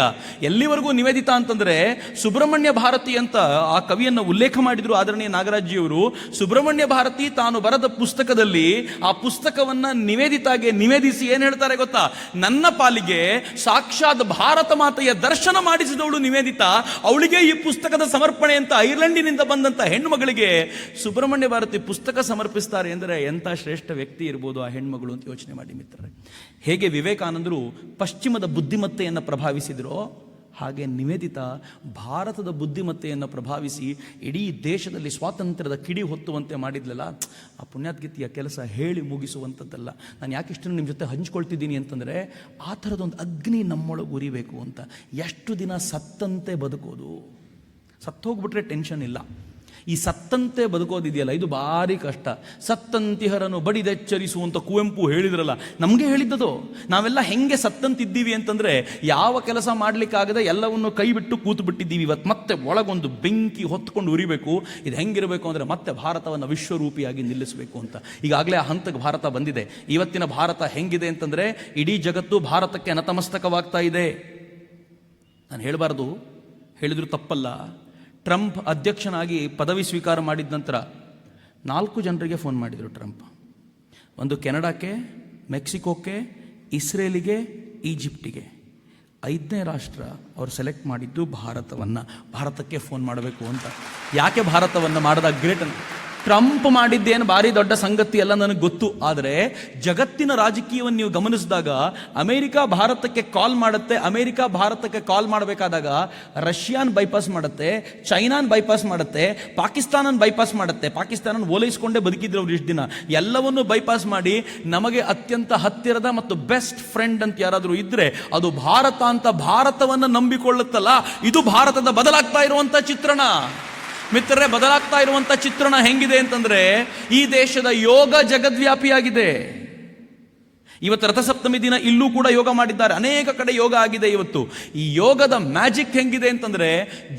ಎಲ್ಲಿವರೆಗೂ ನಿವೇದಿತಾ ಅಂತಂದ್ರೆ, ಸುಬ್ರಹ್ಮಣ್ಯ ಭಾರತಿ ಅಂತ ಆ ಕವಿಯನ್ನು ಉಲ್ಲೇಖ ಮಾಡಿದ್ರು ಆದರಣೀಯ ನಾಗರಾಜ್ಜಿಯವರು. ಸುಬ್ರಹ್ಮಣ್ಯ ಭಾರತಿ ತಾನು ಬರೆದ ಪುಸ್ತಕದಲ್ಲಿ ಆ ಪುಸ್ತಕವನ್ನ ನಿವೇದಿತಾಗೆ ನಿವೇದಿಸಿ ಏನ್ ಹೇಳ್ತಾರೆ ಗೊತ್ತಾ? ನನ್ನ ಪಾಲಿಗೆ ಸಾಕ್ಷಾತ್ ಭಾರತ ಮಾತೆಯ ದರ್ಶನ ಮಾಡಿಸಿದವಳು ನಿವೇದಿತಾ, ಅವಳಿಗೆ ಈ ಪುಸ್ತಕದ ಸಮರ್ಪಣೆ ಅಂತ ಐರ್ಲೆಂಡಿನಿಂದ ಬಂದಂತ ಹೆಣ್ಮಗಳಿಗೆ ಸುಬ್ರಹ್ಮಣ್ಯ ಭಾರತಿ ಪುಸ್ತಕ ಸಮರ್ಪಿಸ್ತಾರೆ ಅಂದರೆ ಎಂಥ ಶ್ರೇಷ್ಠ ವ್ಯಕ್ತಿ ಇರ್ಬೋದು ಆ ಹೆಣ್ಮಗಳು ಅಂತ ಯೋಚನೆ ಮಾಡಿ ಮಿತ್ರರೇ. ಹೇಗೆ ವಿವೇಕಾನಂದರು ಪಶ್ಚಿಮದ ಬುದ್ಧಿಮತ್ತೆಯನ್ನು ಪ್ರಭಾವಿಸಿದರೋ ಹಾಗೆ ನಿವೇದಿತಾ ಭಾರತದ ಬುದ್ಧಿಮತ್ತೆಯನ್ನು ಪ್ರಭಾವಿಸಿ ಇಡೀ ದೇಶದಲ್ಲಿ ಸ್ವಾತಂತ್ರ್ಯದ ಕಿಡಿ ಹೊತ್ತುವಂತೆ ಮಾಡಿದ್ಲಲ್ಲ, ಆ ಪುಣ್ಯಾದ್ಗೀತೆಯ ಕೆಲಸ ಹೇಳಿ ಮುಗಿಸುವಂಥದ್ದಲ್ಲ. ನಾನು ಯಾಕೆ ಇಷ್ಟನ್ನು ನಿಮ್ಮ ಜೊತೆ ಹಂಚ್ಕೊಳ್ತಿದ್ದೀನಿ ಅಂತಂದರೆ, ಆ ಥರದೊಂದು ಅಗ್ನಿ ನಮ್ಮೊಳಗೆ ಉರಿಬೇಕು ಅಂತ. ಎಷ್ಟು ದಿನ ಸತ್ತಂತೆ ಬದುಕೋದು? ಸತ್ತೋಗ್ಬಿಟ್ರೆ ಟೆನ್ಷನ್ ಇಲ್ಲ. ಈ ಸತ್ತಂತೆ ಬದುಕೋದಿದೆಯಲ್ಲ, ಇದು ಭಾರಿ ಕಷ್ಟ. ಸತ್ತಂತಿಹರನು ಬಡಿದೆಚ್ಚರಿಸುವಂತ ಕುವೆಂಪು ಹೇಳಿದ್ರಲ್ಲ, ನಮಗೆ ಹೇಳಿದ್ದದು. ನಾವೆಲ್ಲ ಹೆಂಗೆ ಸತ್ತಂತಿದ್ದೀವಿ ಅಂತಂದ್ರೆ, ಯಾವ ಕೆಲಸ ಮಾಡ್ಲಿಕ್ಕಾಗದೆ ಎಲ್ಲವನ್ನು ಕೈ ಬಿಟ್ಟು ಕೂತು ಬಿಟ್ಟಿದ್ದೀವಿ. ಇವತ್ತು ಮತ್ತೆ ಒಳಗೊಂದು ಬೆಂಕಿ ಹೊತ್ಕೊಂಡು ಉರಿಬೇಕು. ಇದು ಹೆಂಗಿರಬೇಕು ಅಂದ್ರೆ, ಮತ್ತೆ ಭಾರತವನ್ನು ವಿಶ್ವರೂಪಿಯಾಗಿ ನಿಲ್ಲಿಸಬೇಕು ಅಂತ. ಈಗಾಗಲೇ ಆ ಹಂತಕ್ಕೆ ಭಾರತ ಬಂದಿದೆ. ಇವತ್ತಿನ ಭಾರತ ಹೆಂಗಿದೆ ಅಂತಂದ್ರೆ, ಇಡೀ ಜಗತ್ತು ಭಾರತಕ್ಕೆ ನತಮಸ್ತಕವಾಗ್ತಾ ಇದೆ. ನಾನು ಹೇಳಬಾರ್ದು, ಹೇಳಿದ್ರು ತಪ್ಪಲ್ಲ. ಟ್ರಂಪ್ ಅಧ್ಯಕ್ಷನಾಗಿ ಪದವಿ ಸ್ವೀಕಾರ ಮಾಡಿದ ನಂತರ 4 ಜನರಿಗೆ ಫೋನ್ ಮಾಡಿದರು ಟ್ರಂಪ್. ಒಂದು ಕೆನಡಾಕ್ಕೆ, ಮೆಕ್ಸಿಕೋಕ್ಕೆ, ಇಸ್ರೇಲಿಗೆ, ಈಜಿಪ್ಟಿಗೆ. 5ನೇ ರಾಷ್ಟ್ರ ಅವರು ಸೆಲೆಕ್ಟ್ ಮಾಡಿದ್ದು ಭಾರತಕ್ಕೆ ಫೋನ್ ಮಾಡಬೇಕು ಅಂತ. ಯಾಕೆ ಭಾರತವನ್ನು ಮಾಡಿದ ಗ್ರೇಟ್ ಟ್ರಂಪ್ ಮಾಡಿದ್ದೇನು ಭಾರಿ ದೊಡ್ಡ ಸಂಗತಿ ಎಲ್ಲ ನನಗೆ ಗೊತ್ತು. ಆದರೆ ಜಗತ್ತಿನ ರಾಜಕೀಯವನ್ನು ನೀವು ಗಮನಿಸಿದಾಗ ಅಮೆರಿಕ ಭಾರತಕ್ಕೆ ಕಾಲ್ ಮಾಡುತ್ತೆ. ಅಮೆರಿಕ ಭಾರತಕ್ಕೆ ಕಾಲ್ ಮಾಡಬೇಕಾದಾಗ ರಷ್ಯಾನ್ ಬೈಪಾಸ್ ಮಾಡುತ್ತೆ, ಚೈನಾನ್ ಬೈಪಾಸ್ ಮಾಡುತ್ತೆ, ಪಾಕಿಸ್ತಾನನ್ ಬೈಪಾಸ್ ಮಾಡುತ್ತೆ. ಪಾಕಿಸ್ತಾನ ಓಲೈಸ್ಕೊಂಡೇ ಬದುಕಿದ್ರು ಅವ್ರು ಇಷ್ಟು ದಿನ. ಎಲ್ಲವನ್ನೂ ಬೈಪಾಸ್ ಮಾಡಿ ನಮಗೆ ಅತ್ಯಂತ ಹತ್ತಿರದ ಮತ್ತು ಬೆಸ್ಟ್ ಫ್ರೆಂಡ್ ಅಂತ ಯಾರಾದರೂ ಇದ್ರೆ ಅದು ಭಾರತ ಅಂತ ಭಾರತವನ್ನು ನಂಬಿಕೊಳ್ಳುತ್ತಲ್ಲ. ಇದು ಭಾರತದ ಬದಲಾಗ್ತಾ ಇರುವಂತ ಚಿತ್ರಣ ಮಿತ್ರರೇ. ಬದಲಾಗ್ತಾ ಇರುವಂತ ಚಿತ್ರಣ ಹೆಂಗಿದೆ ಅಂತಂದ್ರೆ, ಈ ದೇಶದ ಯೋಗ ಜಗದ್ವ್ಯಾಪಿಯಾಗಿದೆ. ಇವತ್ತು ರಥಸಪ್ತಮಿ ದಿನ ಇಲ್ಲೂ ಕೂಡ ಯೋಗ ಮಾಡಿದ್ದಾರೆ. ಅನೇಕ ಕಡೆ ಯೋಗ ಆಗಿದೆ ಇವತ್ತು. ಈ ಯೋಗದ ಮ್ಯಾಜಿಕ್ ಹೆಂಗಿದೆ ಅಂತಂದ್ರೆ,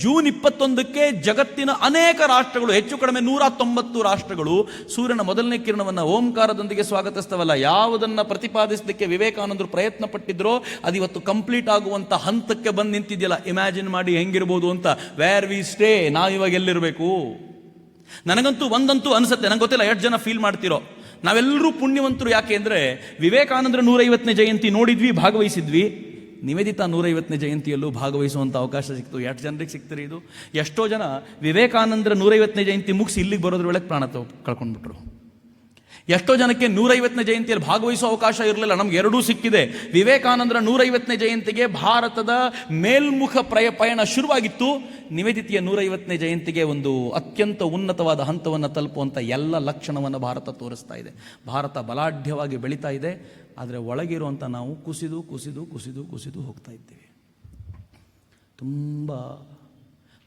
ಜೂನ್ 21ಕ್ಕೆ ಜಗತ್ತಿನ ಅನೇಕ ರಾಷ್ಟ್ರಗಳು, ಹೆಚ್ಚು ಕಡಿಮೆ 190 ರಾಷ್ಟ್ರಗಳು ಸೂರ್ಯನ ಮೊದಲನೇ ಕಿರಣವನ್ನು ಓಂಕಾರದೊಂದಿಗೆ ಸ್ವಾಗತಿಸ್ತವಲ್ಲ. ಯಾವುದನ್ನ ಪ್ರತಿಪಾದಿಸಲಿಕ್ಕೆ ವಿವೇಕಾನಂದರು ಪ್ರಯತ್ನ ಪಟ್ಟಿದ್ರೋ ಅದು ಇವತ್ತು ಕಂಪ್ಲೀಟ್ ಆಗುವಂತ ಹಂತಕ್ಕೆ ಬಂದು ನಿಂತಿದೆಯಲ್ಲ. ಇಮ್ಯಾಜಿನ್ ಮಾಡಿ ಹೆಂಗಿರ್ಬೋದು ಅಂತ. ವೇರ್ ವಿ ಸ್ಟೇ, ನಾವಿವಾಗ ಎಲ್ಲಿರಬೇಕು? ನನಗಂತೂ ಒಂದಂತೂ ಅನ್ಸುತ್ತೆ, ನಂಗೆ ಗೊತ್ತಿಲ್ಲ ಎಷ್ಟು ಜನ ಫೀಲ್ ಮಾಡ್ತಿರೋ, ನಾವೆಲ್ಲರೂ ಪುಣ್ಯವಂತರು. ಯಾಕೆ ಅಂದರೆ ವಿವೇಕಾನಂದರ 150ನೇ ಜಯಂತಿ ನೋಡಿದ್ವಿ, ಭಾಗವಹಿಸಿದ್ವಿ. ನಿವೇದಿತಾ 150ನೇ ಜಯಂತಿಯಲ್ಲೂ ಭಾಗವಹಿಸುವಂಥ ಅವಕಾಶ ಸಿಕ್ತು. ಎಷ್ಟು ಜನರಿಗೆ ಸಿಗ್ತಾರೆ ಇದು? ಎಷ್ಟೋ ಜನ ವಿವೇಕಾನಂದರ 150ನೇ ಜಯಂತಿ ಮುಗಿಸಿ ಇಲ್ಲಿಗೆ ಬರೋದ್ರೊಳಗೆ ಪ್ರಾಣ ಕಳ್ಕೊಂಡ್ಬಿಟ್ರು. ಎಷ್ಟೋ ಜನಕ್ಕೆ 150ನೇ ಜಯಂತಿಯಲ್ಲಿ ಭಾಗವಹಿಸುವ ಅವಕಾಶ ಇರಲಿಲ್ಲ. ನಮ್ಗೆ ಎರಡೂ ಸಿಕ್ಕಿದೆ. ವಿವೇಕಾನಂದರ 150ನೇ ಜಯಂತಿಗೆ ಭಾರತದ ಮೇಲ್ಮುಖ ಪಯಣ ಶುರುವಾಗಿತ್ತು. ನಿವೇದಿತೆಯ 150ನೇ ಜಯಂತಿಗೆ ಒಂದು ಅತ್ಯಂತ ಉನ್ನತವಾದ ಹಂತವನ್ನು ತಲುಪುವಂಥ ಎಲ್ಲ ಲಕ್ಷಣವನ್ನು ಭಾರತ ತೋರಿಸ್ತಾ ಇದೆ. ಭಾರತ ಬಲಾಢ್ಯವಾಗಿ ಬೆಳೀತಾ ಇದೆ. ಆದರೆ ಒಳಗಿರುವಂಥ ನಾವು ಕುಸಿದು ಕುಸಿದು ಕುಸಿದು ಕುಸಿದು ಹೋಗ್ತಾ ಇದ್ದೇವೆ.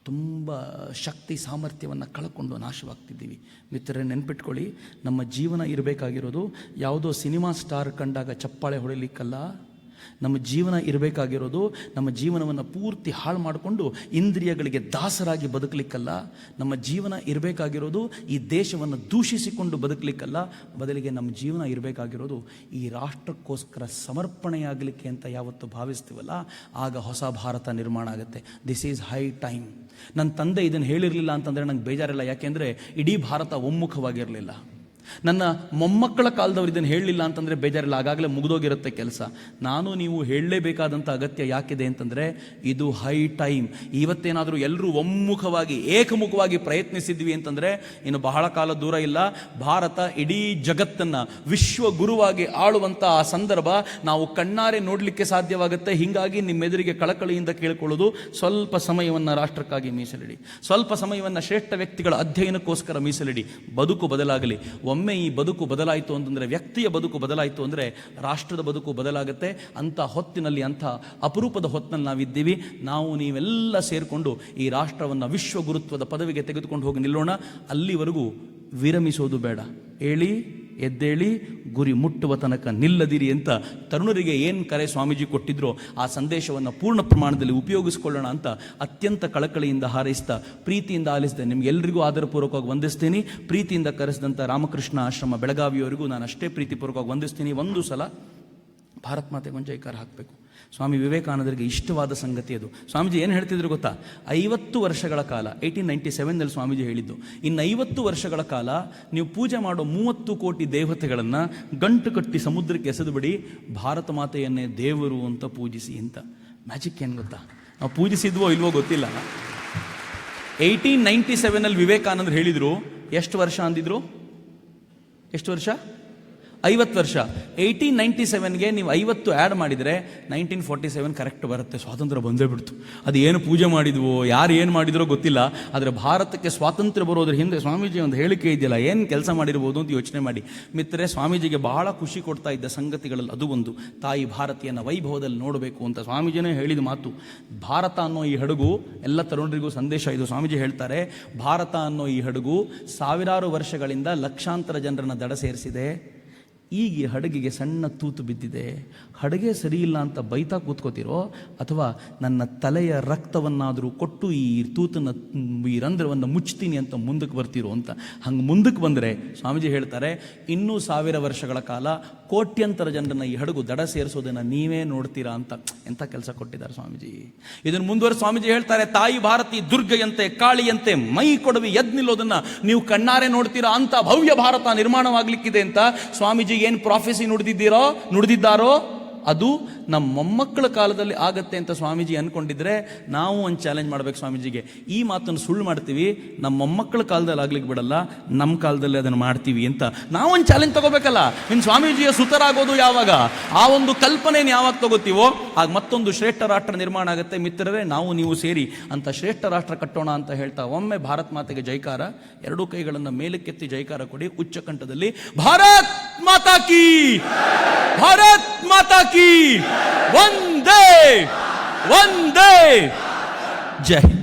ತುಂಬ ಶಕ್ತಿ ಸಾಮರ್ಥ್ಯವನ್ನು ಕಳ್ಕೊಂಡು ನಾಶವಾಗ್ತಿದ್ದೀವಿ. ಮಿತ್ರರೇ, ನೆನ್ಪಿಟ್ಕೊಳ್ಳಿ, ನಮ್ಮ ಜೀವನ ಇರಬೇಕಾಗಿರೋದು ಯಾವುದೋ ಸಿನಿಮಾ ಸ್ಟಾರ್ ಕಂಡಾಗ ಚಪ್ಪಾಳೆ ಹೊಡಿಲಿಕ್ಕಲ್ಲ. ನಮ್ಮ ಜೀವನ ಇರಬೇಕಾಗಿರೋದು ನಮ್ಮ ಜೀವನವನ್ನು ಪೂರ್ತಿ ಹಾಳು ಮಾಡಿಕೊಂಡು ಇಂದ್ರಿಯಗಳಿಗೆ ದಾಸರಾಗಿ ಬದುಕಲಿಕ್ಕಲ್ಲ. ನಮ್ಮ ಜೀವನ ಇರಬೇಕಾಗಿರೋದು ಈ ದೇಶವನ್ನು ದೂಷಿಸಿಕೊಂಡು ಬದುಕಲಿಕ್ಕಲ್ಲ. ಬದಲಿಗೆ ನಮ್ಮ ಜೀವನ ಇರಬೇಕಾಗಿರೋದು ಈ ರಾಷ್ಟ್ರಕ್ಕೋಸ್ಕರ ಸಮರ್ಪಣೆಯಾಗಲಿಕ್ಕೆ ಅಂತ ಯಾವತ್ತು ಭಾವಿಸ್ತೀವಲ್ಲ, ಆಗ ಹೊಸ ಭಾರತ ನಿರ್ಮಾಣ ಆಗುತ್ತೆ. This is high time. ನನ್ನ ತಂದೆ ಇದನ್ನು ಹೇಳಿರಲಿಲ್ಲ ಅಂತಂದರೆ ನಂಗೆ ಬೇಜಾರಿಲ್ಲ. ಯಾಕೆಂದರೆ ಇಡೀ ಭಾರತ ಒಮ್ಮುಖವಾಗಿರಲಿಲ್ಲ. ನನ್ನ ಮೊಮ್ಮಕ್ಕಳ ಕಾಲದವ್ರು ಇದನ್ನು ಹೇಳಲಿಲ್ಲ ಅಂತಂದರೆ ಬೇಜಾರಿಲ್ಲ, ಆಗಾಗಲೇ ಮುಗಿದೋಗಿರುತ್ತೆ ಕೆಲಸ. ನಾನು ನೀವು ಹೇಳಲೇಬೇಕಾದಂಥ ಅಗತ್ಯ ಯಾಕಿದೆ ಅಂತಂದರೆ ಇದು ಹೈ ಟೈಮ್. ಇವತ್ತೇನಾದರೂ ಎಲ್ಲರೂ ಒಮ್ಮುಖವಾಗಿ ಏಕಮುಖವಾಗಿ ಪ್ರಯತ್ನಿಸಿದ್ವಿ ಅಂತಂದರೆ ಇನ್ನು ಬಹಳ ಕಾಲ ದೂರ ಇಲ್ಲ, ಭಾರತ ಇಡೀ ಜಗತ್ತನ್ನು ವಿಶ್ವ ಗುರುವಾಗಿ ಆಳುವಂಥ ಆ ಸಂದರ್ಭ ನಾವು ಕಣ್ಣಾರೆ ನೋಡಲಿಕ್ಕೆ ಸಾಧ್ಯವಾಗುತ್ತೆ. ಹೀಗಾಗಿ ನಿಮ್ಮೆದುರಿಗೆ ಕಳಕಳಿಯಿಂದ ಕೇಳಿಕೊಳ್ಳೋದು, ಸ್ವಲ್ಪ ಸಮಯವನ್ನು ರಾಷ್ಟ್ರಕ್ಕಾಗಿ ಮೀಸಲಿಡಿ, ಸ್ವಲ್ಪ ಸಮಯವನ್ನು ಶ್ರೇಷ್ಠ ವ್ಯಕ್ತಿಗಳ ಅಧ್ಯಯನಕ್ಕೋಸ್ಕರ ಮೀಸಲಿಡಿ. ಬದುಕು ಬದಲಾಗಲಿ. ಒಮ್ಮೆ ಈ ಬದುಕು ಬದಲಾಯಿತು ಅಂತಂದರೆ, ವ್ಯಕ್ತಿಯ ಬದುಕು ಬದಲಾಯಿತು ಅಂದರೆ ರಾಷ್ಟ್ರದ ಬದುಕು ಬದಲಾಗುತ್ತೆ. ಅಂಥ ಹೊತ್ತಿನಲ್ಲಿ, ಅಂಥ ಅಪರೂಪದ ಹೊತ್ತಿನಲ್ಲಿ ನಾವಿದ್ದೀವಿ. ನಾವು ನೀವೆಲ್ಲ ಸೇರಿಕೊಂಡು ಈ ರಾಷ್ಟ್ರವನ್ನು ವಿಶ್ವ ಗುರುತ್ವದ ಪದವಿಗೆ ತೆಗೆದುಕೊಂಡು ಹೋಗಿ ನಿಲ್ಲೋಣ. ಅಲ್ಲಿವರೆಗೂ ವಿರಮಿಸೋದು ಬೇಡ. ಏಳಿ ಎದ್ದೇಳಿ ಗುರಿ ಮುಟ್ಟುವ ತನಕ ನಿಲ್ಲದಿರಿ ಅಂತ ತರುಣರಿಗೆ ಏನು ಕರೆ ಸ್ವಾಮೀಜಿ ಕೊಟ್ಟಿದ್ರೋ ಆ ಸಂದೇಶವನ್ನು ಪೂರ್ಣ ಪ್ರಮಾಣದಲ್ಲಿ ಉಪಯೋಗಿಸಿಕೊಳ್ಳೋಣ ಅಂತ ಅತ್ಯಂತ ಕಳಕಳಿಯಿಂದ ಹಾರೈಸ್ತಾ, ಪ್ರೀತಿಯಿಂದ ಆಲಿಸಿದೆ ನಿಮಗೆಲ್ಲರಿಗೂ ಆದರಪೂರ್ವಕವಾಗಿ ವಂದಿಸ್ತೀನಿ. ಪ್ರೀತಿಯಿಂದ ಕರೆಸಿದಂಥ ರಾಮಕೃಷ್ಣ ಆಶ್ರಮ ಬೆಳಗಾವಿಯವರಿಗೂ ನಾನು ಅಷ್ಟೇ ಪ್ರೀತಿಪೂರ್ವಕವಾಗಿ ವಂದಿಸ್ತೀನಿ. ಒಂದು ಸಲ ಭಾರತ್ ಮಾತೆಗೆ ಒಂದು ಜೈಕಾರ ಹಾಕಬೇಕು. ಸ್ವಾಮಿ ವಿವೇಕಾನಂದರಿಗೆ ಇಷ್ಟವಾದ ಸಂಗತಿ ಅದು. ಸ್ವಾಮೀಜಿ ಏನು ಹೇಳ್ತಿದ್ರು ಗೊತ್ತಾ? 50 ವರ್ಷಗಳ ಕಾಲ, 1897ನಲ್ಲಿ ಸ್ವಾಮೀಜಿ ಹೇಳಿದ್ದು, ಇನ್ನು 50 ವರ್ಷಗಳ ಕಾಲ ನೀವು ಪೂಜೆ ಮಾಡೋ 30 ಕೋಟಿ ದೇವತೆಗಳನ್ನು ಗಂಟು ಕಟ್ಟಿ ಸಮುದ್ರಕ್ಕೆ ಎಸೆದು ಬಿಡಿ, ಭಾರತ ಮಾತೆಯನ್ನೇ ದೇವರು ಅಂತ ಪೂಜಿಸಿ ಅಂತ. ಮ್ಯಾಜಿಕ್ ಏನು ಗೊತ್ತಾ? ನಾವು ಪೂಜಿಸಿದ್ವೋ ಇಲ್ವೋ ಗೊತ್ತಿಲ್ಲ. 1897ನಲ್ಲಿ ವಿವೇಕಾನಂದರು ಹೇಳಿದರು. ಎಷ್ಟು ವರ್ಷ ಅಂದಿದ್ರು? ಎಷ್ಟು ವರ್ಷ? 50 ವರ್ಷ. 1897ಗೆ ನೀವು 50 ಆ್ಯಡ್ ಮಾಡಿದರೆ 1947 ಕರೆಕ್ಟ್ ಬರುತ್ತೆ. ಸ್ವಾತಂತ್ರ್ಯ ಬಂದೇ ಬಿಡ್ತು. ಅದು ಏನು ಪೂಜೆ ಮಾಡಿದ್ವೋ, ಯಾರು ಏನು ಮಾಡಿದ್ರೋ ಗೊತ್ತಿಲ್ಲ. ಆದರೆ ಭಾರತಕ್ಕೆ ಸ್ವಾತಂತ್ರ್ಯ ಬರೋದ್ರ ಹಿಂದೆ ಸ್ವಾಮೀಜಿ ಒಂದು ಹೇಳಿಕೆ ಇದೆಯಲ್ಲ, ಏನು ಕೆಲಸ ಮಾಡಿರ್ಬೋದು ಅಂತ ಯೋಚನೆ ಮಾಡಿ. ಮಿತ್ರರೇ, ಸ್ವಾಮೀಜಿಗೆ ಬಹಳ ಖುಷಿ ಕೊಡ್ತಾ ಇದ್ದ ಸಂಗತಿಗಳಲ್ಲಿ ಅದು ಒಂದು. ತಾಯಿ ಭಾರತೀಯನ ವೈಭವದಲ್ಲಿ ನೋಡಬೇಕು ಅಂತ ಸ್ವಾಮೀಜಿನೇ ಹೇಳಿದ ಮಾತು. ಭಾರತ ಅನ್ನೋ ಈ ಹಡಗು, ಎಲ್ಲ ತರುಣರಿಗೂ ಸಂದೇಶ ಇದು. ಸ್ವಾಮೀಜಿ ಹೇಳ್ತಾರೆ, ಭಾರತ ಅನ್ನೋ ಈ ಹಡಗು ಸಾವಿರಾರು ವರ್ಷಗಳಿಂದ ಲಕ್ಷಾಂತರ ಜನರನ್ನು ದಡ ಸೇರಿಸಿದೆ. ಈಗ ಈ ಹಡಗಿಗೆ ಸಣ್ಣ ತೂತು ಬಿದ್ದಿದೆ, ಹಡಗೆ ಸರಿ ಇಲ್ಲ ಅಂತ ಬೈತಾ ಕೂತ್ಕೋತಿರೋ, ಅಥವಾ ನನ್ನ ತಲೆಯ ರಕ್ತವನ್ನಾದರೂ ಕೊಟ್ಟು ಈ ತೂತನ್ನು, ಈ ರಂಧ್ರವನ್ನು ಮುಚ್ತೀನಿ ಅಂತ ಮುಂದಕ್ಕೆ ಬರ್ತಿರೋ ಅಂತ. ಹಂಗೆ ಮುಂದಕ್ಕೆ ಬಂದರೆ ಸ್ವಾಮೀಜಿ ಹೇಳ್ತಾರೆ, ಇನ್ನೂ 1000 ವರ್ಷಗಳ ಕಾಲ ಕೋಟ್ಯಂತರ ಜನರನ್ನ ಈ ಹಡಗು ದಡ ಸೇರಿಸೋದನ್ನು ನೀವೇ ನೋಡ್ತೀರಾ ಅಂತ. ಎಂಥ ಕೆಲಸ ಕೊಟ್ಟಿದ್ದಾರೆ ಸ್ವಾಮೀಜಿ. ಇದನ್ನು ಮುಂದುವರೆದು ಸ್ವಾಮೀಜಿ ಹೇಳ್ತಾರೆ, ತಾಯಿ ಭಾರತಿ ದುರ್ಗೆಯಂತೆ ಕಾಳಿಯಂತೆ ಮೈ ಕೊಡವಿ ಎದ್ ನಿಲ್ಲೋದನ್ನ ನೀವು ಕಣ್ಣಾರೆ ನೋಡ್ತೀರಾ ಅಂತ ಭವ್ಯ ಭಾರತ ನಿರ್ಮಾಣವಾಗ್ಲಿಕ್ಕಿದೆ ಅಂತ ಸ್ವಾಮೀಜಿ ಏನು ಪ್ರಾಫೆಸಿ ನುಡಿದಿದ್ದಾರೋ ಅದು ನಮ್ಮ ಮೊಮ್ಮಕ್ಕಳ ಕಾಲದಲ್ಲಿ ಆಗತ್ತೆ ಅಂತ ಸ್ವಾಮೀಜಿ ಅನ್ಕೊಂಡಿದ್ರೆ ನಾವು ಒಂದು ಚಾಲೆಂಜ್ ಮಾಡ್ಬೇಕು ಸ್ವಾಮೀಜಿಗೆ. ಈ ಮಾತನ್ನು ಸುಳ್ಳು ಮಾಡ್ತೀವಿ, ನಮ್ಮ ಮೊಮ್ಮಕ್ಕಳ ಕಾಲದಲ್ಲಿ ಆಗ್ಲಿಕ್ಕೆ ಬಿಡಲ್ಲ, ನಮ್ಮ ಕಾಲದಲ್ಲಿ ಅದನ್ನು ಮಾಡ್ತೀವಿ ಅಂತ ನಾವೊಂದು ಚಾಲೆಂಜ್ ತಗೋಬೇಕಲ್ಲ. ಇನ್ನು ಸ್ವಾಮೀಜಿಯ ಸುತರಾಗೋದು ಯಾವಾಗ, ಆ ಒಂದು ಕಲ್ಪನೆಯನ್ನು ಯಾವಾಗ ತಗೋತೀವೋ ಆಗ ಮತ್ತೊಂದು ಶ್ರೇಷ್ಠ ರಾಷ್ಟ್ರ ನಿರ್ಮಾಣ ಆಗುತ್ತೆ. ಮಿತ್ರರೇ, ನಾವು ನೀವು ಸೇರಿ ಅಂತ ಶ್ರೇಷ್ಠ ರಾಷ್ಟ್ರ ಕಟ್ಟೋಣ ಅಂತ ಹೇಳ್ತಾ ಒಮ್ಮೆ ಭಾರತ್ ಮಾತೆಗೆ ಜೈಕಾರ, ಎರಡೂ ಕೈಗಳನ್ನು ಮೇಲಕ್ಕೆತ್ತಿ ಜೈಕಾರ ಕೊಡಿ ಉಚ್ಚ ಕಂಠದಲ್ಲಿ. ಭಾರತ್ ಮಾತಾ ಕೀ, ಭಾರತ್ ಮಾತಾ ಕೀ, ವಂದೇ ವಂದೇ, ಜೈ ಹಿಂದ್.